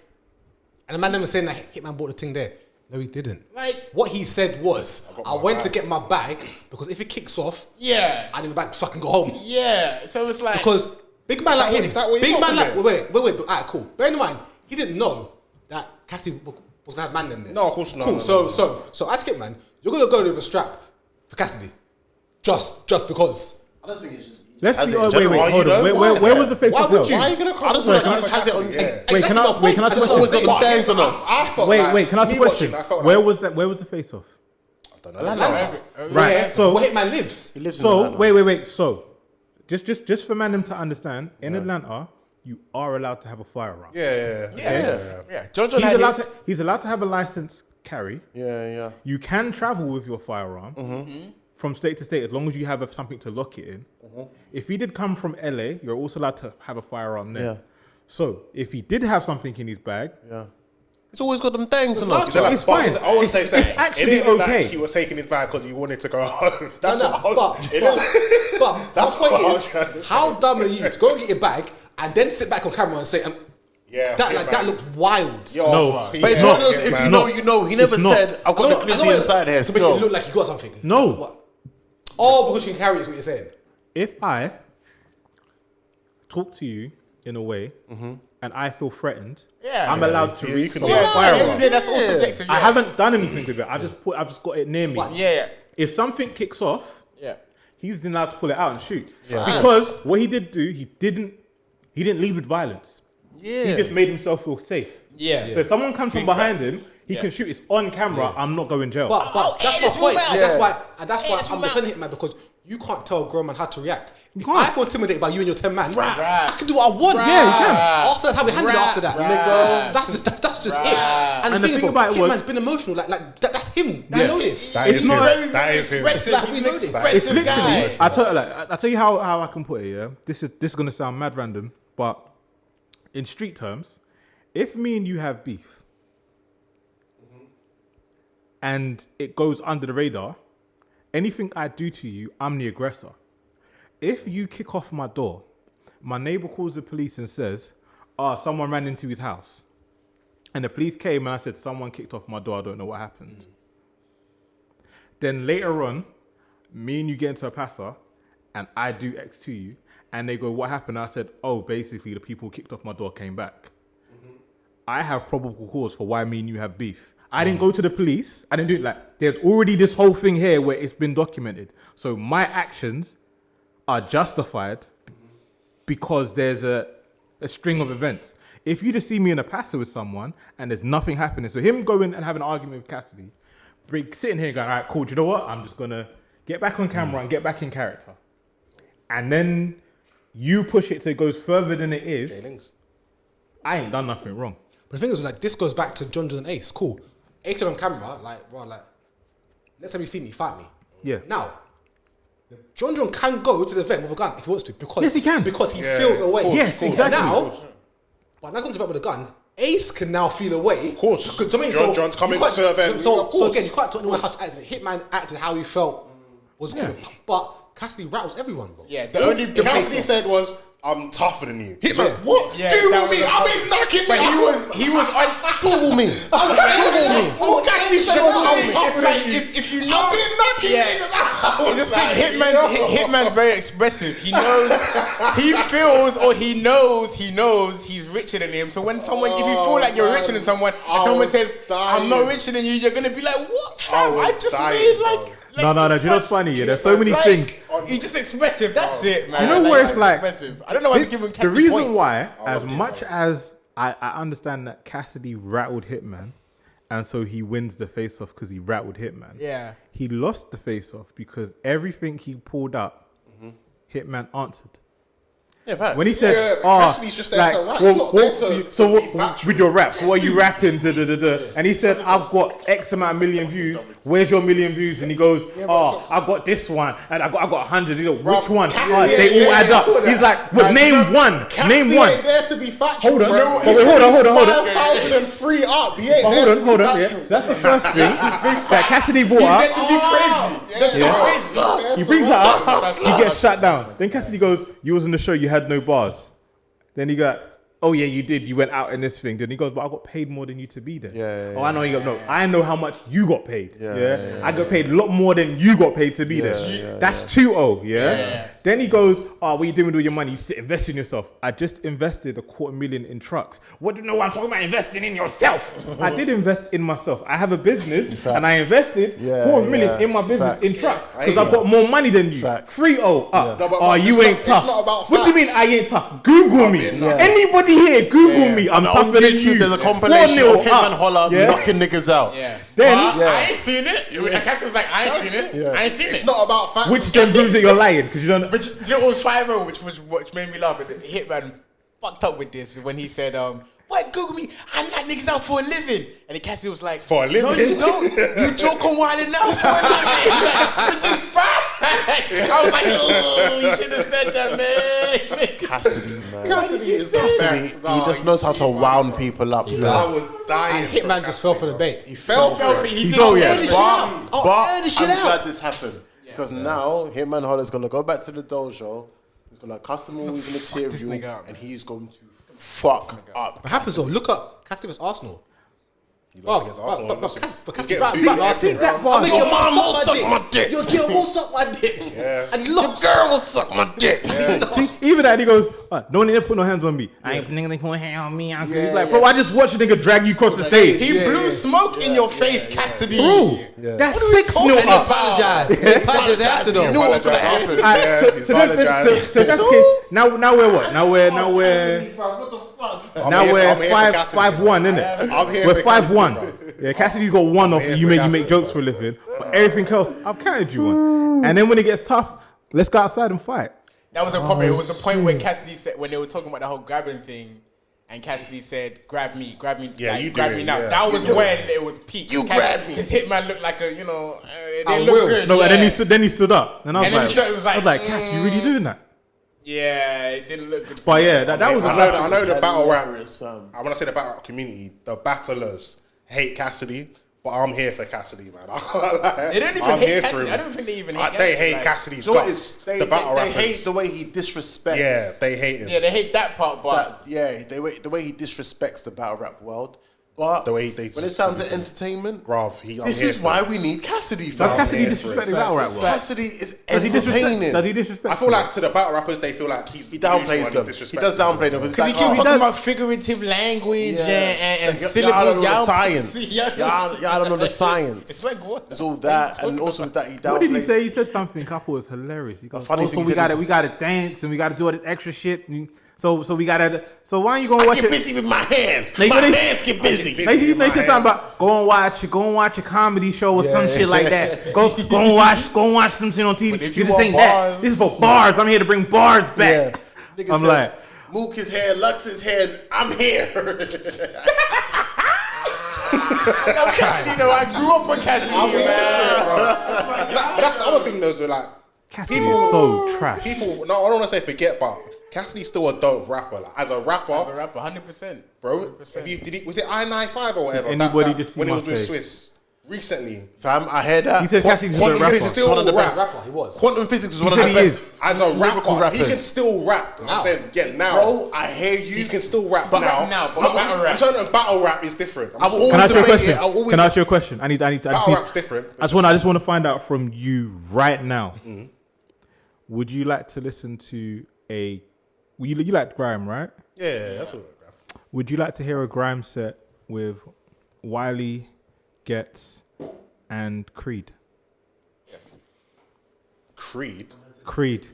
and the man never saying that Hitman bought the thing there. No, he didn't. Like, what he said was, I went to get my bag because if it kicks off, I need my bag so I can go home. Yeah. So it's like because big man like him, big man like wait. Alright, cool. Bear in mind, he didn't know that Cassidy was gonna have man in there. No, of course not. Cool. So as Hitman, you're gonna go with a strap for Cassidy, just because. I don't think it's just. Let's see. Wait, hold on. Where was the face Why off? would you? Why are you gonna come? I just feel like he just has it on. Wait, can I ask a Just always got question? the bangs on us. Wait, can I ask a question? Where was the face off? I don't know. Right. So where Hitman lives. He lives in So Atlanta. wait. So just for them to understand, in Atlanta, you are allowed to have a firearm. Yeah. John He's allowed to have a license carry. Yeah. You can travel with your firearm from state to state as long as you have something to lock it in. If he did come from LA, you're also allowed to have a firearm there. Yeah. So if he did have something in his bag, It's always got them things on us. It's fine. I want to say It's something. actually It isn't okay. like he was taking his bag because he wanted to go home. That's No, what but That's my point what I is, was trying to say. how dumb are you to go and get your bag and then sit back on camera and say, that looked wild. No. But it's one of those, if you know, you know. He never It's not. said, I've got the glizzy inside here to make still. it look like you got something. No. What? Oh, because you can carry it is what you're saying. If I talk to you in a way and I feel threatened, I'm allowed to reach for my firearm. that's all subjective. I haven't done anything with it. I've just got it near me. Yeah. If something kicks off, he's allowed to pull it out and shoot. Yeah. Because what he did do, he didn't lead with violence. Yeah. He just made himself feel safe. Yeah. So if someone comes from behind him, he can shoot. It's on camera. I'm not going jail. But that's my point. That's why I'm defending Hitman because You can't tell a grown man how to react. If can't. I feel intimidated by you and your 10 man, I can do what I want. Yeah, you can. After that's how we handle it after that. Nigga. That's just it. And the thing about it was, Hitman's been emotional. Like that's him. I know this. That It's is not- him. That is him. Expressive. Like, He's we an know this. expressive It's literally. guy. I tell you how I can put it. Yeah, this is gonna sound mad random, but in street terms, if me and you have beef, and it goes under the radar, anything I do to you, I'm the aggressor. If you kick off my door, my neighbor calls the police and says, someone ran into his house. And the police came and I said, someone kicked off my door, I don't know what happened. Then later on, me and you get into a passer and I do X to you and they go, what happened? I said, basically the people who kicked off my door came back. I have probable cause for why me and you have beef. I didn't go to the police. I didn't do it like, there's already this whole thing here where it's been documented. So my actions are justified because there's a string of events. If you just see me in a passer with someone and there's nothing happening, so him going and having an argument with Cassidy, sitting here going, all right, cool, do you know what? I'm just going to get back on camera and get back in character. And then you push it till it goes further than it is. I ain't done nothing wrong. But the thing is, like, this goes back to John and Ace. Cool. Ace on camera, next time you see me, fight me. Yeah. Now, John can go to the event with a gun if he wants to, because Yes, he can. because he feels a way. Yes, exactly. Now, but now comes to the event with a gun. Ace can now feel a way. Of course. John's coming to the event. So again, you can't tell anyone how to act. Hitman acted how he felt was cool, but Cassidy rattles everyone, bro. Yeah, the only Cassidy said was, I'm tougher than you. Hitman, what? Yeah, Google that me. was- I've been knocking But me. he was on Google me. All Cassidy said was, I'm tougher like, than you. if you know, I've been knocking niggas out. I just think Hitman's very expressive. He knows, he feels, or he knows he's richer than him. So when someone, if you feel like you're richer than someone, and someone says, I'm not richer than you, you're gonna be like, what, fam? I just made like. No, do you know what's funny? Yeah, there's so many things. He's just expressive. That's it, man. You know where it's like, expressive. I don't know why to give him the Cassidy reason points. why, as much as I understand that Cassidy rattled Hitman, and so he wins the face-off because he rattled Hitman. Yeah. He lost the face-off because everything he pulled up, Hitman answered. Yeah, facts. When he said, Cassidy's just there to rap. He's not there to be factual. with your rap, what are you rapping? And he said, I've got X amount of million views. Where's your million views? And he goes, I've got this one, and I got 100. You know, which one? They all add up. He's like, name one. Name one. He ain't there to be factual. Hold on. bro. Wait, hold on. 5,003 up. He ain't there to be Hold on. factual. Yeah. That's the first thing that Cassidy brought up. He brings that up, he gets shut down. Then Cassidy goes, you was in the show, you had no bars. Then he got, oh yeah, you did, you went out in this thing. Then he goes, but I got paid more than you to be there. I know you got, no, I know how much you got paid. I got paid a lot more than you got paid to be there. That's 2-0, yeah? Then he goes, what are you doing with all your money? You should invest in yourself. I just invested $250,000 in trucks. What do you know what I'm talking about investing in yourself? I did invest in myself. I have a business and I invested $250,000 in my business in trucks because I've got more money than you. 3-0 up. No, You ain't tough. What do you mean I ain't tough? Google me. Anybody here, Google me. I'm tougher than you. There's a compilation of 4-0 Hitman up. Holla knocking niggas out. Then, I ain't seen it. Cassie was like, I ain't seen it. I ain't seen it. It's not about facts. which then proves that you're lying because you don't. But you know what was 5-0, which made me laugh. And Hitman fucked up with this when he said, "What Google me? I knock niggas out for a living." And the Cassidy was like, For a living? No, you don't. You joke on wilding out for a living. Which is fine. I was like, oh, you should have said that, man. Cassidy, man. Cassidy is Cassidy, he just knows how to wound people up. I was dying. Hitman just fell for the bait. He fell for it. He did. Oh, yeah. Earn the shit out. But Earn the shit I'm out. glad this happened. Because now Hitman Holla's going to go back to the dojo. He's going to custom all his this material. nigga up, And he's going to fuck up. What happens though? Look up Cassidy vs Arsenal. But Cassidy getting beat. I think that bar. Your mom will suck my dick. Your girl will suck my dick. And he lost. Girl will suck my dick. See, even that he goes, no one need to put no hands on me. I ain't nigga put hands on me. He's like, bro, I just watched a nigga drag you across the stage. He blew smoke in your face, Cassidy. Bro, that's 6-0 And he up. apologized. He apologized after You knew though. what was going to happen. He's apologized. So that's it. Now we're what? Now we're 5-1, isn't it? I'm here We're for Cassidy, 5-1. Yeah, Cassidy's got one off. here You for make Cassidy, jokes for a living, but everything else, I've counted you one. And then when it gets tough, Let's go outside and fight. That was a problem. It was the point where Cassidy said, when they were talking about the whole grabbing thing, and Cassidy said, grab me, Yeah, like, you grab do me it, now. yeah. That was when it was peak. You grab me. Because Hitman looked like a, you know, I they look will. good. No, yeah. and then he stood up. And I was And then like, he was like, I was like, Cass, you really doing that? Yeah, it didn't look good. But yeah, that was. I know the battle rap. Hilarious, fam. When I say the battle rap community, the battlers hate Cassidy, but I'm here for Cassidy, man. They don't even hate Cassidy. I don't think they even hate Cassidy. They hate like, Cassidy's You know what guts. is? The battle They rappers. hate the way he disrespects. Yeah, they hate him. Yeah, they hate that part, but The way he disrespects the battle rap world. But The way when it's down to entertainment, Bruv, this is why we need Cassidy, fam. Does Cassidy disrespect the battle rap world? Cassidy is Does he entertaining. Does he disrespect? I feel like to the battle rappers, they feel like he downplays them. He does downplay them. Because he keeps talking about figurative language and syllables. Y'all don't know the science. Y'all Y'all don't know the science. It's like what? It's all that, and also with that, he downplays. What did he say? He said something. A couple was hilarious. He goes, funny "Oh, thing so he said is- we gotta dance and we gotta do all this extra shit. And so we gotta. So why are you gonna watch Get it? busy with my hands. They- My they- hands get busy. They said something about go and watch a comedy show or some shit like that. Go and watch some shit on TV. if you This want ain't that. bars- This is for bars. I'm here to bring bars back. Nigga I'm said, like, Mook his hair, Lux his hair, I'm here. You know, I grew up with Cassidy, man. But that's the other thing, though. So like, Cassidy is so trash. people. No, I don't want to say forget, but Cassidy's still a dope rapper. Like, as a rapper, 100%. bro. Was it I-95 or whatever? Anybody just see when he my was with face. Swiss recently. Fam, I heard that. He said Cassidy's a Quantum rapper. Physics is one of the best. He was. Quantum Physics is one of said the he best. is. As a lyrical rapper, he rappers. can still rap. I'm saying, now. Bro, I hear you. He can still rap But now. but battle rap. I'm telling you, battle rap is different. I'm always Can I ask you a debating question? it. I always Can I ask you a question? I just Battle need- rap's different. I just want to find out from you right now. Would you like to listen to a? You like grime, right? Yeah, that's what rap. Would you like to hear a grime set with Wiley, Getz, and Creed? Yes. Creed. Creed.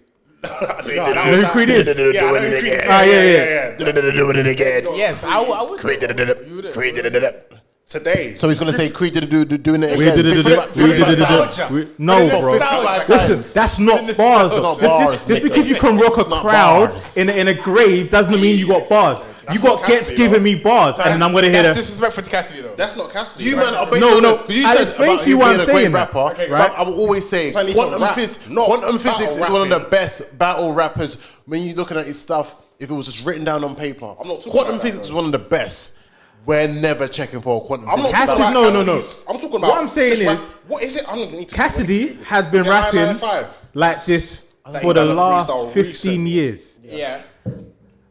You You know who Creed is? Yeah, I know who Creed is. Ah, yeah. do it again. Yes, I would. Creed did it. Creed did it. Today. So he's gonna say Creed did it, doing it We again. did it. No, bro. Listen, that's not bars. It's not bars, Just nigga. because you can rock a It's not crowd bars. in a grave doesn't mean you got bars. You got not Getz Cassidy, giving though. me bars, and then I'm gonna hear That's the. disrespectful to Cassidy, though. That's not Cassidy. You right? man are based No, on no. because you I'll said explain about to you him why being I'm a great saying that. rapper. Okay, Right? right. I will always say Plenty Quantum from rap, Physics. not Quantum Physics battle is one of the rapping. best battle rappers. When you're looking at his stuff, if it was just written down on paper, I'm not talking Quantum about Physics that, is one of the best. We're never checking for a Quantum I'm not Physics. talking Cassidy, about no. Cassidy's. I'm talking about. What I'm saying just is- rap. What is it? I don't need to. Cassidy has been Is it rapping I-95? like this That for he the done a last freestyle 15 recently. years. Yeah.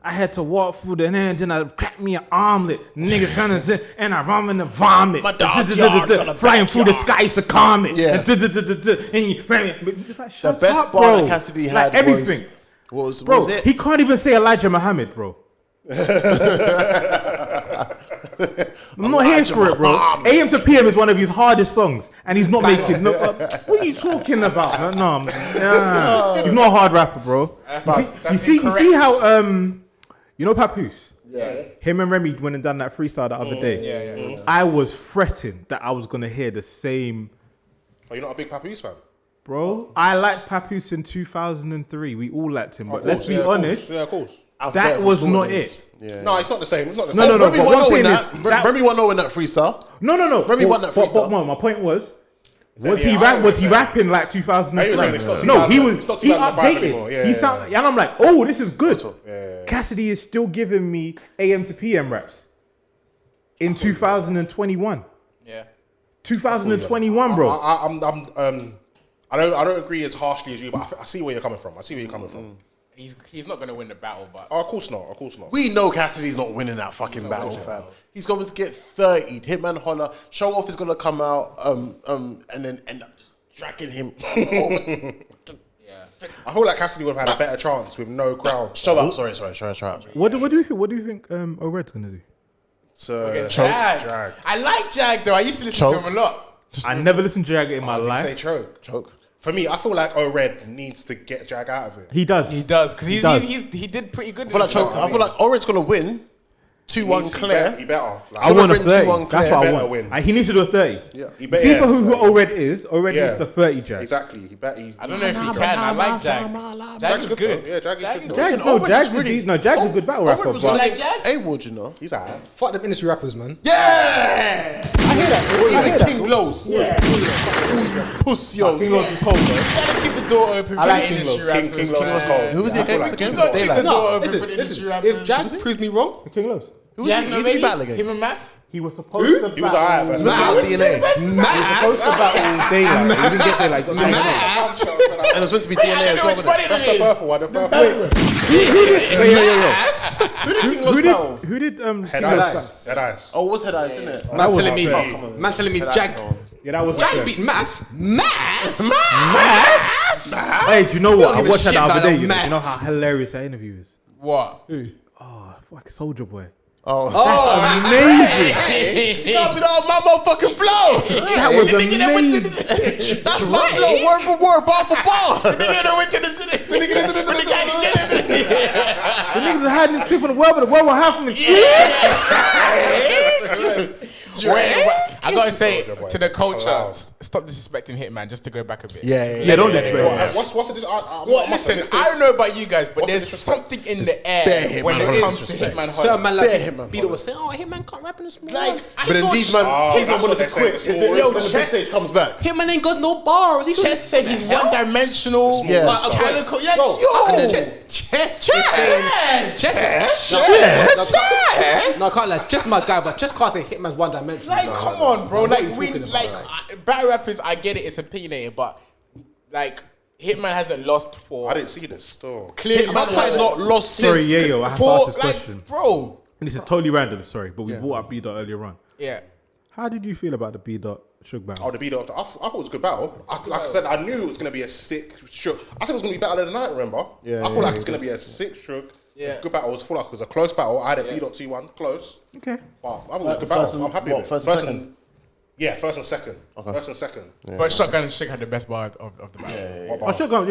I had to walk through the land, then I cracked me an omelet. Niggas trying to sit, and I run in the vomit. My dog yard got a Flying through the sky, it's a comet. Yeah. And you just like, The shut best up, bar bro. that Cassidy Like had everything. was Bro, it? he can't even say Elijah Muhammad, bro. I'm not here for it, bro. AM to PM is one of his hardest songs, and he's not making. No, what are you talking about? No, he's not a hard rapper, bro. You see how you know Papoose? Yeah. Him and Remy went and done that freestyle the other day. Yeah. I was fretting that I was gonna hear the same. Are you not a big Papoose fan? Bro, I liked Papoose in 2003. We all liked him, but Of let's course, be yeah, of honest, course. Yeah, of course. that was not it. Yeah. No, it's not the same. It's not the No, same. no, Remy but won what I'm in saying that. is- Remy won in that freestyle. No. Remy won that freestyle. My point was that he the- was he rapping like 2003? He was saying it's not No, he 2000, was. it's not He 2005 updated. anymore. Yeah, He yeah, sound, and I'm like, oh, this is good. Yeah. Cassidy is still giving me AM to PM raps in 2021. Yeah. 2021, bro. I don't agree as harshly as you, but I see where you're coming from. He's not gonna win the battle, but Oh, of course not. Of course not. We know Cassidy's not winning that fucking battle, fam. He's going to get 30'd. Hitman Holla. Show Off is going to come out and then end up just dragging him over. I feel like Cassidy would have had a better chance with no crowd. Show up. Sorry. What do you think? What do you think? O'Red's gonna do? So, Jag. I like Jag though. I used to listen to him a lot. I never listened to Jag in my Say life. choke. For me, I feel like O-Red needs to get Jag out of it. He does. He does because He does. he did pretty good. I feel like Oren's going to win. 2-1 clear. He better. Like, I want a bring 30. 2-1 That's clear. what I Better want. win. He needs to do a 30. Yeah. he better. See for who already is the 30 Jag. Exactly. He better. I don't know if he can. I like Jag. Jag is good. Yeah, Jag is good. Jag's a good battle rapper. was But like Jag? A-Ward, you know. He's alright. Fuck them industry rappers, man. Yeah! I hear that. Even King Los. Yeah. Pussy. King Los is cold, though. You gotta keep the door open for like the King industry Los. rappers. King Los was cold. Who was he against You again? gotta keep the Daylight. door open for the Listen, industry listen. rappers. If Jags proves me wrong, Who King Los. was he? Who did he battle Him against? and Math? He was supposed to He was alright, man. He was about DNA. He was supposed to battle Daylight. He didn't get Daylight. He got Daylight. And it was meant to be DNA as well. wasn't it? That's the purple one. The purple. Who did Head King Los Eyez. Head Eyez. Oh, it was Head Eyes, isn't it? man telling me, come on. man telling me Head Jag, Eyes on. Yeah, that was Jag beat Math. Hey, do you know what? don't I give a watched that shit the other about day. no You know math. how hilarious that interview is. What? Oh, fuck, Soldier Boy. Oh. Amazing. You got me on my motherfucking flow. That was amazing. That's my flow, word for word, ball for ball. The niggas are hiding this clip from the world, but the world will have them. I gotta say to the culture, stop disrespecting Hitman. Just to go back a bit. Yeah, don't disrespect. What's the Well, listen, I don't know about you guys, but there's something in the air when it comes to Hitman Holla. certain man like Beto was saying, "Oh, Hitman can't rap in this small." Like, But then these man wanted to quit. Yo, When the big stage comes back. Hitman ain't got no bars. He Chess said he's one-dimensional. Yeah. Like, calico. Yeah, Chess. Chess. No, I can't like Chess my guy, but Chess can't say Hitman's one dimensional. Like, come on, bro. What are Like, you we talking about, like battle rappers. I get it. It's opinionated, but like Hitman hasn't lost for. I didn't see this. Still. Clearly, Hitman has not lost Sorry, since. Yayo, I have to for ask this like, question. bro. And this is totally random, sorry, but we brought up B-Dot earlier on. Yeah. How did you feel about the B-Dot Suge battle? Oh, the beat up. I thought it was a good battle. Like I said, I knew it was going to be a sick Shook. I said it was going to be better than the night, remember? Yeah, I feel like it's going to be a sick Shook. Yeah. Good battle. I feel like it was a close battle. I had a beat up 2-1. Close. Okay. But I thought it was a good battle. I'm happy with it. First and second? Yeah, first and second. First and second. But Shotgun and Shig had the best bar of the battle. Oh, Suge won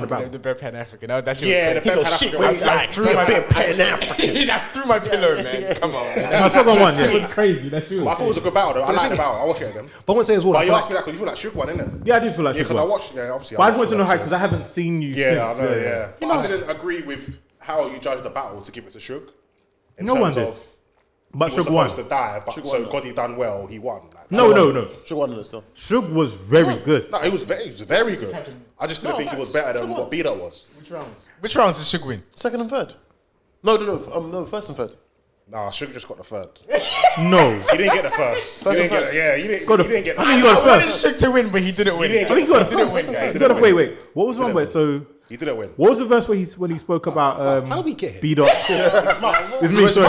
the battle. The Best Pan African. That shit Yeah, was the crazy. best shit, Pan African. wait, threw my Pan-African. I threw my pillow, man. Come on. No, Suge won, yeah. crazy. That's true. But I thought it was a good battle though. I like the battle. I watched it again. But I want to say as well, But I you feel asked me like, that because you feel like Shook won, innit? Yeah, I did feel like Yeah, Suge because I won. watched, obviously. But I just wanted to know how, because I haven't seen you Yeah, I since. know, yeah. But I didn't agree with how you judged the battle to give it to Shook. In No one terms did. of But he was Suge won. supposed to die, but so God he done well, he won. Like, No. Should won it still. Suge was very good. No, he was very good. I just didn't think he was better than what B-Dot was. Which rounds did Shig win? Second and third. No, first and third. Nah, Sugar just got the third. No. He didn't get the first. First He and didn't get third. it. Yeah, he didn't get I think he the got I wanted first. Shig to win, but he didn't win. He didn't I think he got didn't first. win, guys. He got a- Wait. What was the one where, so, He didn't win. what was the verse where when he spoke about how do we get here? B-Dot? It's me, sorry.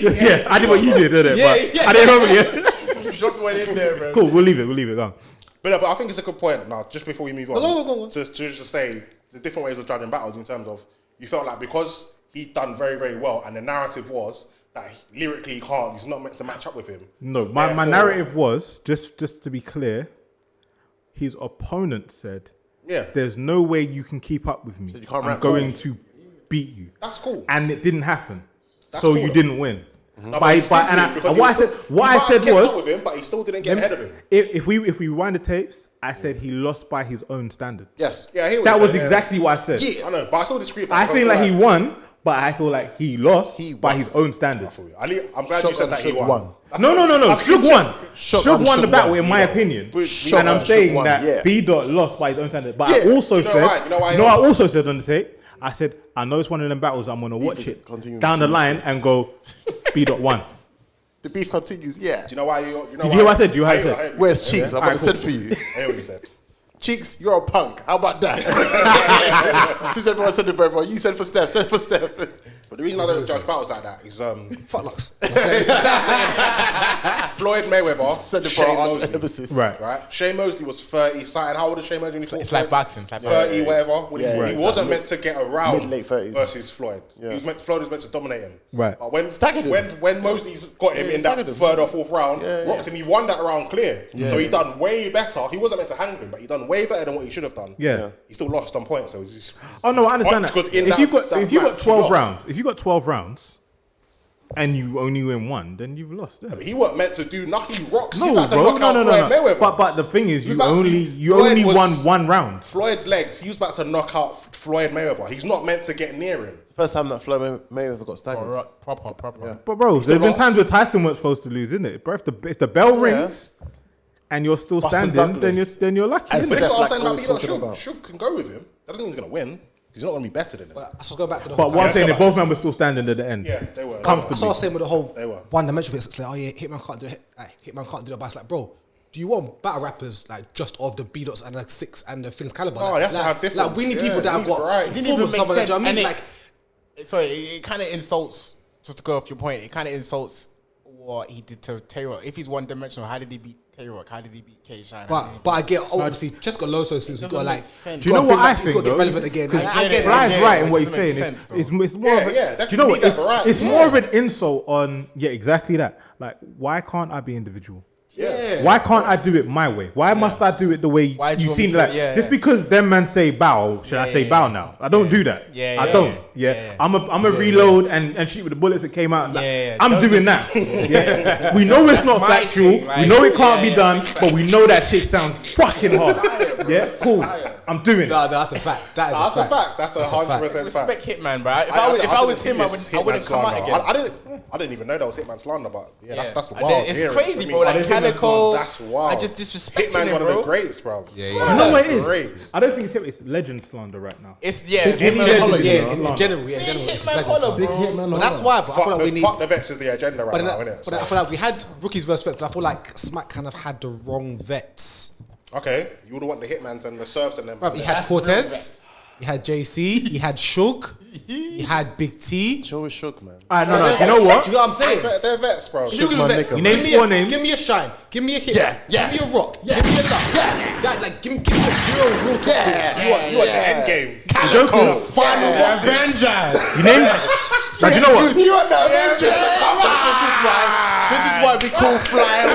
Yes, I did what you did, didn't it? But I didn't know it. Drop one in there, bro. Cool, we'll leave it, go on. But I think it's a good point. Now, just before we move on, Go on. to just say the different ways of judging battles in terms of you felt like because he'd done very, very well, and the narrative was that lyrically he's not meant to match up with him. No, my narrative was, just to be clear, his opponent said, Yeah, there's no way you can keep up with me. you can't I'm rap. going to beat you. that's cool. And it didn't happen. That's So cool, you though. didn't win. No, But he still and didn't, because what he I said kept was, up with him, but he still didn't get ahead of him. if we rewind the tapes, I said he lost by his own standard. Yes. Yeah, I hear what That you're was saying, exactly what I said. Yeah, I know, but I still disagree with that. I because feel like he like won, but I feel like he lost by his own standard. I feel you. I'm glad you said that he Shook won. No. Suge won. Suge won the battle, in my Shook opinion. Shook And I'm won, saying Shook won, that yeah. B-Dot lost by his own standard. But Yeah. I also You know said, why? You know why? I also said on the tape, I said, I know it's one of them battles I'm going to watch is it continuing down the to line and go, B-Dot won. The beef continues, yeah. Do you know why? You know Did you hear what I said? You heard it. I heard Where's Cheeks? I've got Alright, a said for you. I hear what you said. Cheeks, you're a punk. How about that? Since everyone said it for everyone, you said for Steph, said for Steph. But the reason I don't judge battles like that is Fucklocks. Floyd Mayweather Said it for Shane our arch Mosley. nemesis. Right. Shane Mosley was 30 something. How old is Shane Mosley? when he fought It's like Floyd? boxing. 30, whatever. When Yeah, he yeah, wasn't meant to get around Mid-late 30s. versus Floyd. Yeah. Floyd was meant to dominate him. Right. But when Staggered him. when Mosley's got him Yeah, in that staggered him. third or fourth round, Yeah, rocked him, he won that round clear. So he done way better. He wasn't meant to hang him, but he done way better than what he should have done. Yeah. He still lost on points. So it's just, Oh no, I understand that. Because in If that- you got that if you got match, 12 lost. rounds, if you got 12 rounds and you only win one, then you've lost. Yeah. He wasn't meant to do nothing. He rocks. No, He's about to bro. knock out Floyd Mayweather. But the thing is, He was you about to- only Floyd won was- one round. Floyd's legs. He was about to knock out Floyd Mayweather. He's not meant to get near him. First time that Floyd Mayweather got staggered. Proper. Yeah. But bro, He's still there's been lost. times where Tyson weren't supposed to lose, isn't it? Bro, if the bell rings and you're still Bustin' standing, Douglas. then you're lucky. And Innit? But that's what I was Black's saying about always Beto. talking about. Shug can go with him. That doesn't mean he's going to win. He's not going to be better than him. But let's go back to the But whole. what I'm saying, if both men were still standing at the end. Yeah, they were. That's what I Comfortably. was saying with the whole They were. one dimension bits. It's like, oh yeah, Hitman can't do it. Hitman can't do it. But it's like, bro, do you want battle rappers like just of the B dots and the 6 and the things caliber? No, like, you have to have difference. Like we need Yeah, people that we have need got variety. It didn't form even of make someone. sense. Do you know what I And mean? it, sorry, it kind of insults. Just to go off your point, it kind of insults what he did to Tay-Rock. If he's one dimensional, how did he beat Tay-Rock? How did he beat K-Shine? But I get obviously Jessica Loso seems to go like. Do Do you know what I think? He's got to though? get relevant again. I get it. Fly's it, right but in what it he's doesn't saying. make sense, It's more of a, that do you know what? need that variety. It's more of an insult on, exactly that. Like, why can't I be individual? Yeah. Why can't I do it my way? Why must I do it the way Why do you you want me seem to? like? Yeah, Just yeah. because them man say bow, should I say bow now? I don't do that. Yeah, I yeah, don't. yeah. Yeah, I'm a reload and shoot with the bullets that came out. Like, Yeah, yeah. I'm Don't doing just- that. Yeah. We know it's That's not my factual. thing, right? We know it can't Yeah, be done, yeah. but we know that shit sounds fucking hard. Yeah, cool. I'm doing it. No, that's a fact. That is That's a a fact. fact. That's a That's a 100% fact. Respect Hitman, bro. If I was him, I wouldn't come out again. I didn't even know that was Hitman slander, but that's And wild. it's hearing crazy, it. bro. Like Calico, That's wild. I just disrespected Hitman's him, one of the bro. greats, bro. You know what it is? Great. I don't think it's him. It's legend slander right now. It's Any Hitman legend Holla, is Yeah, slander. in general, it's Hitman legends, Holla, bro. bro. But that's why. But I feel like we need. Fuck the Vex is the agenda right But, now, then, innit? but I feel like we had rookies versus vets, but I feel like Smack kind of had the wrong vets. Okay, you would want the Hitmans and the Serfs and them. Bruv, he had Cortez, he had JC, he had Shug, he had Big T. Show is shook, man. Alright, no. You know what? Do you know what I'm saying? They're vets, bro. You my vets. nigga, You name Give me four a- names. Give me a Shine. Give me a Hit. Yeah. Give me a Rock. Give me a Lux. That, like, give me a real top tiers. You want the end game. Calico. Final bosses. You name. Now, do you know what? You want the Avengers? This is why we call Fly.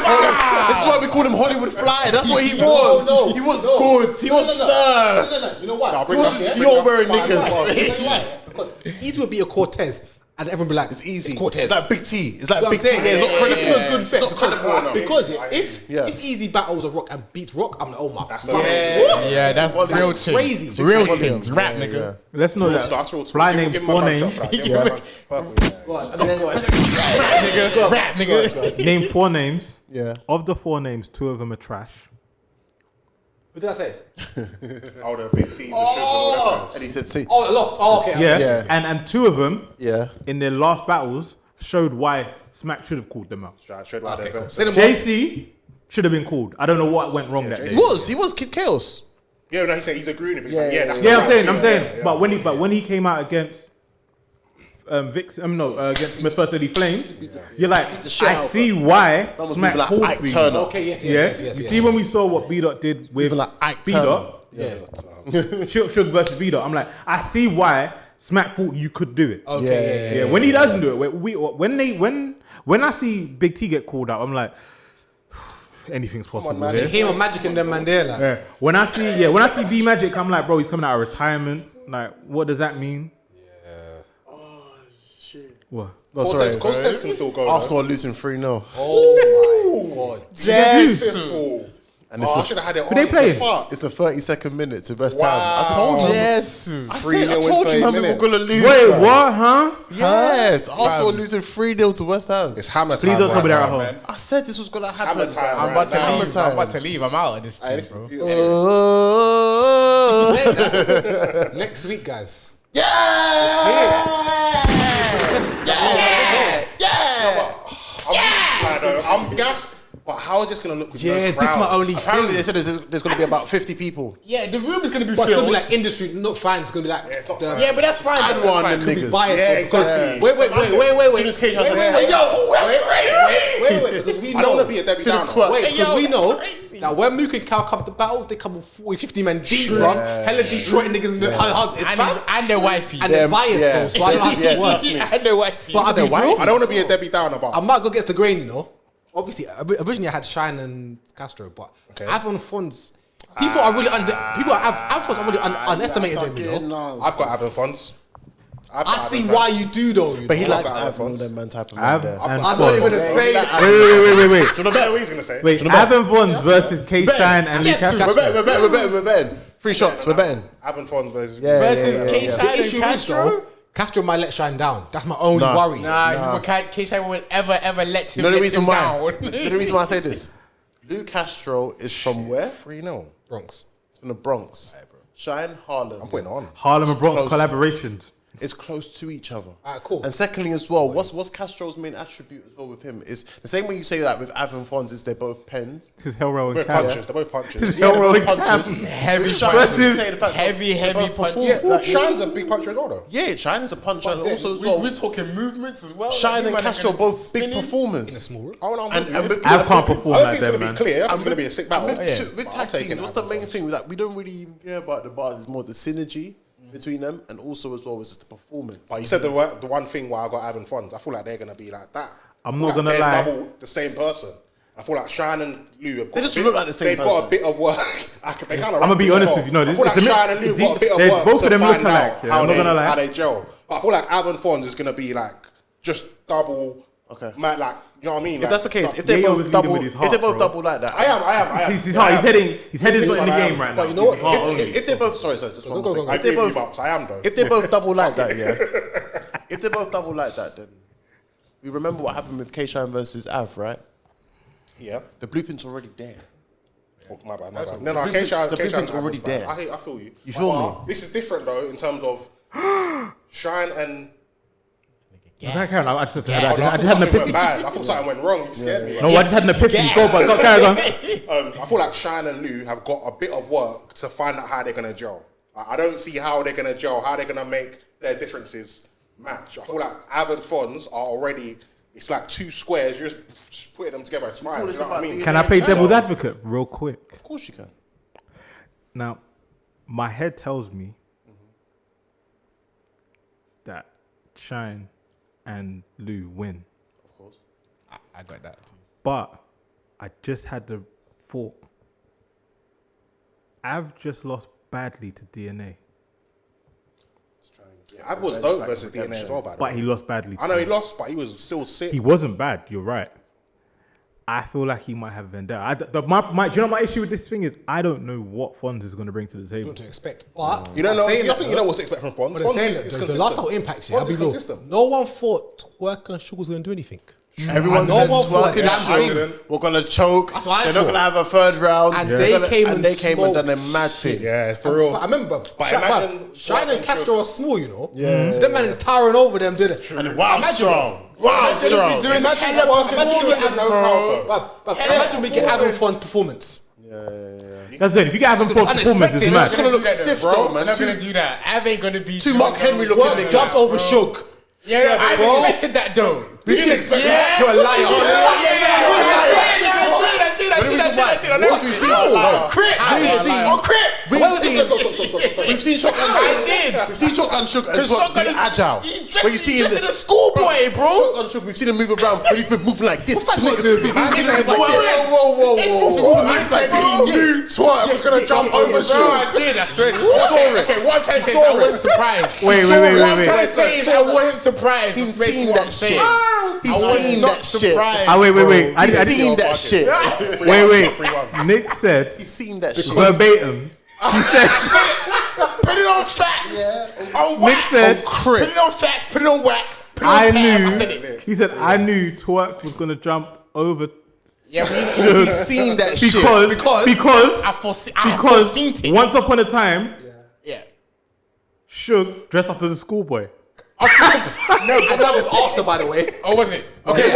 This is why we call him Hollywood Fly. That's what he wants. He wants goods. He wants serve. No. You know what? bring He up- wants bring Dior up wearing five niggas. bars. You know why? Because easy would be a Cortez, and everyone be like, It's easy. It's Cortez. It's like Big T. It's like You know Big what T. I'm Yeah, saying? it's not credible. It's not a good fit It's not credible enough. because Yeah. if Easy battles a Rock and beats Rock, I'm like, oh my. That's God. it. Yeah, that's real thing. Crazy. Real things, rap, nigga. Let's know That's that. real. Fly Give named him a 4 mug names. shot for that. Give him a mug. Purple, yeah. Rap, nigga. Name 4 names. Yeah. Of the 4 names, 2 of them are trash. What did I say? Oh, the big teams, the sugar, all that. And he said, see. Oh, I lost. Oh, okay. Yeah. Yeah. And 2 of them, Yeah. in their last battles, showed why Smack should have called them out. Showed why they're vets. Say them all. JC should have been called. I don't know what went wrong that day. He was Kid Chaos. Yeah, no, he said he's a green. That's Yeah, right. I'm saying. Yeah. But when he came out against Vix, against Smith City Flames, you're like, the shit I out, see why That was Smack people like called Ike for you. Turner. Okay, yes. You see when we saw what B Dot did with People like Ike B Turner. Dot, Shug versus B Dot, I'm like, I see why Smack thought you could do it. Okay. Yeah, when he doesn't do it, when I see Big T get called out, I'm like, anything's possible man. here. Him and Magic and them Mandela. Yeah. When I see B Magic, I'm like, bro, he's coming out of retirement. Like, what does that mean? Yeah. Oh shit. What? No, sorry. Cortez can still go. Arsenal are losing 3-0. Oh my God. Yes. And it's I a- should have had it on. Who they playing? Fuck. It's the 32nd minute to West Wow. Ham. I told you. Yes. I 3-0 in told you, 30 man, we were minutes. going to lose. Wait, man. what? Huh? Yes. Arsenal are losing 3-0 to West Ham. It's hammer Please time. don't tell me right they're at now. home. I said this was going to happen. Hammer time. I'm about to right now. leave. I'm about to leave. I'm out of this Hey, team, this is bro. beautiful. Oh. Next week, guys. I'm gassed. But how is this going to look with Yeah, no this is crowd? my only Apparently, thing. they said there's going to be about 50 people. Yeah, the room is gonna be But it's gonna filled. be like industry, not fine. It's gonna be like it's not the- fine. Yeah, but that's fine. Add That's one, fine. them could be niggas. biased. Yeah, because exactly. wait. Soon as Cage has the Wait, yo, wait, because we know. I don't want to be a Debbie Soon as Downer. twerk. Wait, Hey, because yo, we know crazy. that when Mook and Cal come to battle, they come with 40, 50 men deep, bro. Hella Detroit niggas in the it's fine. And their wifey. And they're biased, yeah. though, so I don't have to work. And their wifey. But I'll be real, I don't want to be a Debbie Downer, but I might go against the grain, you know. Obviously, originally I had Shine and Castro, but Avon Fonz, people are really underestimated them, you know. I've got Avon Fonz. I see why you do though. You But he know? likes Av, one of them man type of man there. and I'm not even gonna Fonz. say. Wait. Do you know what he's gonna say? Wait, Av and Fonz versus K-Shine and Lee Castro. We're betting. 3 shots, we're betting. Avon Fonz versus Versus The K-Shine and issue is Castro. though, Castro might let Shine down. That's my only worry. Nah, K-Shine won't ever let him. You know the let reason him why? down. You know the reason why I say this? Lou Castro is from where? 3-0. Bronx. It's from the Bronx. Shine, Harlem. I'm putting it on. Harlem and Bronx Close. collaborations. It's close to each other. Alright, cool. And secondly, as well, what's Castro's main attribute as well with him is the same way you say that with Av and Fonz is they're both pens. Because Hellrow and Both Cam. punches. They're both punches. Yeah, they're Hellrow both and punches. Cam. Heavy With Shine, punches. you say the fact Heavy they both punches. perform. Yeah, Like, Shine's a big puncher as well, though. yeah, Shine is a puncher and also as well. We're talking movements as well. Shine Like, and man are Castro gonna both be big spinning. performers. In a small room. Oh, no, And with- Av can't perform I don't like think it's them, going to man. be clear. I think it's going to be a sick battle. With tag teams, what's the main thing? Like, we don't really even care about the bars. It's more the synergy between them, and also as well as the performance. But you said the one thing why I got Avon Fonz, I feel like they're going to be like that. I'm I feel not gonna they're lie. double the same person. I feel like Shine and Lou have got They just a bit, look like the same They've got a person. bit of work. They kind of. I'm gonna be honest with you. No, I this- feel like it's a Shine bit- and Lou have got a bit of they- work both to of them look find alike, out yeah, how I'm not they gonna lie. how they gel. But I feel like Avon Fonz is going to be like just double. Okay. Man, like you know what I mean. If that's the case, if they Yayo was both leading double, with his if heart, they both bro. double like that, I am. His heart, his head is not in the I am. game right now. But you know what? His heart only. If they both, sorry, just one go, thing. go. I If they agree with you, both, Bumps. I am though. if they both double like that, yeah. If they both double like that, then we remember what happened with K-Shine versus Av, right? Yeah. The blueprint's already there. Oh, my bad. The No, blueprint- K-Shine. the K-Shine blueprint's Avon's already bad. there. I feel you. You feel But me? This is different though in terms of Shine and. I just I had an thought something went epiphany. bad. I thought something went wrong. You scared me. No, I just had an epiphany. Go, but carry on. I feel like Shine and Lou have got a bit of work to find out how they're going to gel. I don't see how they're going to gel, how they're going to make their differences match. I feel like Av and Fonz are already, it's like two squares, you're just putting them together, it's fine. You know what I mean? Can I play devil's advocate real quick? Of course you can. Now, my head tells me that Shine and Lou win. Of course. I got that too. But I just had the thought. I've just lost badly to DNA. I was dope versus DNA as well, by the But way. he lost badly. I know he lost, but he was still sick. He wasn't bad, you're right. I feel like he might have vendetta. Do you know my issue with this thing is I don't know what Fonz is going to bring to the table. What to expect? But You don't know. saying I that, think you know what to expect from Fonz. But they're Fonz saying is that the consistent. last time impact, yeah, Fonz I'll be is real. consistent. No one thought Twerk and Sugar was going to do anything. Everyone No said one thought twerking that thing. We're gonna choke. That's what I They're not thought. gonna have a third round. And They're they gonna- came and and they came and done a smoked mad thing. Yeah, for real. But I remember, But imagine Shine and Twerk Castro are small, you know. Yeah. So them man is towering over them, did it? And wow, strong. Wow, strong. Imagine imagine we get Adam Fon's performance. That's it. If you get Adam Fonz performance, it's Unexpected. mad. It's gonna look stiff, Bro, though, I'm man. not gonna do that. Av ain't gonna be Two Mark Henry looking Twerk niggas. jump over Suge. Yeah, I bro. expected that though. We didn't expect that. You're a liar. Because we've seen we've seen Shotgun. We've seen Shotgun Shook and Twerk be agile. When you see him, a schoolboy, bro. Shotgun Shook, we've seen him move around, but he's been moving like this. What's that moving? Whoa. He's like this. Twerk was going to jump over Bro, I did. I swear. Okay, what I'm trying to say is I wasn't surprised. Wait. What I'm trying to say is I wasn't surprised. He's That's basically seen what I'm that saying. shit. He's I was seen not that shit. surprised. Ah, wait. I He's didn't- seen that shit. Wait. Nick said He's seen that shit. verbatim. He said, Put it on facts. On Nick wax. said, Put it on facts. Put it on wax. Put it on I tab. I said knew. it. He said, I knew Twerk was gonna jump over Yeah, He's seen that shit. because I foreseen it. once upon a time, Yeah. Suge dressed up as a schoolboy. No, And that was after, by the way. Oh, was it? Okay.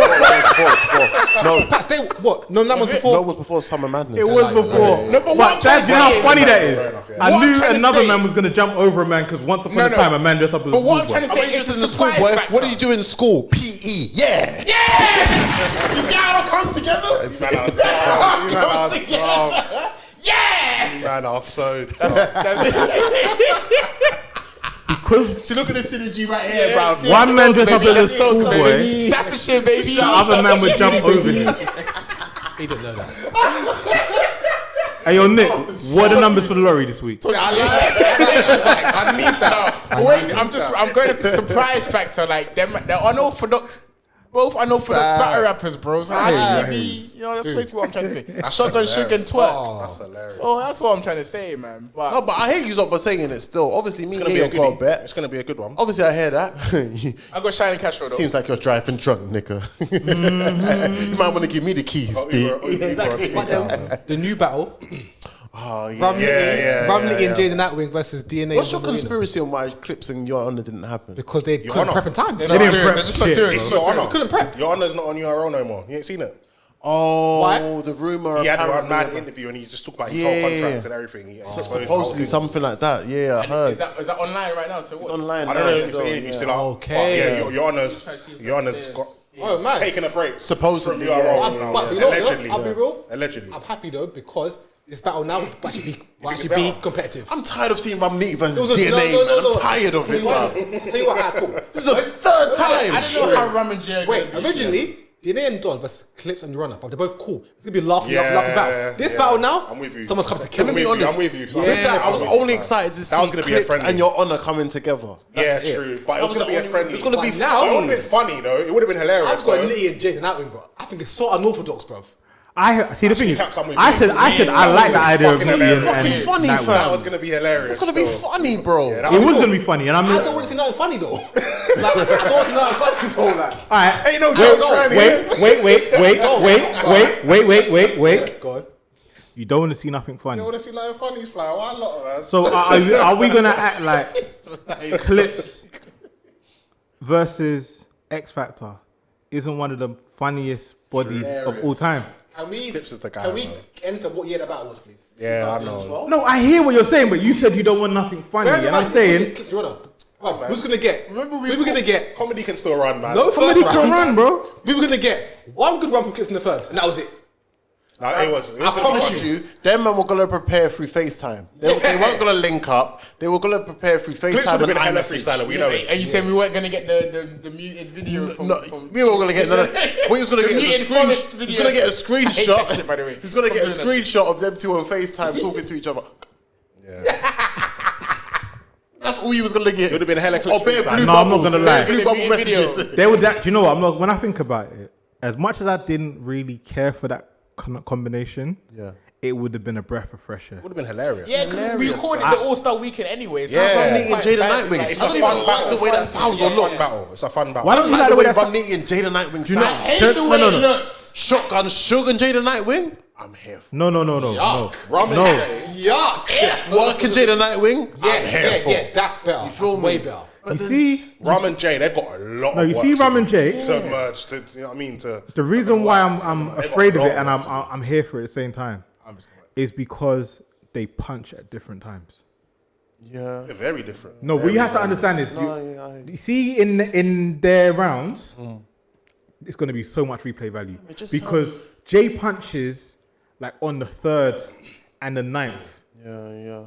No, Pat, stay. What? No, that was no, before. it was before Summer Madness. It was before. No, but what I'm trying That's to how say funny is- that is. enough, yeah. I What I'm knew trying to another say- man was gonna jump over a man because once upon a No. time a man dressed up as a But what I'm schoolboy. trying to say Are you is just it's in a the school, surprise boy? factor. What do you do in school? PE. Yeah. Yeah! You see how it all comes together? You see how it all comes together? Yeah! Man, I was so. Because See, look at the synergy right here, bro. one man dressed up Baby, as a let's go, schoolboy, baby. Staffordshire, baby. the other man would jump over him. He didn't know that. Hey, yo, Nick, what are the numbers for the lorry this week? I need that. Wait, I'm going to the surprise factor. Like they're unorthodox. Both unorthodox battle rappers, bro. So how can you be? You know, that's basically what I'm trying to say. Shotgun, sugar, and twerk. That's hilarious. So that's what I'm trying to say, man. But No, but I hear you lot, but saying it still. Obviously, me It's and gonna be a Yayo got a goodie. bet. It's gonna be a good one. Obviously, I hear that. I got Shiny Cash though. Seems like you're driving drunk, nigga. You might want to give me the keys, B. The new battle. Oh, yeah. Rum Litty and Jada Nightwing versus DNA. What's your and Don Marino. conspiracy on why Clips and Your Honor didn't happen? Because they couldn't Honor. prep in time. They're not didn't serious. prep They're just not shit. serious. It's They're Your not Honor. serious. Couldn't prep. Your Honor's not on URL no more. You ain't seen it. Oh, Why? the rumor. He had one apparently- mad interview and he just talked about his whole contract and everything. He exposed the whole Supposedly thing. something like that. Yeah, I heard. Is that online right now? To It's what? online. I don't know if now, the interview's yeah. still up. Okay. But yeah, Your Honor's got Oh, man. taking a break. Supposedly, from URL yeah. now, But you know what, allegedly. I'll be real. Allegedly. I'm happy though because this battle now will actually it's be better? competitive. I'm tired of seeing Rum Litty versus It was a- DNA, no, man. no. I'm tired of it, Tell bro. you what, alright, cool. This is the third time. I don't know how Ram and Jay are Wait, gonna be. originally, DNA and Don versus Clips and Runner, but they're both cool. It's gonna be laughing Yeah, battle. This yeah. battle now, I'm with you. someone's coming to kill Let me me. be honest. I'm with you. son. With that, I was I'm with you, only son. excited to That see was gonna be a Clips friendly. and Your Honor coming together. That's Yeah, it. true. But it That was gonna be a friendly. It's gonna be But now- It would have been funny though. It would have been hilarious. I've got though. Litty and Jada Nightwing, bro. I think it's so unorthodox, bro. I see the thing is, Caps, I'm with I you. said I like the idea of Fucking Litty and hilarious. Funny, Nightwing. fam. That was gonna be hilarious. It's gonna be still. funny, bro. Yeah, that It was gonna be funny, and I'm I don't want to see nothing funny though. Like, I don't want to see nothing funny though. Like, all right. Ain't no joke trying Wait. God. You don't want to see nothing funny. You want to see nothing funny, Fly? Why not, man? So are we gonna act like Clips versus X Factor isn't one of the funniest bodies of all time? Can we, Clips is the guy, can we man. enter what year the battle was, please? Yeah, I know. 2012? No, I hear what you're saying, but you said you don't want nothing funny, Bear in and I'm mind, saying Clips, Runner. Right, who's gonna get? Remember we we were gonna get Comedy can still run, man. no comedy first can round. run, bro. We were gonna get one good run from Clips in the third, and that was it. No, it was. I promise you, them men were gonna prepare through FaceTime. They weren't gonna link up. They were gonna prepare through Clips FaceTime would have and been a hella iMessage. freestyler. We know it. And you said we weren't gonna get the muted video from. No, we were gonna get none of. What he was gonna The get is a muted forest screenshot. video. He was gonna get a I hate screenshot. that shit, by the way. He was gonna get a Stop doing screenshot of them two on FaceTime talking to each other. That's all he was gonna get. It would have been hella Or Clips bare freestyle. blue No, I'm not bubbles, gonna bare lie. blue bubble Video. messages. They would that. Do you know what? I'm not. When I think about it, as much as I didn't really care for that combination, Yeah. it would have been a breath of fresh air. Would have been hilarious. Yeah, because we recorded the All Star Weekend anyway. So Yeah. I thought Rum it Litty was and quite Jada bad. Nightwing. It's I a don't even fun like battle. the way that sounds or It's a fun looks. battle. It's a fun battle. Why I don't don't you like the way that? Rum Litty and Jada Nightwing you know- sound. I hate the way No, it no. looks. Shotgun Sugar and Jada Nightwing. I'm here for No. Rum and No. Yuck. Work and Jada Nightwing. I'm here for. Yeah, that's better. feel That's way me? better. You see, Rum and Jay, they've got a lot. No, of you work see to Rum do and Jay? to merge. To, you know what I mean? To the reason why I'm They've got afraid a of lot it and work to do. I'm here for it at the same time is because they punch at different times. Yeah. They're very different. No, what you have to understand is you see in their rounds, it's going to be so much replay value It just because Jay punches like on the 3rd and the 9th, Yeah.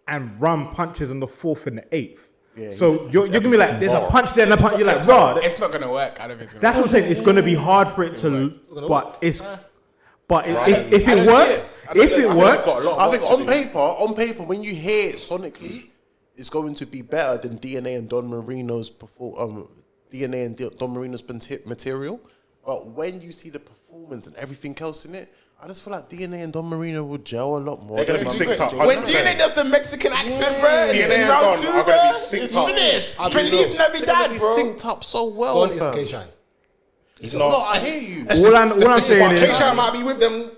and Rum punches on the 4th and the 8th. Yeah, So he's you're gonna be like, there's a bar. punch there and a punch. You're like, raw. It's not gonna work. I don't think it's gonna That's work. what I'm saying. It's gonna be hard for it to, but it's. But if I it don't works, see it. if it works, I think on paper, when you hear it sonically, it's going to be better than DNA and Don Marino's DNA and Don Marino's material. But when you see the performance and everything else in it, I just feel like DNA and Don Marino will gel a lot more. They're gonna be synced up. When 100%. DNA does the Mexican accent, bro, DNA in and round Don 2, are bro, gonna be it's synced up. finished. I'll be Feliz real. They're gonna Navidad, be bro. synced up so well. Don is fam. K-Shine. It's No, not. I hear you. all I'm saying is, K-Shine might be with them.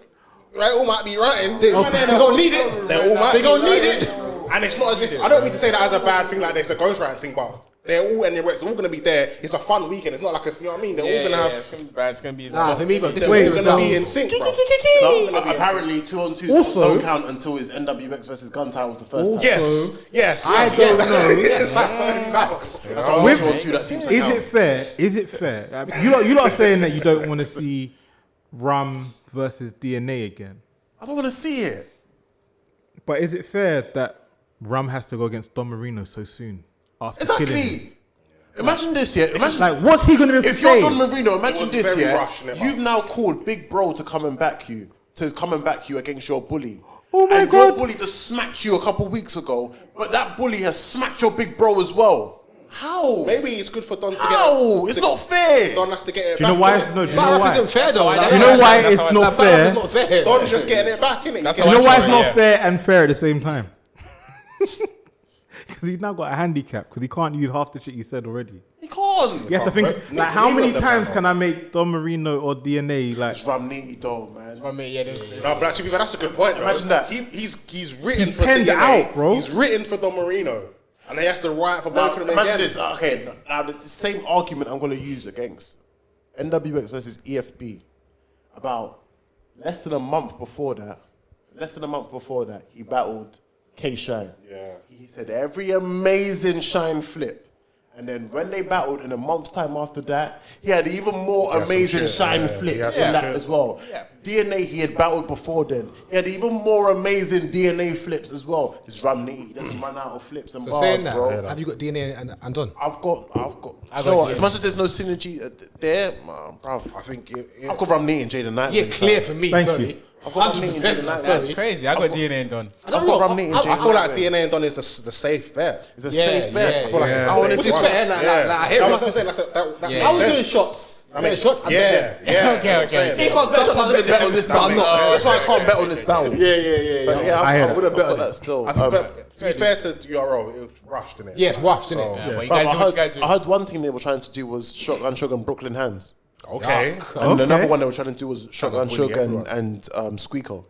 Right, all might be writing. They gonna need it. They all might. They be gonna need writing. it. And it's not as if I don't mean to say that as a bad thing, like there's a ghostwriting thing, but they're all it's all gonna be there. It's a fun weekend. It's not like a, you know what I mean. They're all gonna have. It's gonna be bad. It's gonna be. Nah, for me, bro, this is They're a all serious gonna be battle. in sync, bro. Apparently, 2-on-2s Also- don't count until it's NWX versus Guntie was the first time. Yes. I don't know. Yes, facts. That's the only 2-on-2 that seems to Is count. it fair? Is it fair? You lot are saying that you don't want to see Rum versus DNA again, I don't want to see it. but is it fair that Rum has to go against Don Marino so soon after killing him? Exactly. Imagine this, yeah. Imagine Like, what's he gonna be able to if you're say? Don Marino, It imagine was this, very yeah. rushed, innit, You've now called Big Bro to come and back you against your bully. Oh my and your God. bully just smacked you a couple weeks ago, but that bully has smacked your big bro as well. How? Maybe it's good for Don to get How? It's not fair. Don has to get it Do you know back. why? Do you know Battle rap why? isn't fair though. Do you know why it's not fair? It's not fair. Don's just getting it back, innit? Do you know why it's not fair and fair at the same time? Because he's now got a handicap because he can't use half the shit he said already. He can't. You have to think, like, how many times can I make Don Marino or DNA like? It's Ramniti though, man. I mean, yeah, No, but actually, that's a good point. Bro. Imagine that. He's written He for penned DNA. it out, bro. He's written for Don Marino, and he has to write for both of them Imagine again. this. Okay, now it's the same argument I'm going to use against NWX versus EFB. About less than a month before that, he battled K Shine. Yeah. He said every amazing Shine flip. And then when they battled in a month's time after that, he had even more amazing Shine flips in that as well. Yeah. DNA he had battled before then. He had even more amazing DNA flips as well. His Ramniti, he doesn't run out of flips and So bars, saying that, bro. have you got DNA and Don? I've got. I You got know what? DNA. As much as there's no synergy there, bruv. I think I've got Ramniti and Jaden Knight. Yeah, clear for me. Thank Sorry. you. I've got Ramniti and 100%. Jaden Knight. That's crazy. I got DNA and Don. I've got Ramniti and Jaden I feel like Knight. DNA and Don is the safe bet. It's a safe bet. I feel like it's a I safe wanna bet. see fair, like, I hear I it. was saying that Yeah. I was makes doing sense. shots. I mean, shots. yeah. Okay. If I bet, I would bet on this battle. That's why I can't bet on this battle. Yeah. But yeah, I hear I would have bet on that still. I think, but to be fair to URO, it was rushed, didn't it? Yes, rushed, didn't So- it? Yeah, but you Bruv, gotta do what you gotta do. I heard one thing they were trying to do was Shotgun Sugar and Brooklyn Hands. Okay. And another one they were trying to do was Shotgun bully Sugar everyone. and Squeako.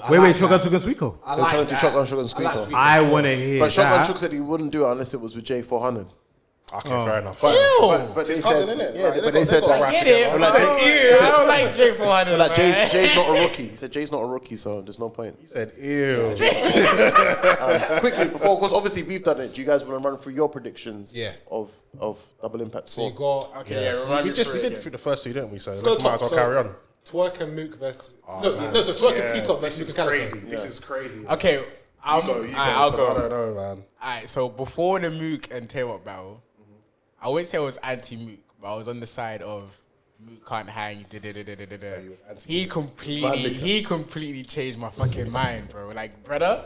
Wait, Shotgun Sugar Squeako. They were trying to do Shotgun Sugar and Squeako. I want to hear But Shotgun that. Sugar said he wouldn't do it unless it was with J400. Okay, fair enough. But It's they his said, cousin, innit? yeah, Like, but they said that. I get it. Like, But I don't like J400. Like man. Jay's not a rookie. He said Jay's not a rookie, so there's no point. He said, ew. Quickly, before, because obviously we've done it. Do you guys want to run through your predictions? Yeah. Of Double Impact. So you 4? got Okay, yeah, remind We me did through it, through the first two, didn't we? So we go might as well top, so- carry on. Twerk and Mook versus no, so Twerk and T-Top versus Luke Crazy. Calico. This is crazy. yeah. Okay, I'll go, I'll 'cause go. I don't know, man. Alright, so before the Mook and Taywalk battle, I wouldn't say I was anti-Mook, but I was on the side of Mook can't hang. He completely changed my fucking mind, bro. Like, brother,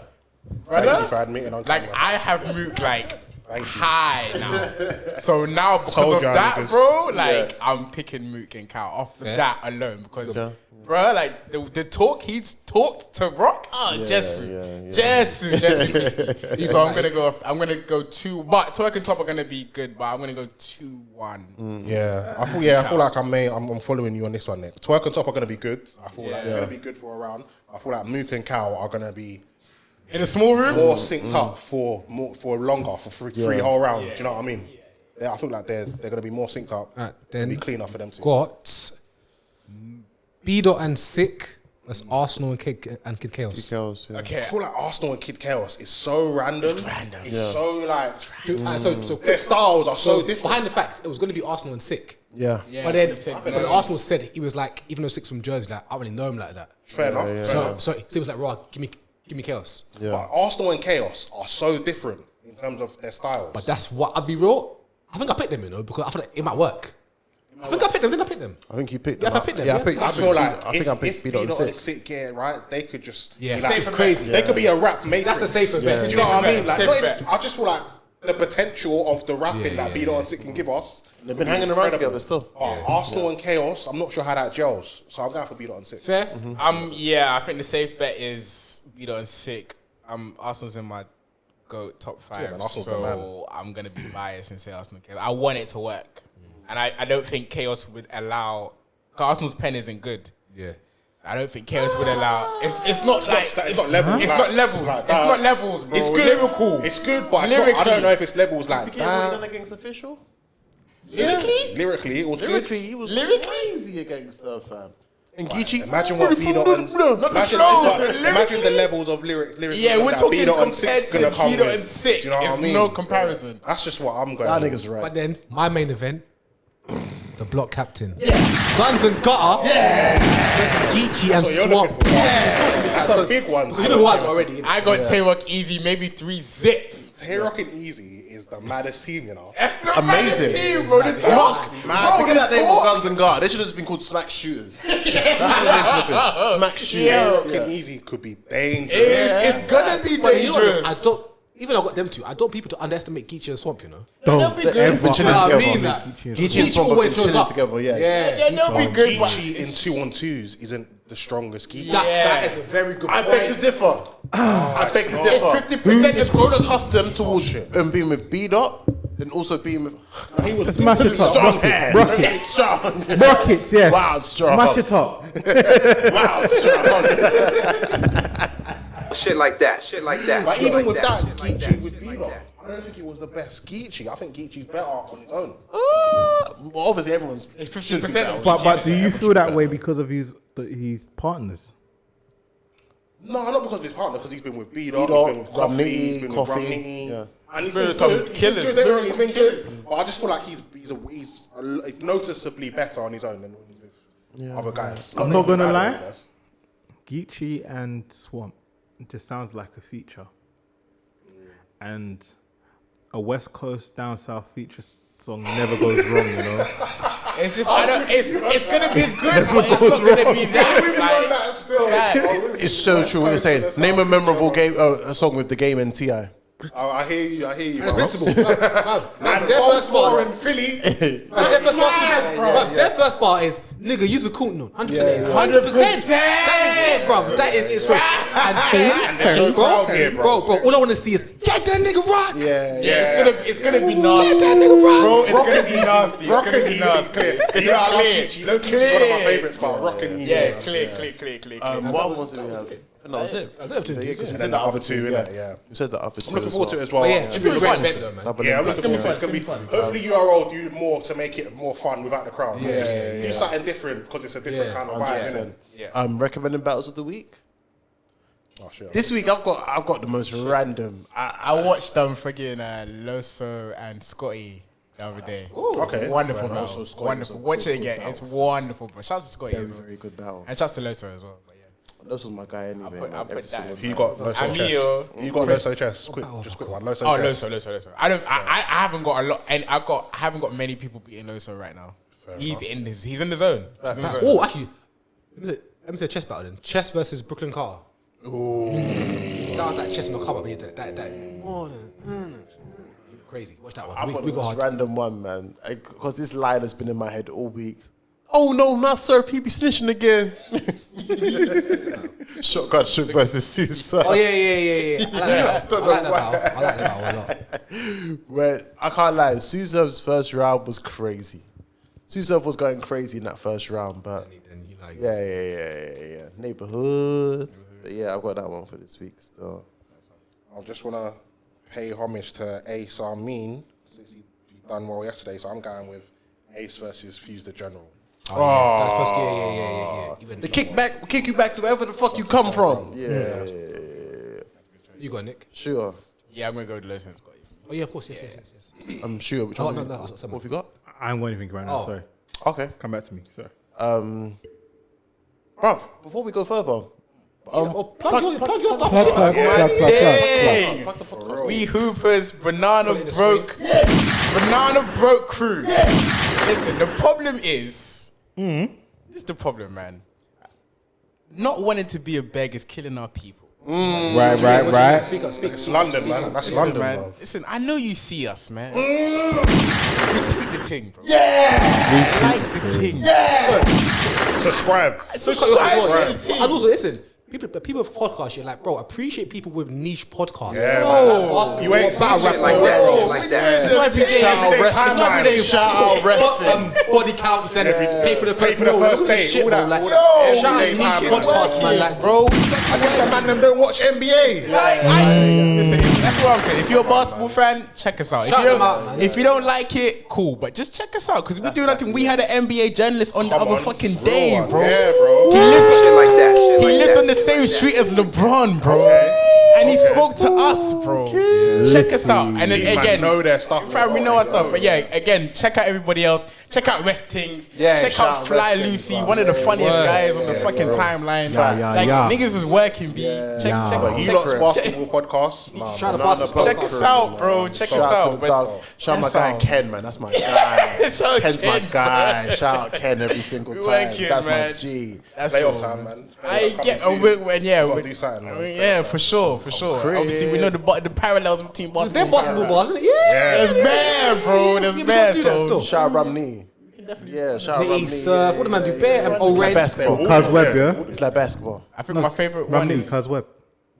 Thank you for admitting on like camera. I have Mook like Thank you. high now. So now because Told of y'all that, niggas. bro, like I'm picking Mook and Cal off that alone because. Bro, like the talk he's talked to Rock, Jesu. So I'm gonna go 2, but Twerk and Top are gonna be good, but I'm gonna go 2-1. Yeah, I feel like I'm following you on this one, Nick. Twerk and Top are going to be good. I feel like they're going to be good for a round. I feel like Mook and Cow are going to be In a small room? more synced up for longer, for three whole rounds. Do you know what I mean? Yeah, I feel like they're going to be more synced up. Then be cleaner for them to. got B-Dot and Sick. That's Arsenal and Kid Chaos. Okay. I feel like Arsenal and Kid Chaos is so random. It's so like So their styles are so different. Behind the facts, it was going to be Arsenal and Sick. Yeah. But then Arsenal said he was like, even though Sick's from Jersey, like I don't really know him like that. Fair enough. So he was like, "Raw, give me Chaos." Yeah. But Arsenal and Chaos are so different in terms of their styles. But that's what I'll be real. I think I picked them, because I feel like it might work. I think I picked them. Didn't I pick them? I think you picked Yeah, them. I picked them. Yeah, Yeah. I feel like I think I picked if B-Dot and B-Dot and Sick. Sick get it right, they could just Yeah, be like, it's crazy. They could be a rap matrix. That's the safer bet. Do you know what I mean? Like, Safer not bet. even, I just feel like the potential of the rapping that B-Dot and Sick can give us. They've been hanging around together still. Arsenal and Chaos, I'm not sure how that gels, so I'm going for B-Dot and Sick. Fair. Yeah, I think the safe bet is B-Dot and Sick. Arsenal's in my GOAT top 5, Yeah, man, Arsenal's the man. so I'm gonna be biased and say Arsenal. Chaos. I want it to work, and I don't think Chaos would allow. Cause Arsenal's pen isn't good. Yeah. I don't think Chaos would allow. It's not levels. It's not levels. Like It's that. not levels, bro. It's good. Lyrical. It's good, but it's not, I Lyrically. don't know if it's levels like He done that. against Official. Lyrically, it was Lyrically, good. he was Lyrically? crazy against her, fam. And Geechee, Imagine what B-Dot and imagine the levels of lyrics. Yeah, we're that talking B-Dot and compared Sick's to gonna come B-Dot with. and Sick. Do you know what It's I mean? no comparison. That's just what I'm going. that with. nigga's right. But then my main event, the block captain, Guns and Gutter versus Geechee and So you're Swamp. looking for That's a big one. You know who I got already. I got Taywalk easy, maybe 3 zip. Tay Rockin' Easy is the maddest team, you know. That's the Amazing. maddest team, bro. The Look, talk. look at that name of Guns and Guard. They should have just been called Smack Shooters. That's what they should have been. Smack Shooters. Fucking easy could be dangerous. It's gonna be But you know what? dangerous. I don't. Even I got them two. I don't want people to underestimate Geechee and Swamp. You know. Don't be good. ever Been chilling I together. mean that. Geechee and Swamp have been chilling together, yeah. Yeah, they'll be good. but Geechee in 2-on-2s isn't the strongest Geechee. That is a very good I point. beg to differ. I beg to differ. 50% He's grown accustomed towards being with B-Dot, then also being with... He was Smash it up. strong Rock hair. it. Rock it. Strong. Rockets, yes. Wow, strong. Smash it up. Wow, strong. Shit like that. Shit like that. But shit even like with that, shit like Geechee with shit B-Dot, like that. I don't think he was the best Geechee. I think Geechee's better on his own. Well, obviously everyone's... 50%. But do you feel that way because of his partners? No, not because of his partner, because he's been with B-Dot, he's B-Dot, been with Coffee, he's been with Coffee, Rumney. yeah. And he's been been with some good. killers. He's been good. But I just feel like he's noticeably better on his own than when he's with other guys. I'm not gonna that lie. he does. Geechee and Swamp, it just sounds like a feature. And a West Coast down south feature song never goes wrong, you know. It's just it's gonna be good, but it's not gonna be that. Like, Still, It's so true what you're saying. Name a memorable game, a song with the game and T.I. I hear you, bro. Invincible. And Their first Baltimore part. and Philly. Their first part is nigga, use a cool note. 100%. It's 100%. 100%. That is it, bro. That is it straight. And bro, all I want to see is get that nigga rock. it's gonna be nasty. Get that nigga rock. Bro, it's gonna be nasty. It's gonna be nasty. You know, I love Geechee. You know, Geechee's one of my favourites, but Rock and Easy. Yeah, clear. What was it we have? No, that's it. That's it. And then the other two, innit? Yeah. You said the other two. I'm looking as forward to it well. as well. But yeah, it's gonna be a great event though, man. Yeah, I'm looking forward to it. It's gonna be. Hopefully, URL do more to make it more fun without the crowd. Do something different because it's a different kind of vibe. Innit? Recommending battles of the week. Oh shit. This week I've got the most random. I watched friggin' Loso and Scotty the other day. Okay. Wonderful Fair enough. battle. Also Scotty Wonderful. was a Watch it good again. battle. It's wonderful. But shouts to Scotty Very, as well. very good battle. And shouts to Loso as well. But yeah. This was my guy anyway. I'll put that. You got Loso Amin, chest. You got Loso chest. Quick, just quick one. Loso Oh, chest. Loso. I haven't got a lot, and I haven't got many people beating Loso right now. He's in the zone. He's in the zone. Oh, actually, let me say a chess battle then. Chess versus Brooklyn Carr. Ooh. That was like chess in the car, but that. Crazy. Watch that one. I've got We the go most hard. random one, man. Because this line has been in my head all week. Oh no, not Surf. He be snitching again. Shotgun Shook versus Susa. Oh yeah. I like that battle a lot. Well, I can't lie. Susa's first round was crazy. Susa was going crazy in that first round, but yeah. Neighborhood. But yeah, I've got that one for this week still. I just want to pay homage to Ace Amin since he done well yesterday. So I'm going with Ace versus Fuse the General. That's first, yeah. The kick you back to wherever the fuck you come from. Yeah. You got Nick. Sure. Yeah, I'm gonna go with Loso and Scotty. Oh yeah, of course, yes. I'm sure. Which one? No. What have you got? I ain't got anything right now, sorry. Okay. Come back to me, sorry. Bro, before we go further, plug your stuff. Plug. We Hoopers, Banana Broke crew. Listen, the problem is, this is the problem, man. Not wanting to be a beg is killing our people. Right. Speak up. It's London, man. That's London, man. bro. Listen, I know you see us, man. Retweet the ting, bro. Like the ting. Subscribe. And also, listen. People with podcasts, you're like, bro, appreciate people with niche podcasts. Yeah, Bro, you ain't battle rap Shit like that. Shit like that. It's not every day. Shout out wrestling. Shout out wrestling. Body counts and pay for the first date. shit, All bro. that, Like, all that. shout out Everyday niche time, podcasts, man. Like, bro. I think that man them don't watch NBA. Listen, that's what I'm saying. If you're a basketball fan, check us out. Shout them out, man. If you don't like it, cool. But just check us out because we do nothing. We had an NBA journalist on the other fucking day, bro. Yeah, bro. He lived Shit like that. Shit He like lived that. on the same street as LeBron, bro. And he spoke to us, bro. Check us out. And then These man again, know their stuff. fam, we know our stuff. But yeah, again, check out everybody else. Check out Rest Things. Yeah, check shout out out Fly Rest Things, Lucy, bro. one of the funniest guys on the Yeah, fucking bro. timeline. Yeah, Like yeah. niggas is working, B. Check But you check- lot's check- basketball podcast. Shout out to check us out, bro. Check us Shout out to out. the dogs. Shout out my guy Ken, man. That's my guy. Shout out Ken's my Ken, guy. Shout out Ken every single time. Working, That's my man. G. That's Playoff all. time, man. I Come get and when see. yeah, Gotta we- do something, man. yeah, for sure. Obviously, we know the parallels between basketball. They're basketball bars, isn't it? Yeah. There's bad, bro. There's Yeah, we bad. can do that So still. Shout out Ramney. Yeah, shout out They Ramney. surf. What the man do? Bear and It's like orange. basketball. Cuz Web, yeah? It's like basketball. I think my favorite one Ramney, is Cuz Web.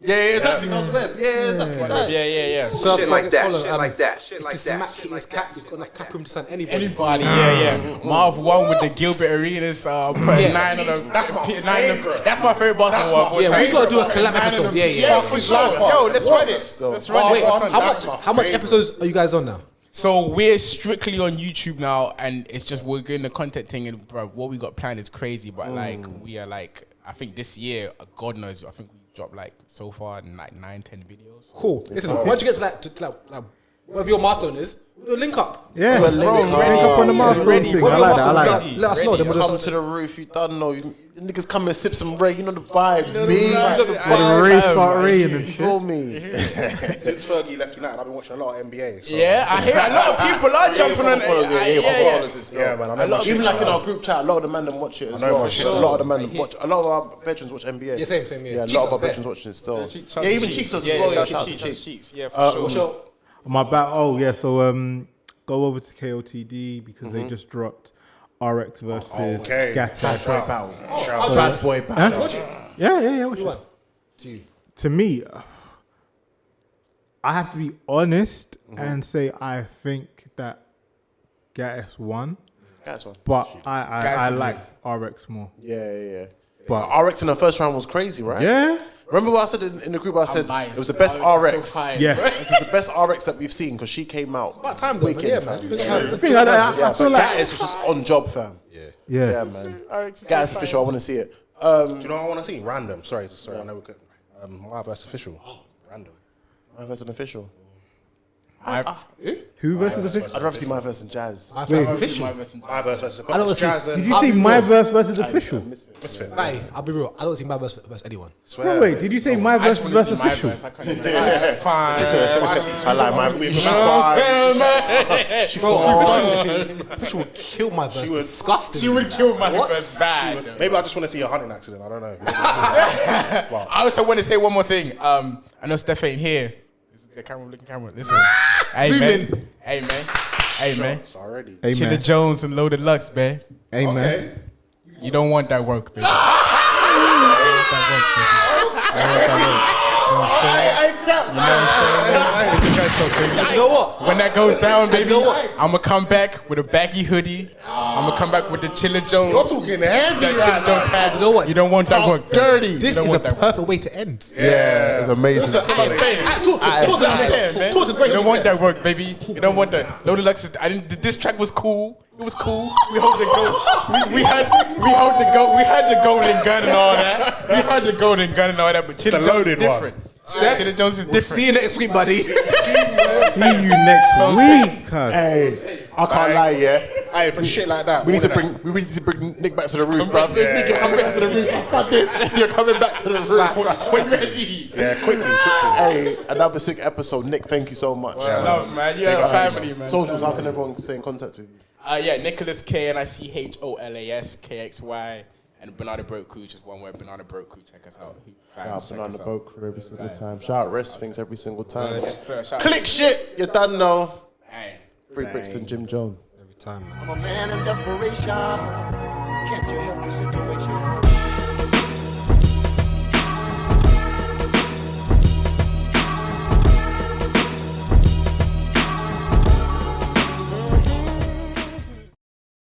Yeah, exactly. That's web. Yeah, exactly. yeah. Surf Shit like gets that, followed, shit like that, shit like to that, smack shit hit like his cap. that, He's shit got enough like cap room to sign anybody. Anybody, yeah. Marv won with the Gilbert Arenas, putting 9 on the. That's my favorite. That's my favorite basketball one. Yeah, we gotta do a collab episode. Yeah. Yeah, for sure. Yo, let's run it. Let's run Wait, it. how much episodes are you guys on now? So we're strictly on YouTube now, and it's just we're doing the content thing, and bro, what we got planned is crazy. But like we are like, I think this year, God knows, I think we dropped like so far like 9-10 videos. Cool. Listen, once you get to like whatever your milestone is, we'll do a link up. Yeah, Bro, link ready. up on the milestone Ready, thing. bro. I like that. I like that. Let us know. Then we'll Come just to the roof, you don't know. You niggas come and sip some Ray. You know the vibes, me. You know the For the vibes. race start raining and You shit. feel me? Since Fergie left United, I've been watching a lot of NBA. So. Yeah, I hear a lot of people are jumping on it. Yeah, man. I know. Even like in our group chat, a lot of the man them watch it as know well. for sure. A lot of the man them watch. A lot of our veterans watch NBA. Yeah, same, yeah. Yeah, a lot of our veterans watching it still. Yeah, even Cheeks as well. Yeah, shout out to Cheeks. Yeah, for sure. My back. Oh yeah. So go over to KOTD because they just dropped RX versus Okay. Gatta. Bad boy battle. Shout out. Bad boy battle. Yeah. What you want? To me, I have to be honest and say I think that Gattis won, That's one. but I Cassidy. like RX more. Yeah. But RX in the first round was crazy, right? yeah, Remember what I said in the group? I said biased. it was the best I was RX. so hyped. yeah. This is the best RX that we've seen because she came out. About time though, man. wicked, Yeah, fam. man. I think I feel like That is just on job, fam. yeah. Yeah, man. Guys, official. I want to see it. Do you know what I want to see? Random. Sorry. I know we could. My verse official. Random. My verse and official. Who versus official? I'd rather see my verse and Jazz. My verse versus. I don't see- Jazz and Did you say my verse versus official? Misfit. Hey, I'll be real. I don't see my verse anyone. No, wait. Did you say my verse versus official? Fine. I like my Official would kill my verse. Disgusting. She would kill my What? verse bad. Maybe I just want to see a hunting accident. I don't know. I also want to say one more thing. I know Steph ain't here. This is the camera, looking camera. Listen. Hey, Zoom man. in. Hey, man. It's already. Hey Chilla man. Jones and Loaded Lux, man. Hey man. Okay. You don't want that work, baby. You don't want that work, baby. You don't want that work. You know what I'm saying? You know what? When that goes down, baby, know what? I'm gonna come back with a baggy hoodie. I'm gonna come back with the Chilla Jones. You're talking heavy That right Chilla Jones now. had. You know what? You don't want that work, baby. dirty. You This don't is a want that work. perfect way to end. Yeah, it's amazing. That's what I'm saying. Talk to That's what I'm great saying, man. Talk to great You don't want Steph. that work, baby. You don't want that. Loaded Lux. This track was cool. It was cool. We hold the gold. We had the gold. We had the golden gun and all that. We had the golden gun and all that. But Chilla The Jones is loaded one. different. Chilla Jones is different. See you next week, buddy. See you next week, cuz. Hey, I can't lie, yeah. Hey, but shit like that. We need all to that. bring Nick back to the roof, bro. Nick, you're coming back to the roof. I've got this. You're coming back to the roof. When ready. Yeah, quickly. Hey, another sick episode. Nick, thank you so much. Love, man. You're a family, man. Socials, how can everyone stay in contact with you? Yeah, Nicholas K Nicholas KXY and Banana Broke Crew, just one word, Banana Broke Crew. Check us out. Shout out Banana Boat Crew every single time. Shout out Rest Things every single time. Yes, sir. Shout out. Click shit, you done know. Hey. Free Bricks and Jim Jones. Every time, man. I'm a man in desperation. Can't you help the situation?